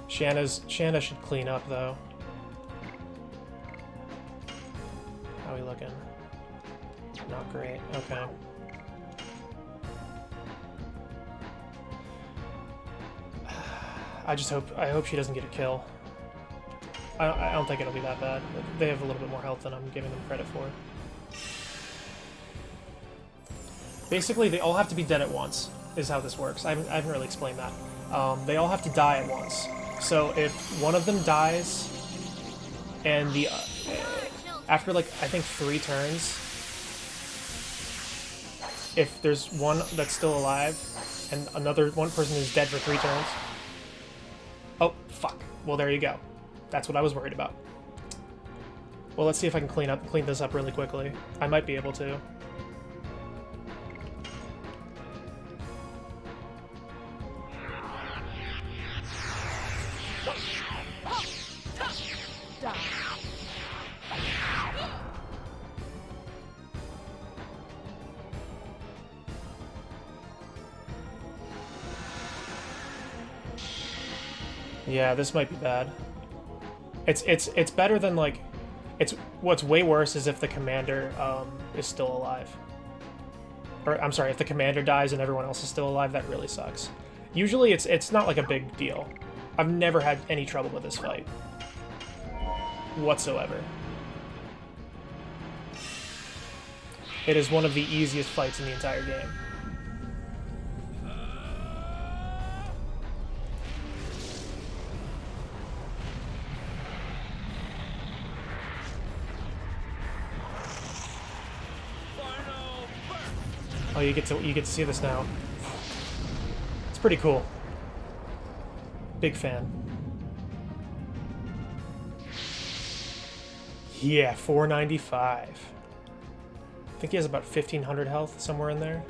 Shanna should clean up though. How are we looking? Not great. Okay. I hope she doesn't get a kill. I don't think it'll be that bad. They have a little bit more health than I'm giving them credit for. Basically, they all have to be dead at once, is how this works. I haven't really explained that. They all have to die at once. So if one of them dies, and the after like I think 3 turns, if there's one that's still alive, and one person is dead for 3 turns. Oh fuck! Well, there you go. That's what I was worried about. Well, let's see if I can clean this up really quickly. I might be able to. Yeah, this might be bad. It's better than like, what's way worse is if the commander is still alive. Or I'm sorry, if the commander dies and everyone else is still alive, that really sucks. Usually it's not like a big deal. I've never had any trouble with this fight whatsoever. It is one of the easiest fights in the entire game. Oh, you get to see this now. It's pretty cool. Big fan. Yeah, 495. I think he has about 1500 health, somewhere in there.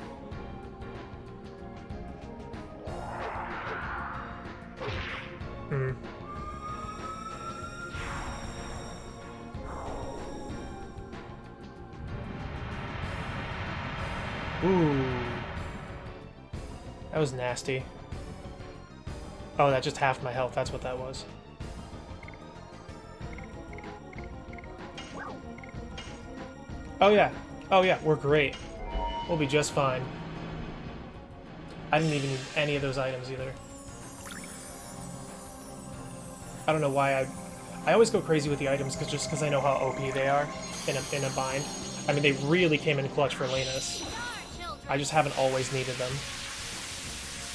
Ooh. That was nasty. Oh, that just halved my health. That's what that was. Oh yeah. Oh yeah, we're great. We'll be just fine. I didn't even need any of those items either. I don't know why I always go crazy with the items just because I know how OP they are in a bind. I mean, they really came in clutch for Lena's. I just haven't always needed them.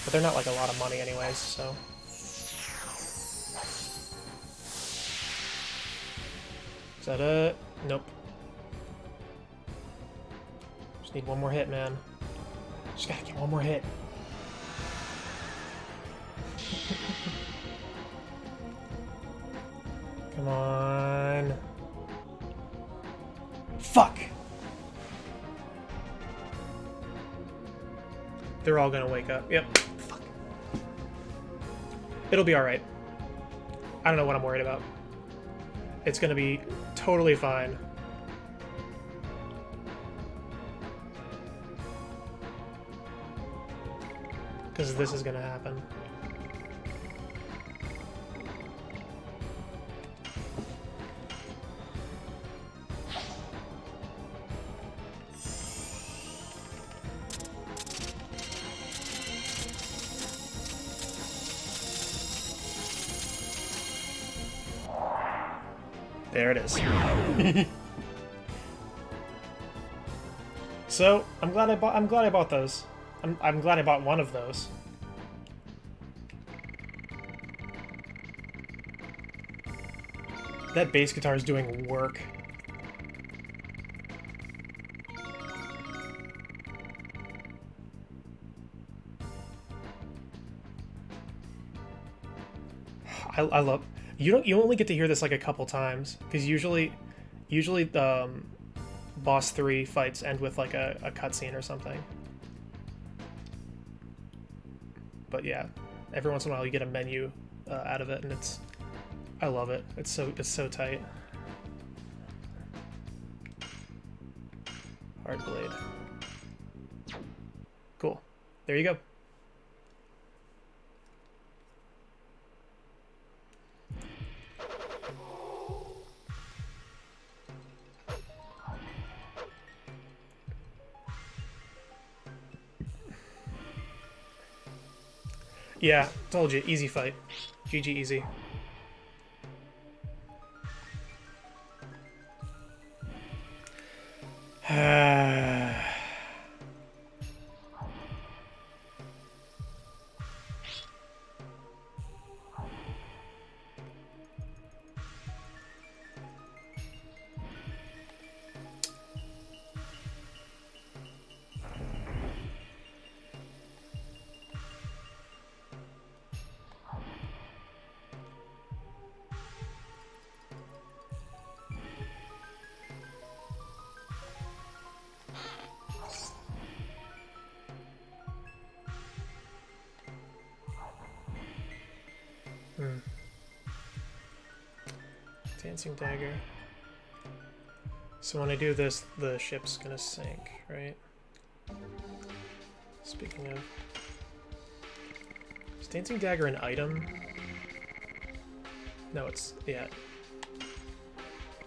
But they're not like a lot of money anyways, so. Is that it? Nope. Just need one more hit, man. Just gotta get one more hit. Come on. Fuck! They're all gonna wake up. Yep. Fuck. It'll be alright. I don't know what I'm worried about. It's gonna be totally fine. Because this is gonna happen. There it is. So I'm glad I bought those. I'm glad I bought one of those. That bass guitar is doing work. I love. You only get to hear this like a couple times because usually boss 3 fights end with like a cutscene or something. But yeah, every once in a while you get a menu out of it, and I love it. It's so tight. Hard blade. Cool. There you go. Yeah, told you, easy fight. GG easy. Dancing dagger. So when I do this, the ship's gonna sink, right? Speaking of... Is dancing dagger an item? No, it's... yeah. I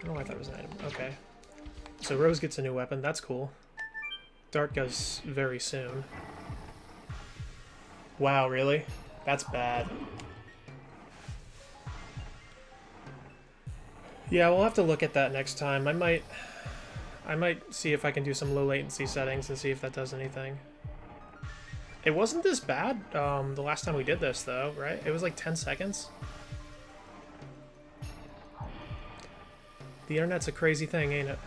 don't know why I thought it was an item. Okay. So Rose gets a new weapon, that's cool. Dart goes very soon. Wow, really? That's bad. Yeah, we'll have to look at that next time. I might see if I can do some low latency settings and see if that does anything. It wasn't this bad the last time we did this, though, right? It was like 10 seconds. The internet's a crazy thing, ain't it?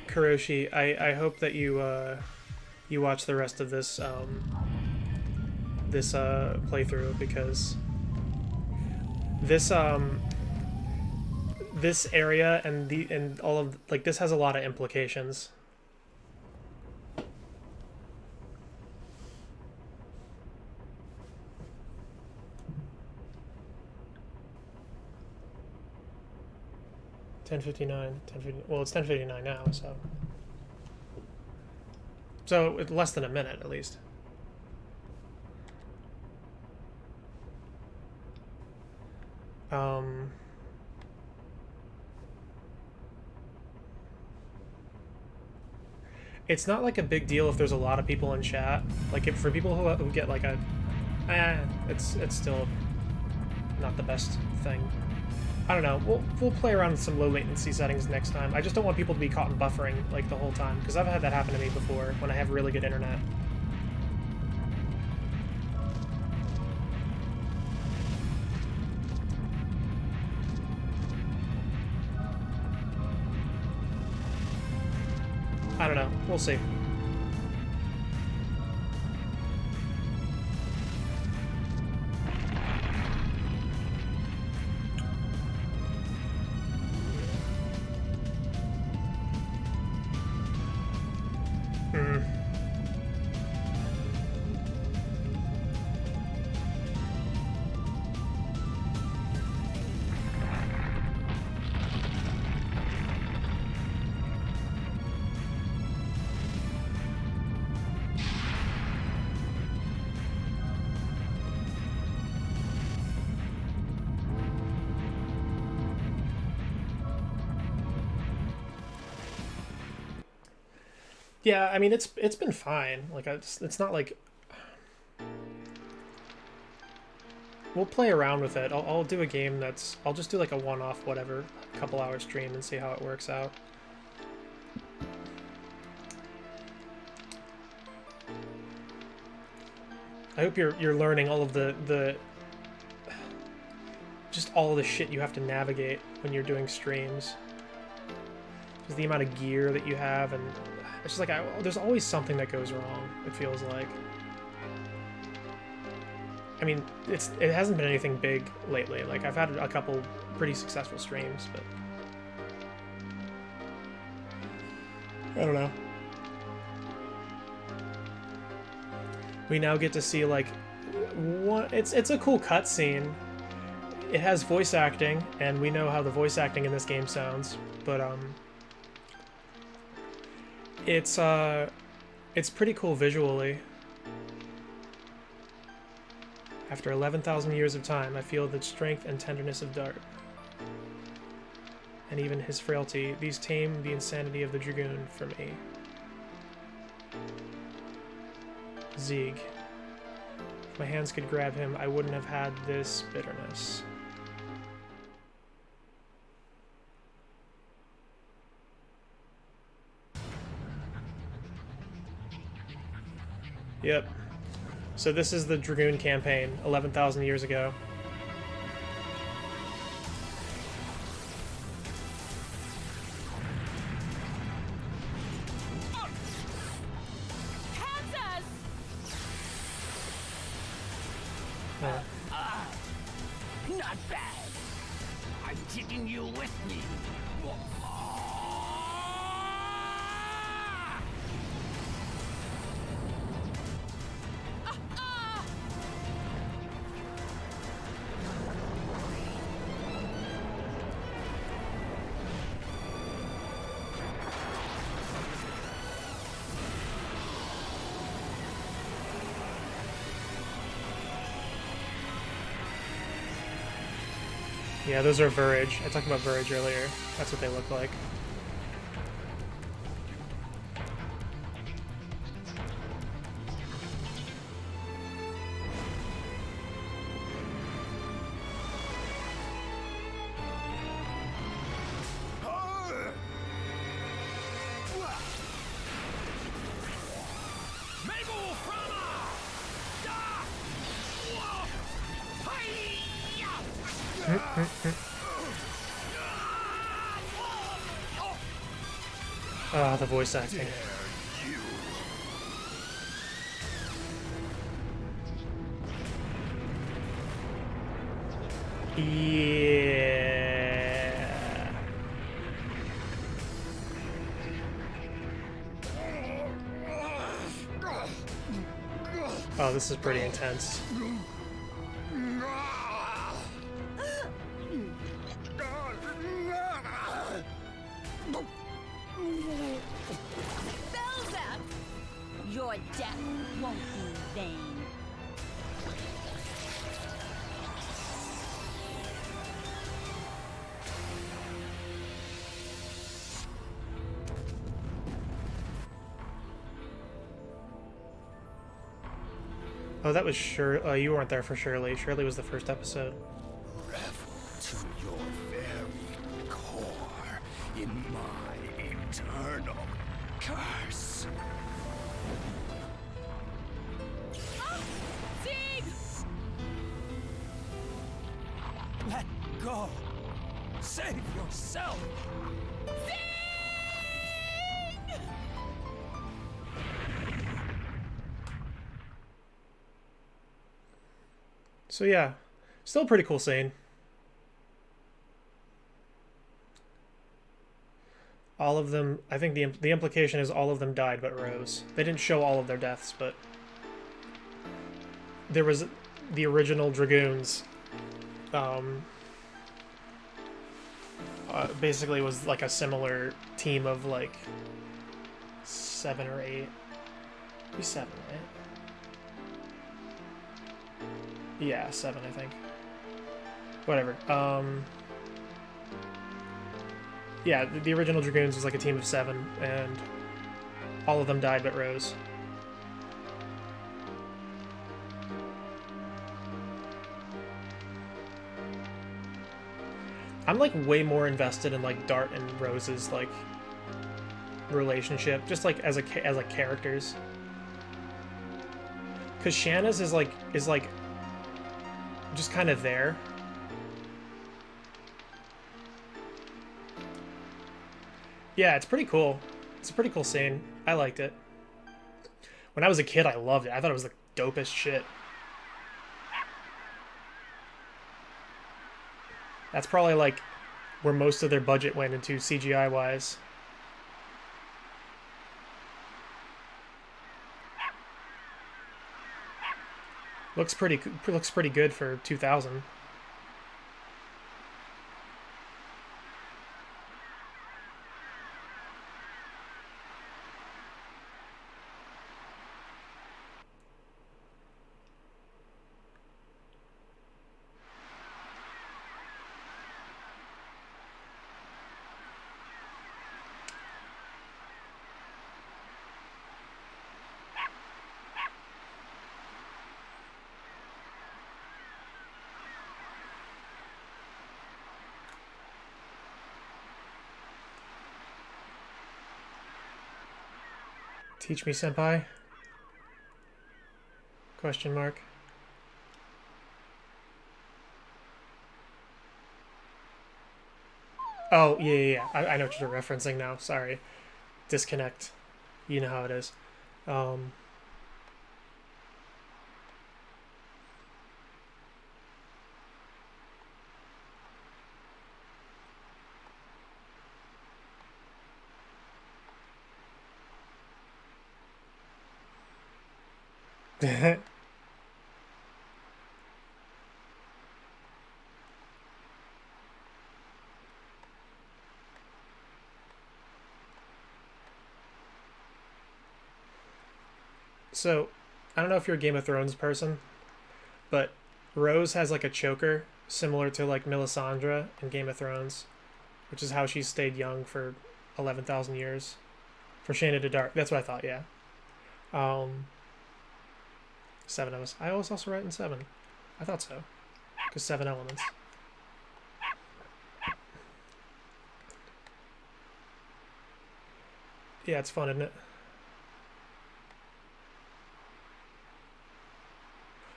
Kuroshi, I hope that you you watch the rest of this playthrough, because this area and all of, like, this has a lot of implications. Well, it's 10:59 now, so it's less than a minute at least. It's not like a big deal if there's a lot of people in chat. Like, if for people who get like a, it's still not the best thing. I don't know. We'll play around with some low latency settings next time. I just don't want people to be caught in buffering like the whole time, because I've had that happen to me before when I have really good internet. I don't know. We'll see. Yeah, I mean, it's been fine. Like, it's not like... We'll play around with it. I'll do a game that's... I'll just do like a one-off, whatever, couple hour stream and see how it works out. I hope you're learning all of the just all the shit you have to navigate when you're doing streams. Just the amount of gear that you have, and it's just like, there's always something that goes wrong, it feels like. I mean, it hasn't been anything big lately. Like, I've had a couple pretty successful streams, but I don't know. We now get to see, like, it's a cool cutscene. It has voice acting, and we know how the voice acting in this game sounds, but it's pretty cool visually. After 11,000 years of time, I feel the strength and tenderness of Dart, and even his frailty. These tame the insanity of the Dragoon for me. Zieg. If my hands could grab him, I wouldn't have had this bitterness. Yep. So this is the Dragoon campaign, 11,000 years ago. Not bad. I'm taking you with me. Yeah, those are Verage. I talked about Verage earlier. That's what they look like. Ah, the voice acting. Yeah. Oh, this is pretty intense. Belzap! Your death won't be vain. Oh, that was sure. Oh, you weren't there for Shirley. Shirley was the first episode. Revel to your very core in my eternal curse. Sieg! Let go. Save yourself. So yeah, still a pretty cool scene. All of them, I think the implication is all of them died but Rose. They didn't show all of their deaths, but there was the original Dragoons. Basically was like a similar team of like 7 or 8. Maybe 7, right? Yeah, 7, I think. Whatever. Yeah, the original Dragoons was like a team of 7, and all of them died but Rose. I'm like way more invested in like Dart and Rose's like relationship, just like as like characters. Cause Shanna's is like just kind of there. Yeah, it's pretty cool. It's a pretty cool scene. I liked it. When I was a kid, I loved it. I thought it was the dopest shit. That's probably like where most of their budget went into CGI wise. Looks pretty good for 2000. Teach me, senpai? Question mark. Oh, yeah. I know what you're referencing now. Sorry. Disconnect. You know how it is. So, I don't know if you're a Game of Thrones person, but Rose has like a choker similar to like Melisandre in Game of Thrones, which is how she stayed young for 11,000 years. From Shanna to Dark. That's what I thought, yeah. 7 of us. I was also right in 7. I thought so. Because 7 elements. Yeah, it's fun, isn't it?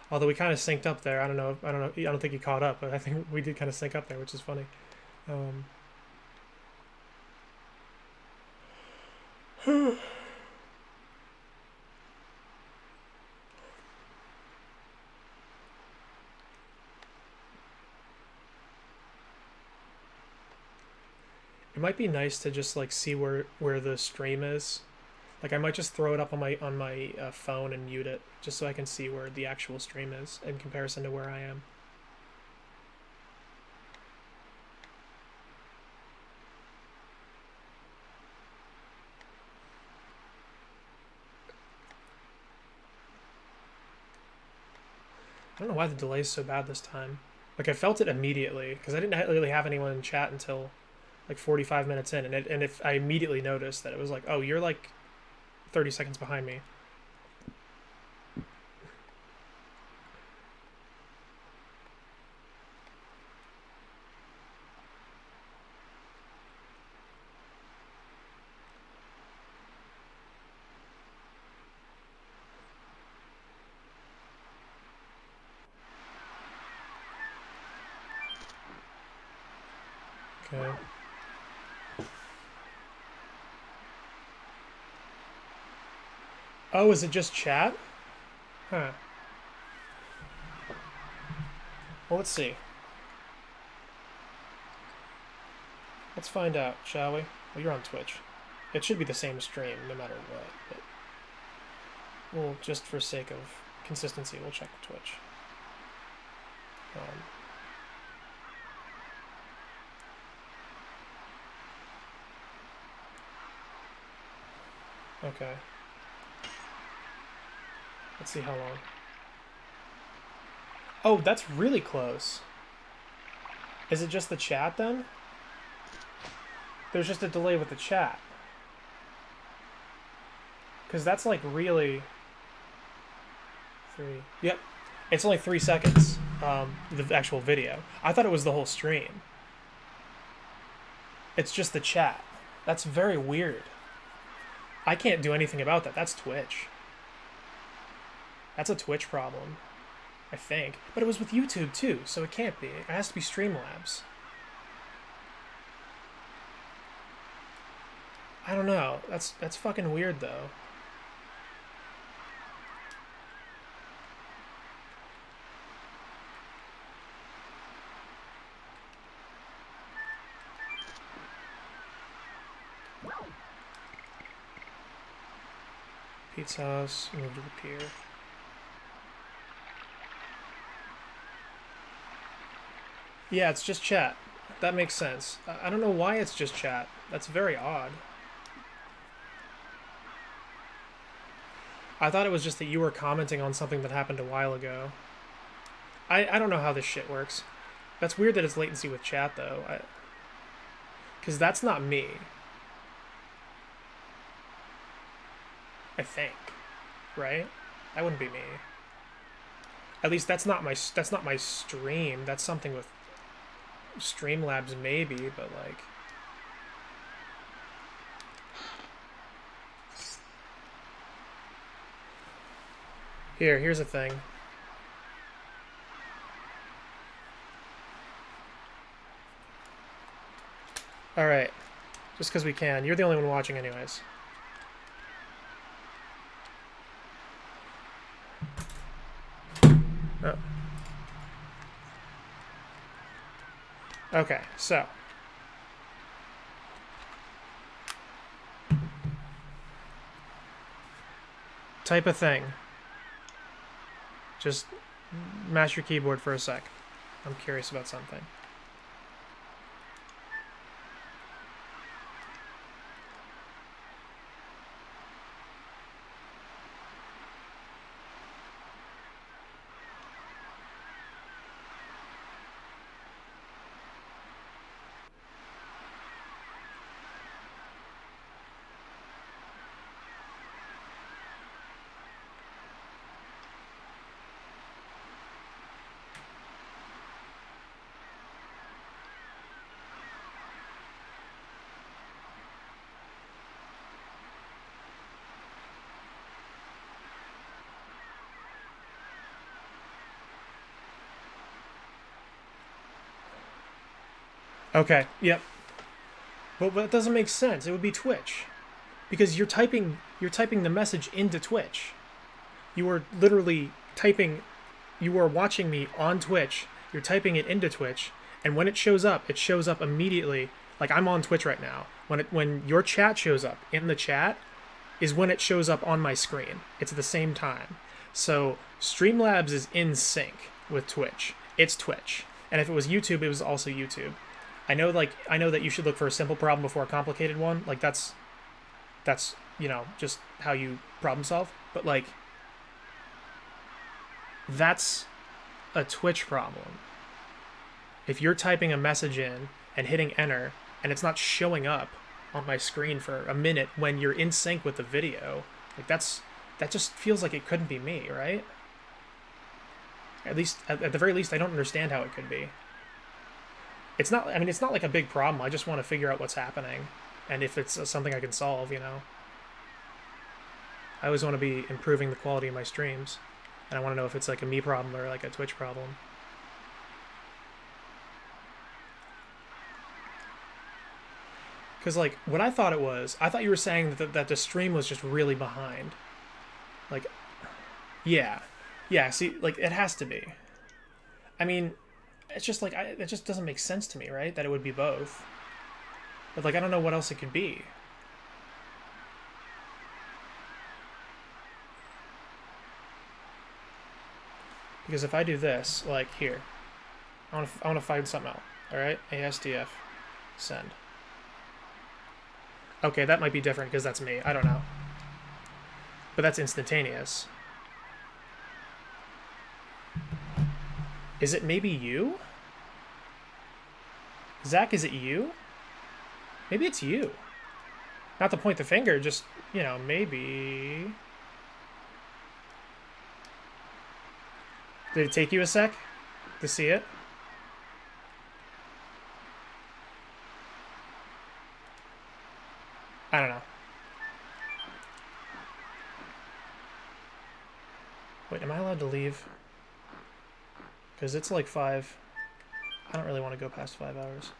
Although we kind of synced up there. I don't know. I don't think you caught up, but I think we did kind of sync up there, which is funny. It might be nice to just like see where the stream is. Like I might just throw it up on my phone and mute it just so I can see where the actual stream is in comparison to where I am. I don't know why the delay is so bad this time. Like I felt it immediately because I didn't really have anyone in chat until like 45 minutes in, and if I immediately noticed that it was like, oh, you're like 30 seconds behind me. Okay. Oh, is it just chat? Huh. Well, let's see. Let's find out, shall we? Well, you're on Twitch. It should be the same stream, no matter what, but we'll, just for sake of consistency, we'll check Twitch. Okay. Let's see how long. Oh, that's really close. Is it just the chat then? There's just a delay with the chat. Because that's like really... Yep. It's only 3 seconds, the actual video. I thought it was the whole stream. It's just the chat. That's very weird. I can't do anything about that. That's Twitch. That's a Twitch problem, I think. But it was with YouTube too, so it can't be. It has to be Streamlabs. I don't know. That's fucking weird though. Pizza House, move to the pier. Yeah, it's just chat. That makes sense. I don't know why it's just chat. That's very odd. I thought it was just that you were commenting on something that happened a while ago. I don't know how this shit works. That's weird that it's latency with chat, though. Because that's not me. I think. Right? That wouldn't be me. At least that's not my stream. That's something with Streamlabs maybe, but like... Here's a thing. Alright. Just because we can. You're the only one watching anyways. Oh. Okay, so. Type a thing. Just mash your keyboard for a sec. I'm curious about something. Okay, yep. But that doesn't make sense. It would be Twitch. Because you're typing the message into Twitch. You are literally typing, you are watching me on Twitch, you're typing it into Twitch, and when it shows up immediately Like, I'm on Twitch right now. When your chat shows up in the chat is when it shows up on my screen. It's at the same time. So Streamlabs is in sync with Twitch. It's Twitch. And if it was YouTube, it was also YouTube. I know that you should look for a simple problem before a complicated one. Like, that's you know, just how you problem solve. But, like, that's a Twitch problem. If you're typing a message in and hitting enter and it's not showing up on my screen for a minute when you're in sync with the video, like, that just feels like it couldn't be me, right? At least, at the very least, I don't understand how it could be. It's not, I mean, it's not like a big problem. I just want to figure out what's happening and if it's something I can solve, you know? I always want to be improving the quality of my streams, and I want to know if it's like a me problem or like a Twitch problem. Because, like, what I thought it was, I thought you were saying that the stream was just really behind. Like, yeah. Yeah, see, like, it has to be. I mean, it's just like, it just doesn't make sense to me, right? That it would be both. But, like, I don't know what else it could be. Because if I do this, like, here, I want to find something out. All right, ASDF, send. Okay, that might be different because that's me. I don't know. But that's instantaneous. Is it maybe you? Zach, is it you? Maybe it's you. Not to point the finger, just, you know, maybe. Did it take you a sec to see it? I don't know. Wait, am I allowed to leave? Because it's like 5. I don't really want to go past 5 hours.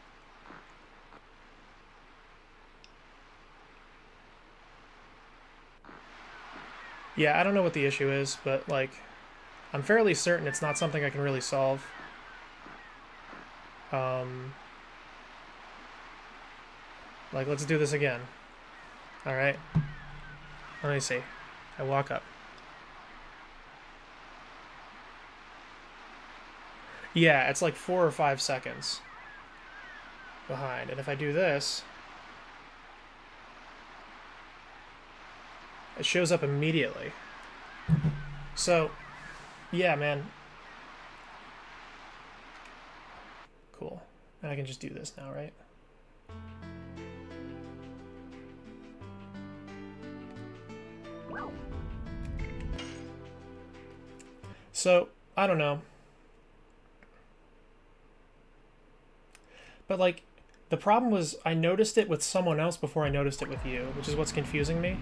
Yeah, I don't know what the issue is, but, like, I'm fairly certain it's not something I can really solve. Like, let's do this again. Alright. Let me see. I walk up. Yeah, it's like 4 or 5 seconds behind. And if I do this, it shows up immediately. So, yeah, man. Cool. And I can just do this now, right? So, I don't know. But, like, the problem was I noticed it with someone else before I noticed it with you, which is what's confusing me.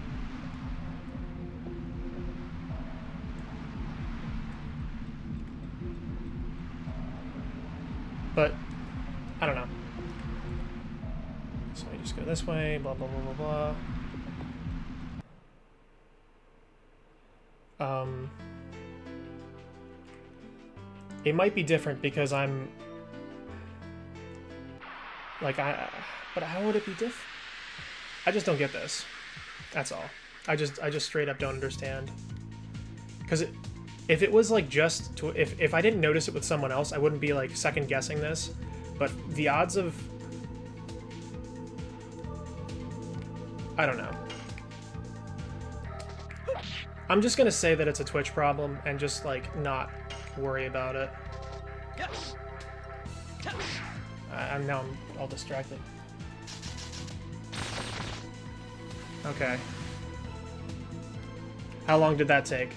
But, I don't know. So I just go this way, blah, blah, blah, blah, blah. It might be different because I'm... Like, but how would it be different? I just don't get this. That's all. I just straight up don't understand. Because if it was like just to, if I didn't notice it with someone else, I wouldn't be like second guessing this. But the odds of, I don't know. I'm just gonna say that it's a Twitch problem and just like not worry about it. I'm all distracted. Okay. How long did that take?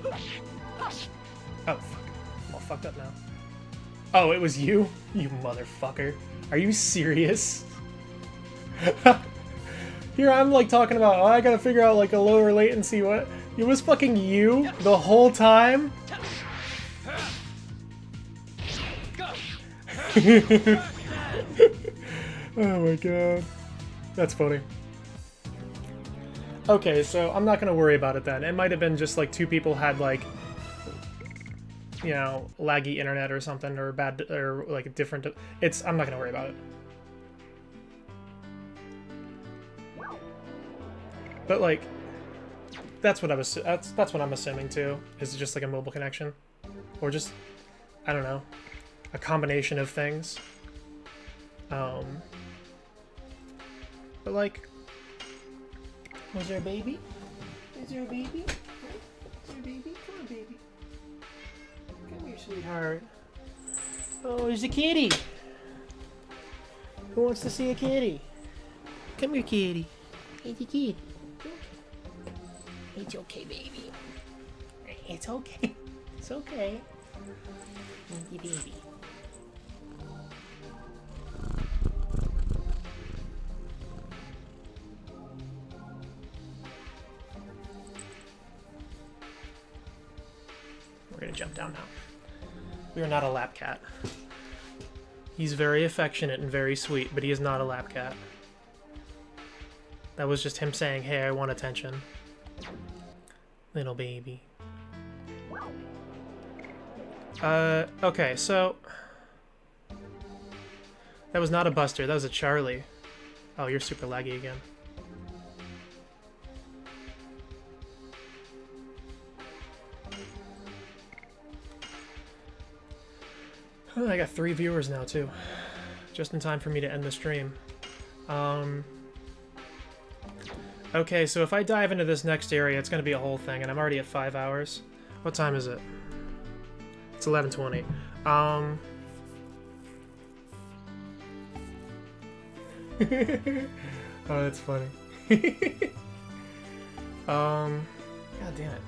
Oh, fuck. I'm all fucked up now. Oh, it was you? You motherfucker. Are you serious? Here I'm like talking about, oh, I gotta figure out like a lower latency. What? It was fucking you the whole time? Oh my god. That's funny. Okay, so I'm not gonna worry about it then. It might have been just like 2 people had like you know, laggy internet or something, or bad, or like a different, I'm not gonna worry about it. But like, that's what that's what I'm assuming too, is just like a mobile connection, or just, I don't know, a combination of things. But like, was there a baby? Is there a baby? Is there a baby? Come on, baby. Come here, sweetheart. Oh, there's a kitty. Who wants to see a kitty? Come here, kitty. Hey, the kitty. It's okay, baby. It's okay. It's okay. Thank you, baby. We're gonna jump down now. We are not a lap cat. He's very affectionate and very sweet, but he is not a lap cat. That was just him saying, hey, I want attention. Little baby. Okay, so... That was not a Buster, that was a Charlie. Oh, you're super laggy again. Oh, I got 3 viewers now, too. Just in time for me to end the stream. Okay, so if I dive into this next area, it's going to be a whole thing, and I'm already at 5 hours. What time is it? It's 11:20. Oh, that's funny. God damn it.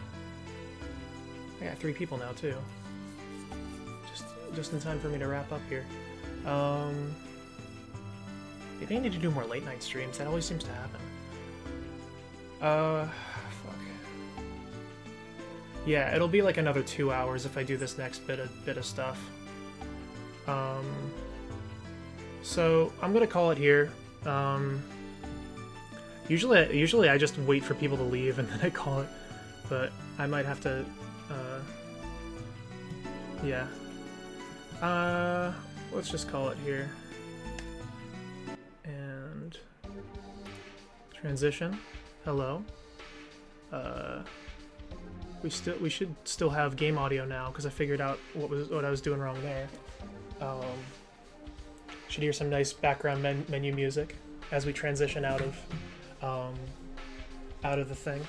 I got 3 people now, too. Just in time for me to wrap up here. Maybe I need to do more late night streams. That always seems to happen. Fuck. Yeah, it'll be like another 2 hours if I do this next bit of stuff. So I'm gonna call it here. Usually I just wait for people to leave and then I call it, but I might have to. Yeah. Let's just call it here. And transition. Hello. We should still have game audio now because I figured out what I was doing wrong there. Should hear some nice background menu music as we transition out of the thing.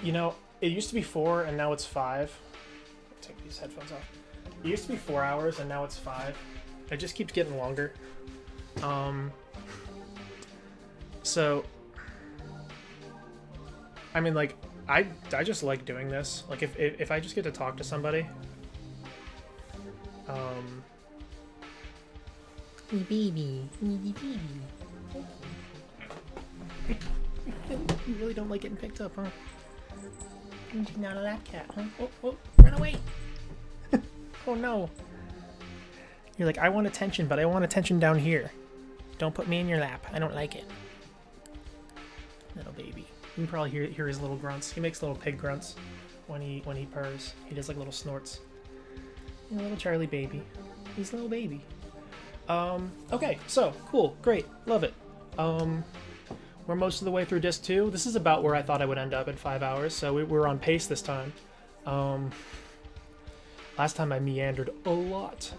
You know, it used to be 4 and now it's 5. Take these headphones off. It used to be 4 hours and now it's 5. It just keeps getting longer. So I mean, like, I just like doing this. Like, if I just get to talk to somebody, baby. You really don't like getting picked up, huh? You're not a lap cat, huh? Oh, run away! Oh no! You're like, I want attention, but I want attention down here. Don't put me in your lap. I don't like it. Little baby. You can probably hear his little grunts. He makes little pig grunts when he purrs. He does like little snorts. A little Charlie baby. He's a little baby. Okay, so cool, great, love it. We're most of the way through disc 2. This is about where I thought I would end up in 5 hours, so we're on pace this time. Last time I meandered a lot.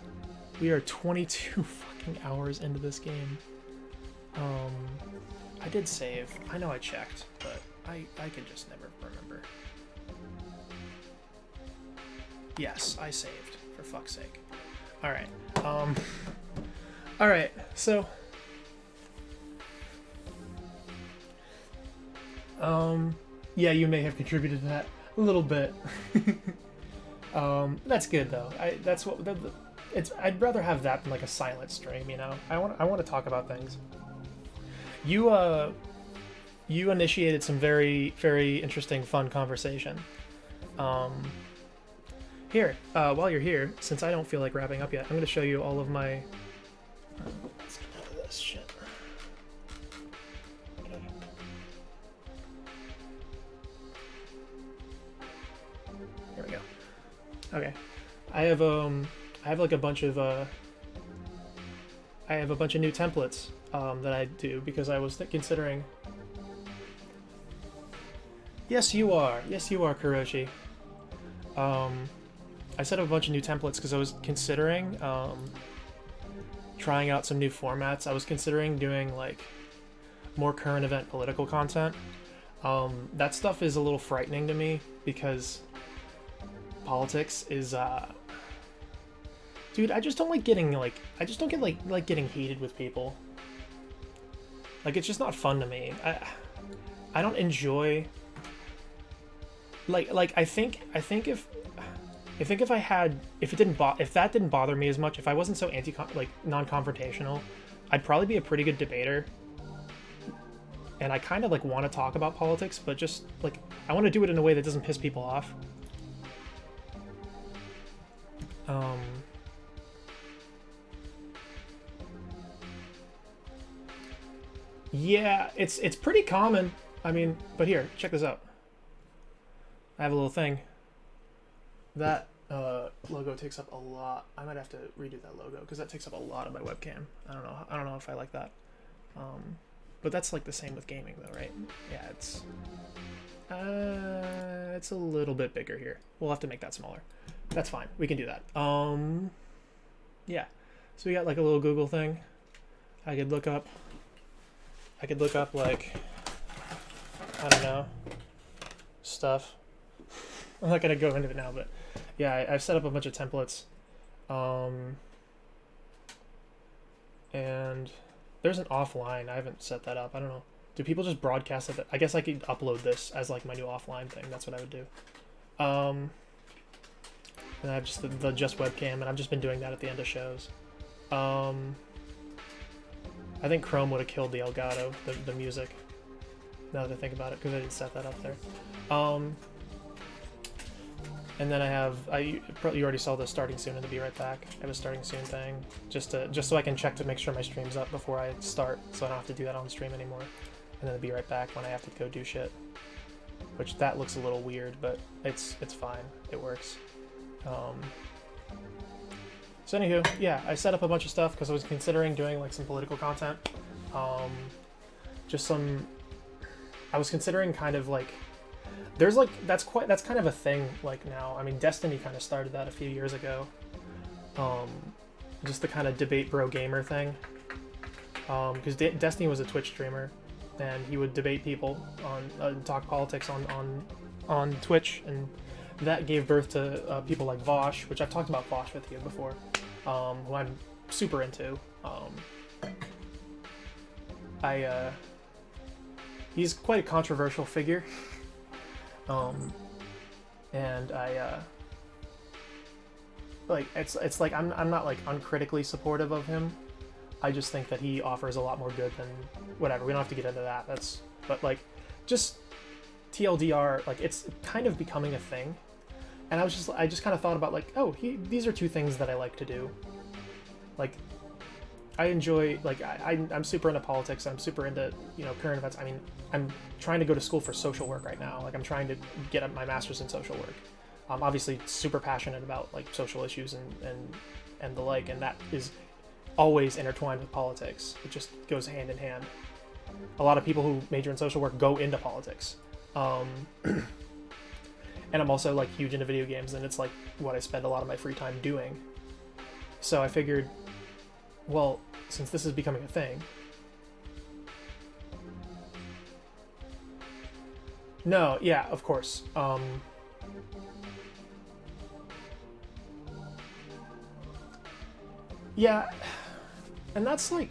We are 22 fucking hours into this game. I did save. I know I checked, but I can just never remember. Yes, I saved, for fuck's sake. Alright, alright, so... yeah, you may have contributed to that a little bit. That's good though. I'd rather have that than like a silent stream, you know? I want to talk about things. You initiated some very, very interesting, fun conversation. Here, while you're here, since I don't feel like wrapping up yet, I'm going to show you all of my... let's get out of this shit. Okay. Here we go. Okay. I have like a bunch of I have a bunch of new templates that I do because I was considering. Yes, you are. Yes, you are, Kuroshi. I set up a bunch of new templates because I was considering trying out some new formats. I was considering doing like more current event political content. That stuff is a little frightening to me because politics is dude, I just don't like getting like like getting heated with people. Like, it's just not fun to me. I don't enjoy like I think if that didn't bother me as much, if I wasn't so non-confrontational, I'd probably be a pretty good debater. And I kind of like want to talk about politics, but just like I want to do it in a way that doesn't piss people off. Yeah, it's pretty common. I mean, but here, check this out. I have a little thing. That logo takes up a lot. I might have to redo that logo because that takes up a lot of my webcam. I don't know if I like that. But that's like the same with gaming though, right? Yeah, it's a little bit bigger here. We'll have to make that smaller. That's fine. We can do that. Yeah. So we got like a little Google thing. I could look up like, I don't know, stuff. I'm not gonna go into it now, but yeah, I've set up a bunch of templates. And there's an offline. I haven't set that up. I don't know. Do people just broadcast it? I guess I could upload this as like my new offline thing. That's what I would do. And I have just the just webcam, and I've just been doing that at the end of shows. I think Chrome would have killed the Elgato, the music. Now that I think about it, because I didn't set that up there. And then I have, you already saw the starting soon and the be right back. I have a starting soon thing, just so I can check to make sure my stream's up before I start, so I don't have to do that on stream anymore. And then the be right back when I have to go do shit. Which that looks a little weird, but it's fine. It works. So anywho, yeah, I set up a bunch of stuff because I was considering doing like some political content. I was considering kind of like, there's like, that's kind of a thing like now. I mean, Destiny kind of started that a few years ago. Just the kind of debate bro gamer thing. Because Destiny was a Twitch streamer, and he would debate people on talk politics on Twitch, and that gave birth to people like Vosh, which I've talked about Vosh with you before, who I'm super into. He's quite a controversial figure. And it's like I'm not like uncritically supportive of him. I just think that he offers a lot more good than whatever. We don't have to get into that. But like, just TLDR, like it's kind of becoming a thing. And I just kind of thought about like, oh, these are two things that I like to do. Like, I enjoy, like, I'm super into politics. I'm super into, current events. I mean, I'm trying to go to school for social work right now. Like, I'm trying to get my master's in social work. I'm obviously super passionate about, like, social issues and the like, and that is always intertwined with politics. It just goes hand in hand. A lot of people who major in social work go into politics. And I'm also, like, huge into video games, and it's, like, what I spend a lot of my free time doing. So I figured, well, since this is becoming a thing... No, yeah, of course. Yeah, and that's like...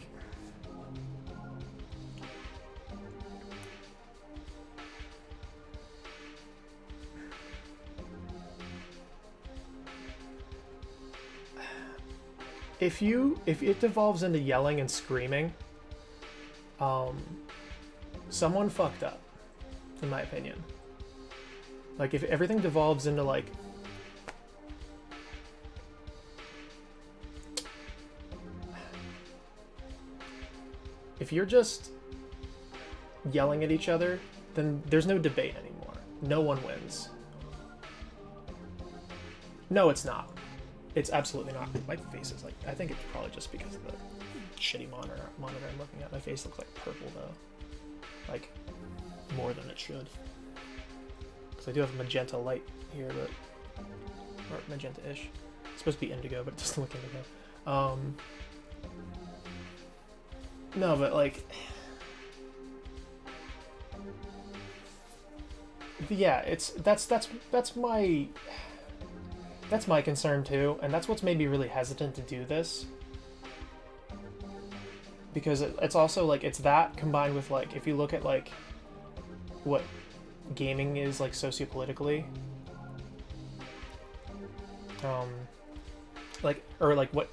If it devolves into yelling and screaming, someone fucked up, in my opinion. Like, if everything devolves into, like... If you're just yelling at each other, then there's no debate anymore. No one wins. No, it's not. It's absolutely not. My face is like, I think it's probably just because of the shitty monitor I'm looking at. My face looks like purple though. Like, more than it should. Because I do have magenta light here, but, or magenta-ish. It's supposed to be indigo, but it doesn't look indigo. No, but like, yeah, that's my concern too, and that's what's made me really hesitant to do this. Because it's also like, it's that combined with like, if you look at like what gaming is like sociopolitically, like, or like what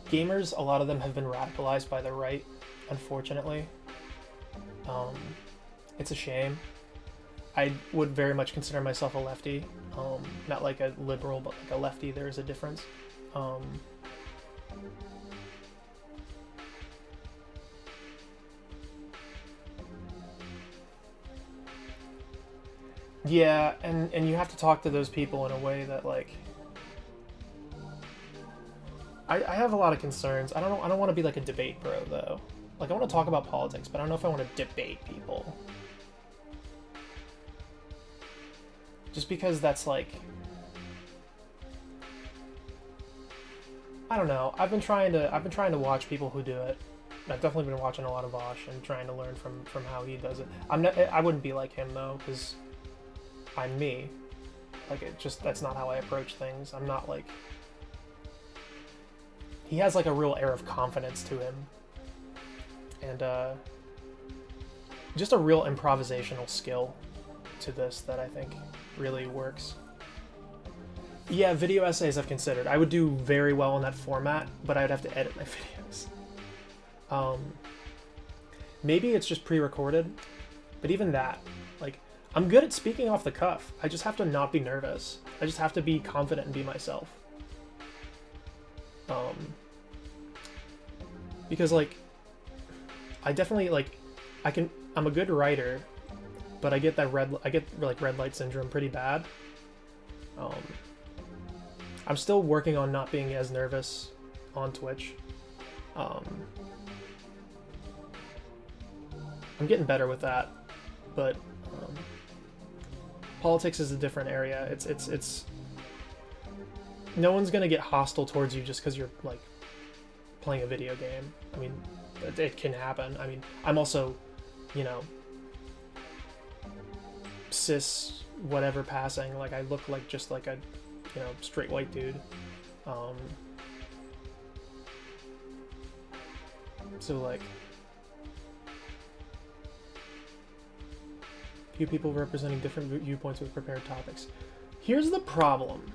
gamers, a lot of them have been radicalized by the right, unfortunately. It's a shame. I would very much consider myself a lefty, not like a liberal, but like a lefty. There is a difference. Yeah, and you have to talk to those people in a way that like, I have a lot of concerns. I don't want to be like a debate bro though. Like, I want to talk about politics, but I don't know if I want to debate people. Just because that's like, I don't know. I've been trying to watch people who do it. I've definitely been watching a lot of Vosh and trying to learn from how he does it. I wouldn't be like him though, because I'm me. Like, that's not how I approach things. I'm not like, he has like a real air of confidence to him. And just a real improvisational skill to this that I think really works. Yeah, video essays I've considered. I would do very well in that format, but I would have to edit my videos. Maybe it's just pre-recorded, but even that, like, I'm good at speaking off the cuff. I just have to not be nervous. I just have to be confident and be myself. Because like, I definitely like, I'm a good writer, but I get like red light syndrome pretty bad. I'm still working on not being as nervous on Twitch. I'm getting better with that, but politics is a different area. It's no one's gonna get hostile towards you just because you're like playing a video game. I mean, it can happen. I mean, I'm also, you know, cis whatever passing. Like, I look like just like a, you know, straight white dude. So like, few people representing different viewpoints with prepared topics. Here's the problem.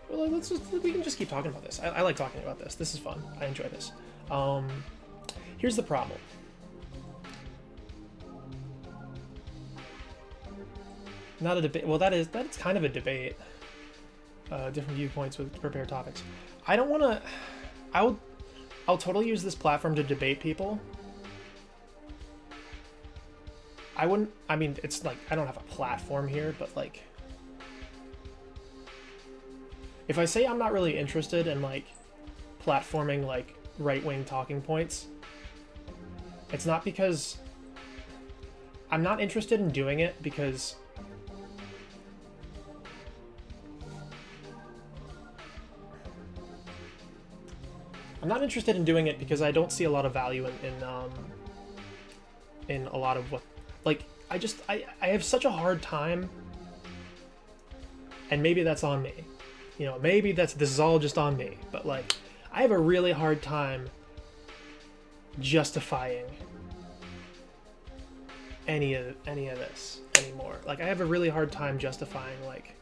Well, we can just keep talking about this. I like talking about this. This is fun. I enjoy this. Here's the problem. Not a debate. Well, that's kind of a debate. Different viewpoints with prepared topics. I don't want to. I'll totally use this platform to debate people. I wouldn't. I mean, it's like, I don't have a platform here, but like, if I say I'm not really interested in like platforming like right-wing talking points, it's not because I'm not interested in doing it, because I'm not interested in doing it because I don't see a lot of value in a lot of what, like, I have such a hard time, and maybe that's on me, you know, maybe this is all just on me, but like, I have a really hard time justifying any of this anymore. Like, I have a really hard time justifying like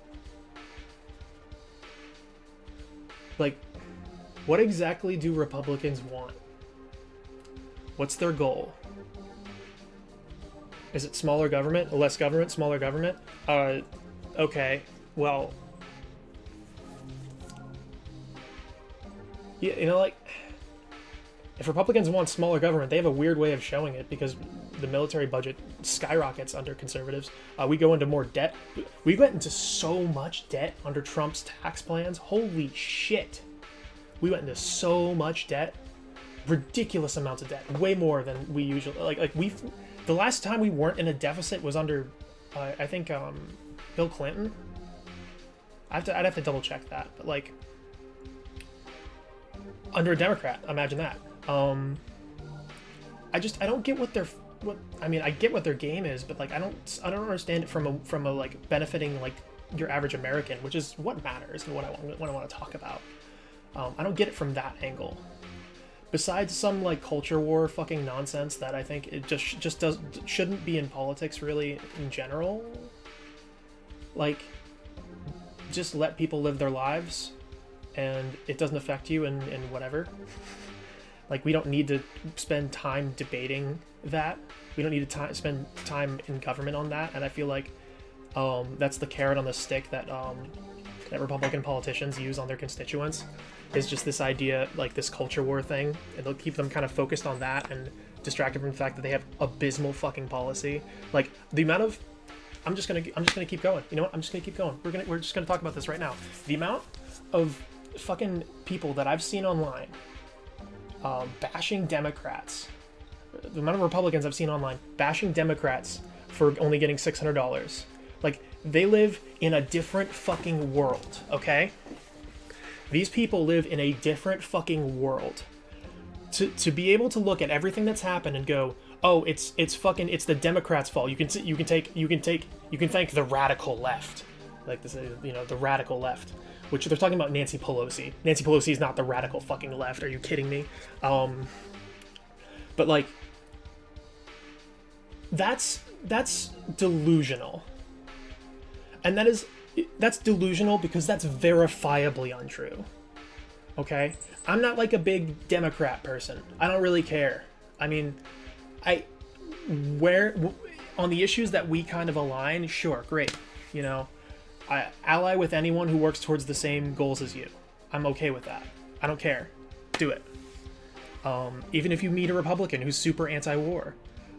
what exactly do Republicans want? What's their goal? Is it smaller government, less government, smaller government? Okay, well, you know, like, If Republicans want smaller government, they have a weird way of showing it because the military budget skyrockets under conservatives. We go into more debt. We went into so much debt under Trump's tax plans. Holy shit. We went into so much debt. Ridiculous amounts of debt. Way more than we usually... The last time we weren't in a deficit was under, I think, Bill Clinton. I'd have to double check that. But, like, under a Democrat, imagine that. I don't get I get what their game is, but like I don't understand it from a like benefiting like your average American, which is what matters and what I want to talk about. I don't get it from that angle. Besides some like culture war fucking nonsense that I think it shouldn't be in politics really in general. Like, just let people live their lives, and it doesn't affect you and whatever. Like, we don't need to spend time debating that. We don't need to spend time in government on that. And I feel like that's the carrot on the stick that Republican politicians use on their constituents, is just this idea, like this culture war thing. It'll keep them kind of focused on that and distracted from the fact that they have abysmal fucking policy. Like, the amount of... I'm just gonna keep going. You know what? I'm just gonna keep going. We're just gonna talk about this right now. The amount of fucking people that I've seen online bashing Democrats, the amount of Republicans I've seen online bashing Democrats for only getting $600. Like, they live in a different fucking world, okay? These people live in a different fucking world. To be able to look at everything that's happened and go, oh, it's the Democrats' fault. You can thank the radical left, like this, the radical left. Which they're talking about Nancy Pelosi. Nancy Pelosi is not the radical fucking left. Are you kidding me? But like, that's delusional. And that's delusional because that's verifiably untrue. Okay? I'm not like a big Democrat person. I don't really care. I mean, on the issues that we kind of align, sure, great. I ally with anyone who works towards the same goals as you. I'm okay with that. I don't care. Do it. Even if you meet a Republican who's super anti-war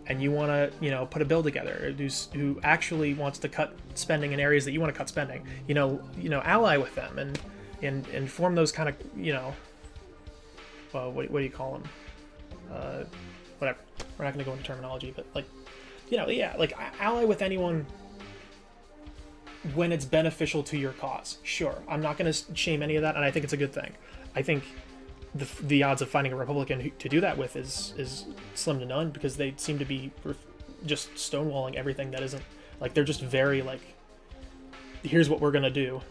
and you want to, put a bill together, who actually wants to cut spending in areas that you want to cut spending, ally with them and form those kind of, what do you call them? Whatever. We're not going to go into terminology, but like, like ally with anyone when it's beneficial to your cause. Sure, I'm not going to shame any of that, and I think it's a good thing. I think the odds of finding a Republican to do that with is slim to none, because they seem to be just stonewalling everything that isn't, like, they're just very, like, here's what we're going to do.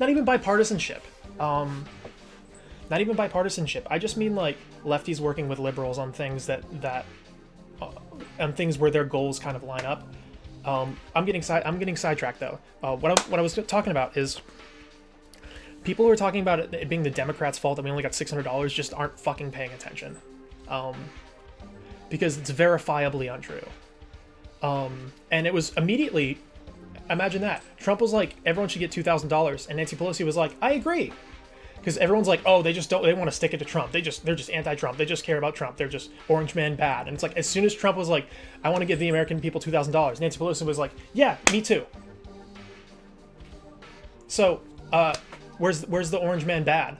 Not even bipartisanship. Not even bipartisanship. I just mean, like, lefties working with liberals on things on things where their goals kind of line up. I'm getting sidetracked though. What I was talking about is people who are talking about it being the Democrats' fault that we only got $600 just aren't fucking paying attention, because it's verifiably untrue. And it was immediately, imagine that Trump was like, everyone should get $2,000, and Nancy Pelosi was like, I agree. Because everyone's like, oh, they want to stick it to Trump. They're just anti-Trump. They just care about Trump. They're just orange man bad. And it's like, as soon as Trump was like, I want to give the American people $2,000, Nancy Pelosi was like, yeah, me too. So, where's the orange man bad?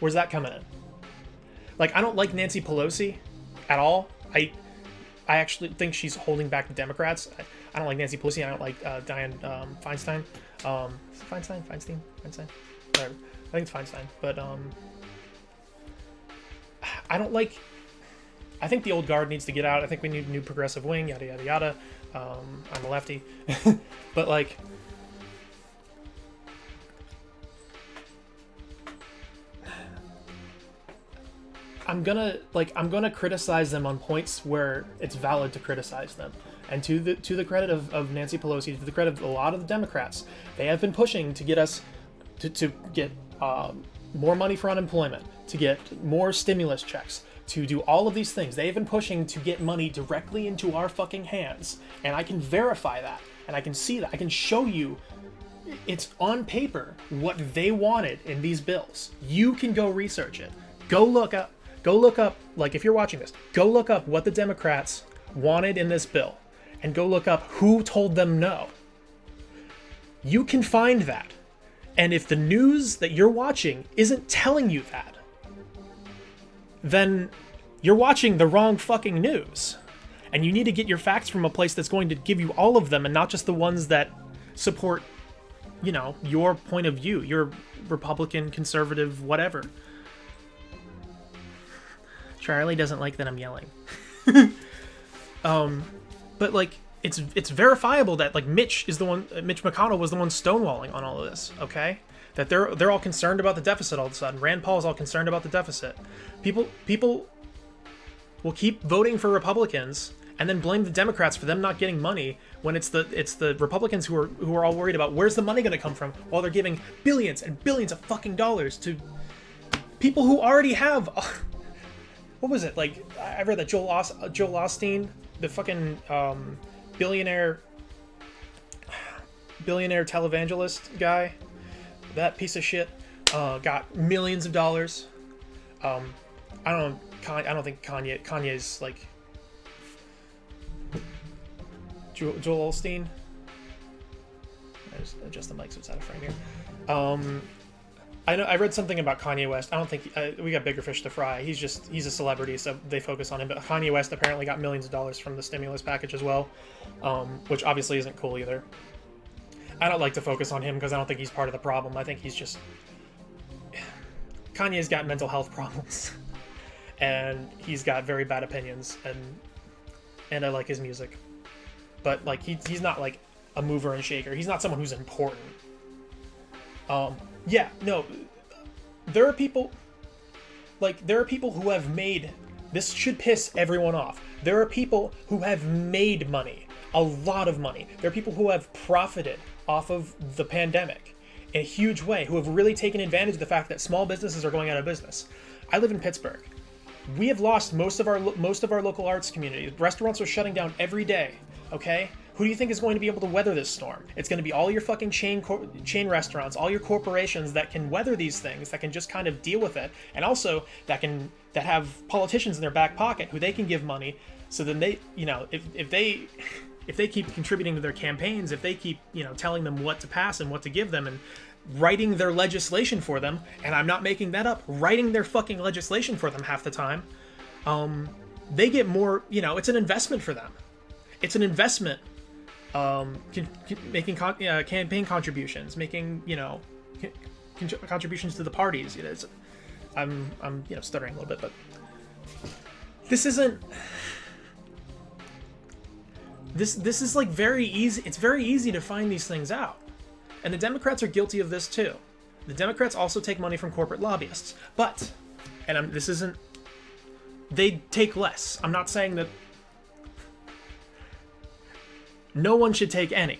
Where's that coming in? Like, I don't like Nancy Pelosi at all. I actually think she's holding back the Democrats. I don't like Nancy Pelosi. I don't like Dianne Feinstein. Feinstein? Whatever. I think it's Feinstein, but I don't like... I think the old guard needs to get out. I think we need a new progressive wing, yada, yada, yada. I'm a lefty. But, like... I'm gonna criticize them on points where it's valid to criticize them. And to the credit of Nancy Pelosi, to the credit of a lot of the Democrats, they have been pushing to get us to get more money for unemployment, to get more stimulus checks, to do all of these things. They've been pushing to get money directly into our fucking hands. And I can verify that. And I can see that. I can show you it's on paper what they wanted in these bills. You can go research it. Go look up Go look up, like, if you're watching this, go look up what the Democrats wanted in this bill, and go look up who told them no. You can find that. And if the news that you're watching isn't telling you that, then you're watching the wrong fucking news. And you need to get your facts from a place that's going to give you all of them and not just the ones that support, you know, your point of view, your Republican, conservative, whatever. Charlie doesn't like that I'm yelling. But like, it's verifiable that like Mitch McConnell was the one stonewalling on all of this, okay? That they're all concerned about the deficit all of a sudden. Rand Paul's all concerned about the deficit. People will keep voting for Republicans and then blame the Democrats for them not getting money when it's the Republicans who are all worried about where's the money going to come from while they're giving billions and billions of fucking dollars to people who already have. What was it? Like, I read that Joel Osteen, the fucking billionaire televangelist guy, that piece of shit, got millions of dollars. I don't think Kanye's like Joel Osteen. I just adjust the mic so it's out of frame here. I read something about Kanye West. I don't think we got bigger fish to fry. He's a celebrity, so they focus on him. But Kanye West apparently got millions of dollars from the stimulus package as well, which obviously isn't cool either. I don't like to focus on him because I don't think he's part of the problem. I think he's just Kanye's got mental health problems, and he's got very bad opinions, and I like his music, but like he's not like a mover and shaker. He's not someone who's important. Yeah, no, there are people who have made, this should piss everyone off. There are people who have made money, a lot of money. There are people who have profited off of the pandemic in a huge way, who have really taken advantage of the fact that small businesses are going out of business. I live in Pittsburgh. We have lost most of our local arts communities. Restaurants are shutting down every day, okay? Who do you think is going to be able to weather this storm? It's going to be all your fucking chain restaurants, all your corporations that can weather these things, that can just kind of deal with it, and also that have politicians in their back pocket who they can give money. So then they, you know, if they keep contributing to their campaigns, if they keep, you know, telling them what to pass and what to give them and writing their legislation for them, and I'm not making that up, writing their fucking legislation for them half the time, they get more, you know, it's an investment for them. It's an investment. Making campaign contributions, making, you know, contributions to the parties. You know, I'm you know, stuttering a little bit, but this isn't. This is like very easy. It's very easy to find these things out, and the Democrats are guilty of this too. The Democrats also take money from corporate lobbyists, but, and this isn't. They take less. I'm not saying that. No one should take any.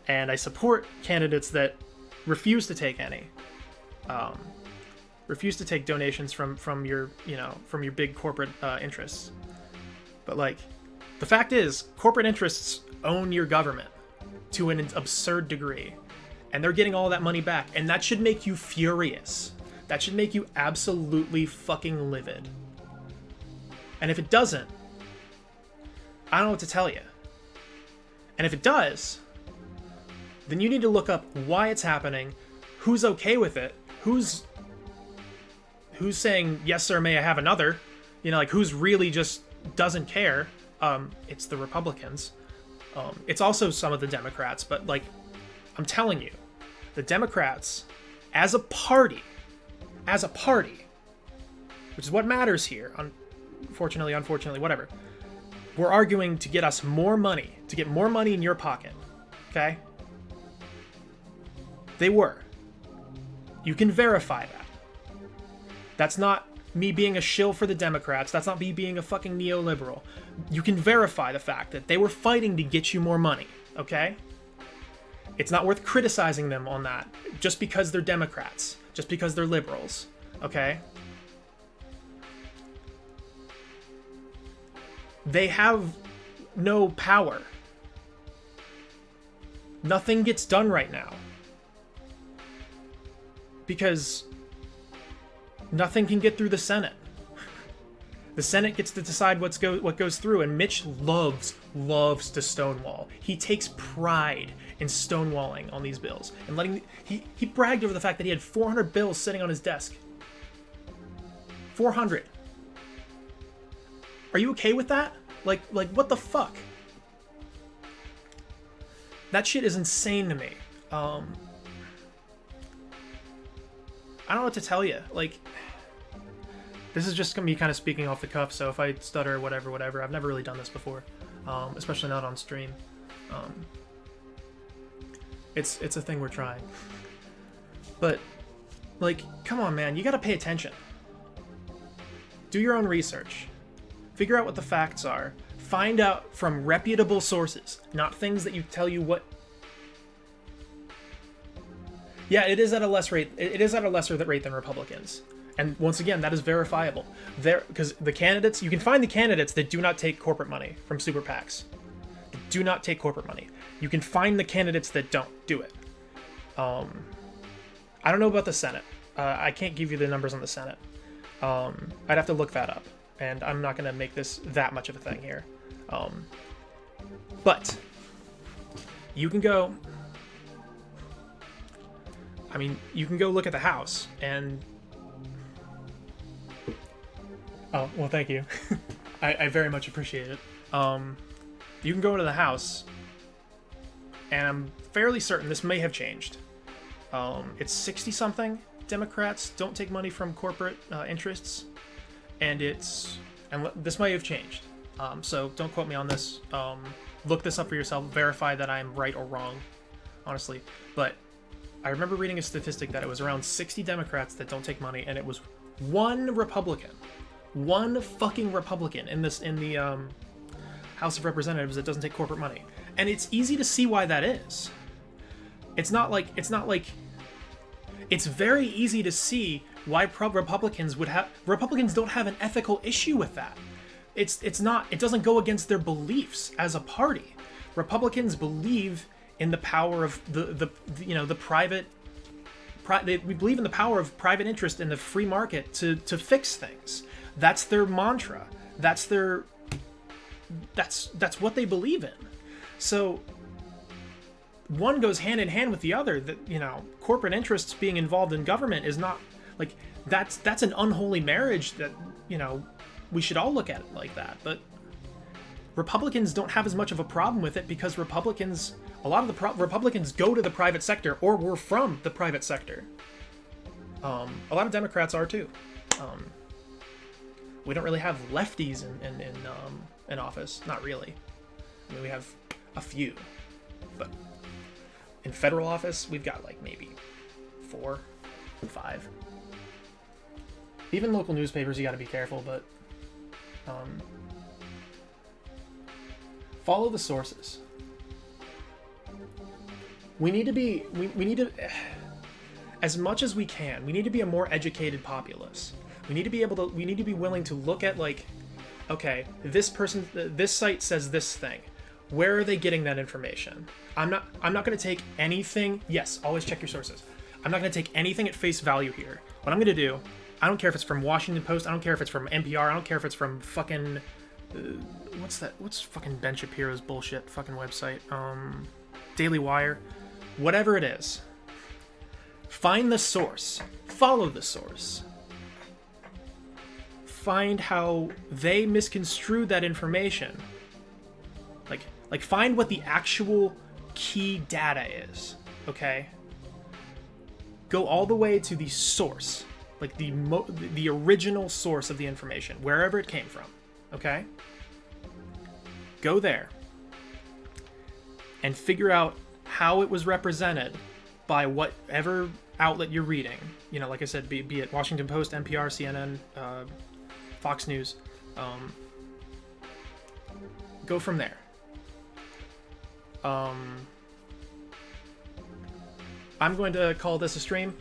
And I support candidates that refuse to take any. Refuse to take donations from your, you know, from your big corporate interests. But like, the fact is, corporate interests own your government to an absurd degree. And they're getting all that money back. And that should make you furious. That should make you absolutely fucking livid. And if it doesn't, I don't know what to tell you. And if it does, then you need to look up why it's happening, who's okay with it, who's saying, yes sir, may I have another? You know, like, who's really just doesn't care. It's the Republicans. It's also some of the Democrats, but like, I'm telling you, the Democrats, as a party, which is what matters here, unfortunately, whatever, we're arguing to get us more money, to get more money in your pocket, okay? They were. You can verify that. That's not me being a shill for the Democrats. That's not me being a fucking neoliberal. You can verify the fact that they were fighting to get you more money, okay? It's not worth criticizing them on that just because they're Democrats, just because they're liberals, okay? They have no power. Nothing gets done right now. Because nothing can get through the Senate. The Senate gets to decide what goes through, and Mitch loves to stonewall. He takes pride in stonewalling on these bills and letting. He bragged over the fact that he had 400 bills sitting on his desk. 400. Are you okay with that? Like what the fuck? That shit is insane to me. I don't know what to tell you. Like, this is just me kind of speaking off the cuff, so if I stutter, whatever. I've never really done this before, especially not on stream. It's a thing we're trying. But, like, come on, man, you gotta pay attention. Do your own research. Figure out what the facts are. Find out from reputable sources, not things that you tell you what. Yeah, it is at a less rate. It is at a lesser rate than Republicans, and once again, that is verifiable. There, because the candidates, you can find the candidates that do not take corporate money from super PACs. Do not take corporate money. You can find the candidates that don't do it. I don't know about the Senate. I can't give you the numbers on the Senate. I'd have to look that up, and I'm not going to make this that much of a thing here. But you can go. I mean, you can go look at the House, and oh, well, thank you. I very much appreciate it. You can go into the House, and I'm fairly certain this may have changed. It's 60-something Democrats don't take money from corporate interests, and this may have changed. So don't quote me on this. Look this up for yourself. Verify that I'm right or wrong, honestly. But I remember reading a statistic that it was around 60 Democrats that don't take money, and it was one Republican, one fucking Republican in the House of Representatives that doesn't take corporate money. And it's easy to see why that is. It's very easy to see why Republicans don't have an ethical issue with that. It doesn't go against their beliefs as a party. Republicans believe in the power of we believe in the power of private interest in the free market to fix things. That's their mantra. That's what they believe in. So one goes hand in hand with the other. That, corporate interests being involved in government is not like that's an unholy marriage that, we should all look at it like that. But Republicans don't have as much of a problem with it because a lot of the Republicans go to the private sector or were from the private sector. A lot of Democrats are too. We don't really have lefties in office. Not really. I mean, we have a few, but in federal office, we've got like maybe 4, 5. Even local newspapers, you got to be careful, but follow the sources. We need to, as much as we can, we need to be a more educated populace. We need to be willing to look at, like, okay, this site says this thing. Where are they getting that information? I'm not going to take anything. Yes, always check your sources. I'm not going to take anything at face value here. What I'm going to do, I don't care if it's from Washington Post. I don't care if it's from NPR. I don't care if it's from fucking what's fucking Ben Shapiro's bullshit fucking website? Daily Wire. Whatever it is. Find the source. Follow the source. Find how they misconstrued that information. Like find what the actual key data is, okay? Go all the way to the source, like the original source of the information, wherever it came from, okay? Go there and figure out how it was represented by whatever outlet you're reading. Like I said, be it Washington Post, NPR, CNN, Fox News. Go from there. I'm going to call this a stream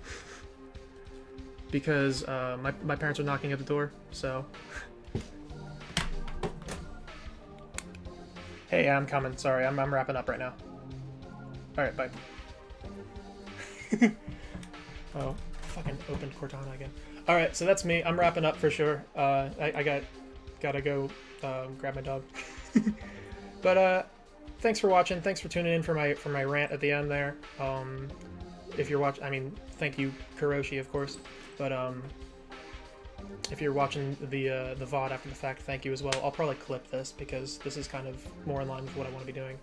because my parents are knocking at the door, so. Hey, I'm coming. Sorry, I'm wrapping up right now. Alright, bye. Oh, fucking opened Cortana again. Alright, so that's me. I'm wrapping up for sure. I got gotta go grab my dog. But thanks for watching. Thanks for tuning in for my rant at the end there. If you're watching, I mean, thank you, Kuroshi, of course. But if you're watching the VOD after the fact, thank you as well. I'll probably clip this because this is kind of more in line with what I want to be doing.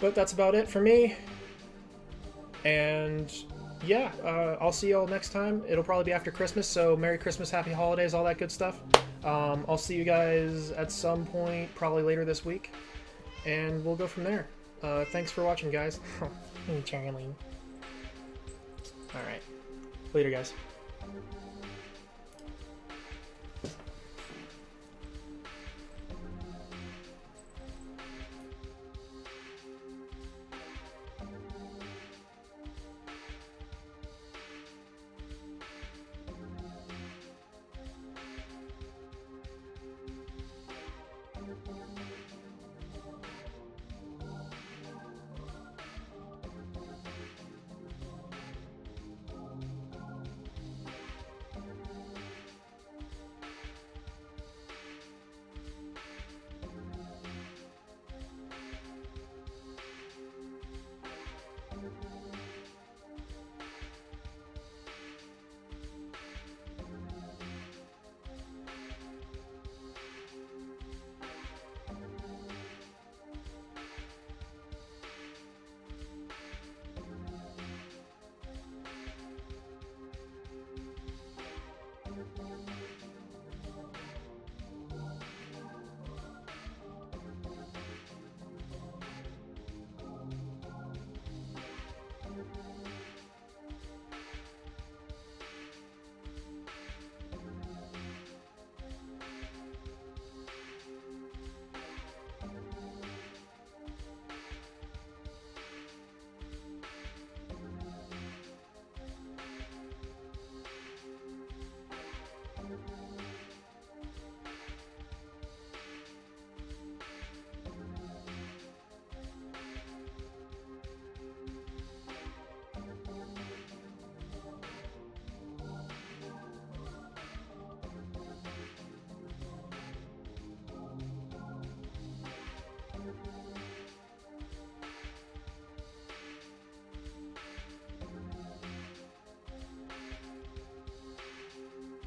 But that's about it for me. And yeah, I'll see y'all next time. It'll probably be after Christmas, so Merry Christmas, Happy Holidays, all that good stuff. I'll see you guys at some point, probably later this week, and we'll go from there. Thanks for watching, guys. Charlie. Alright. Later, guys.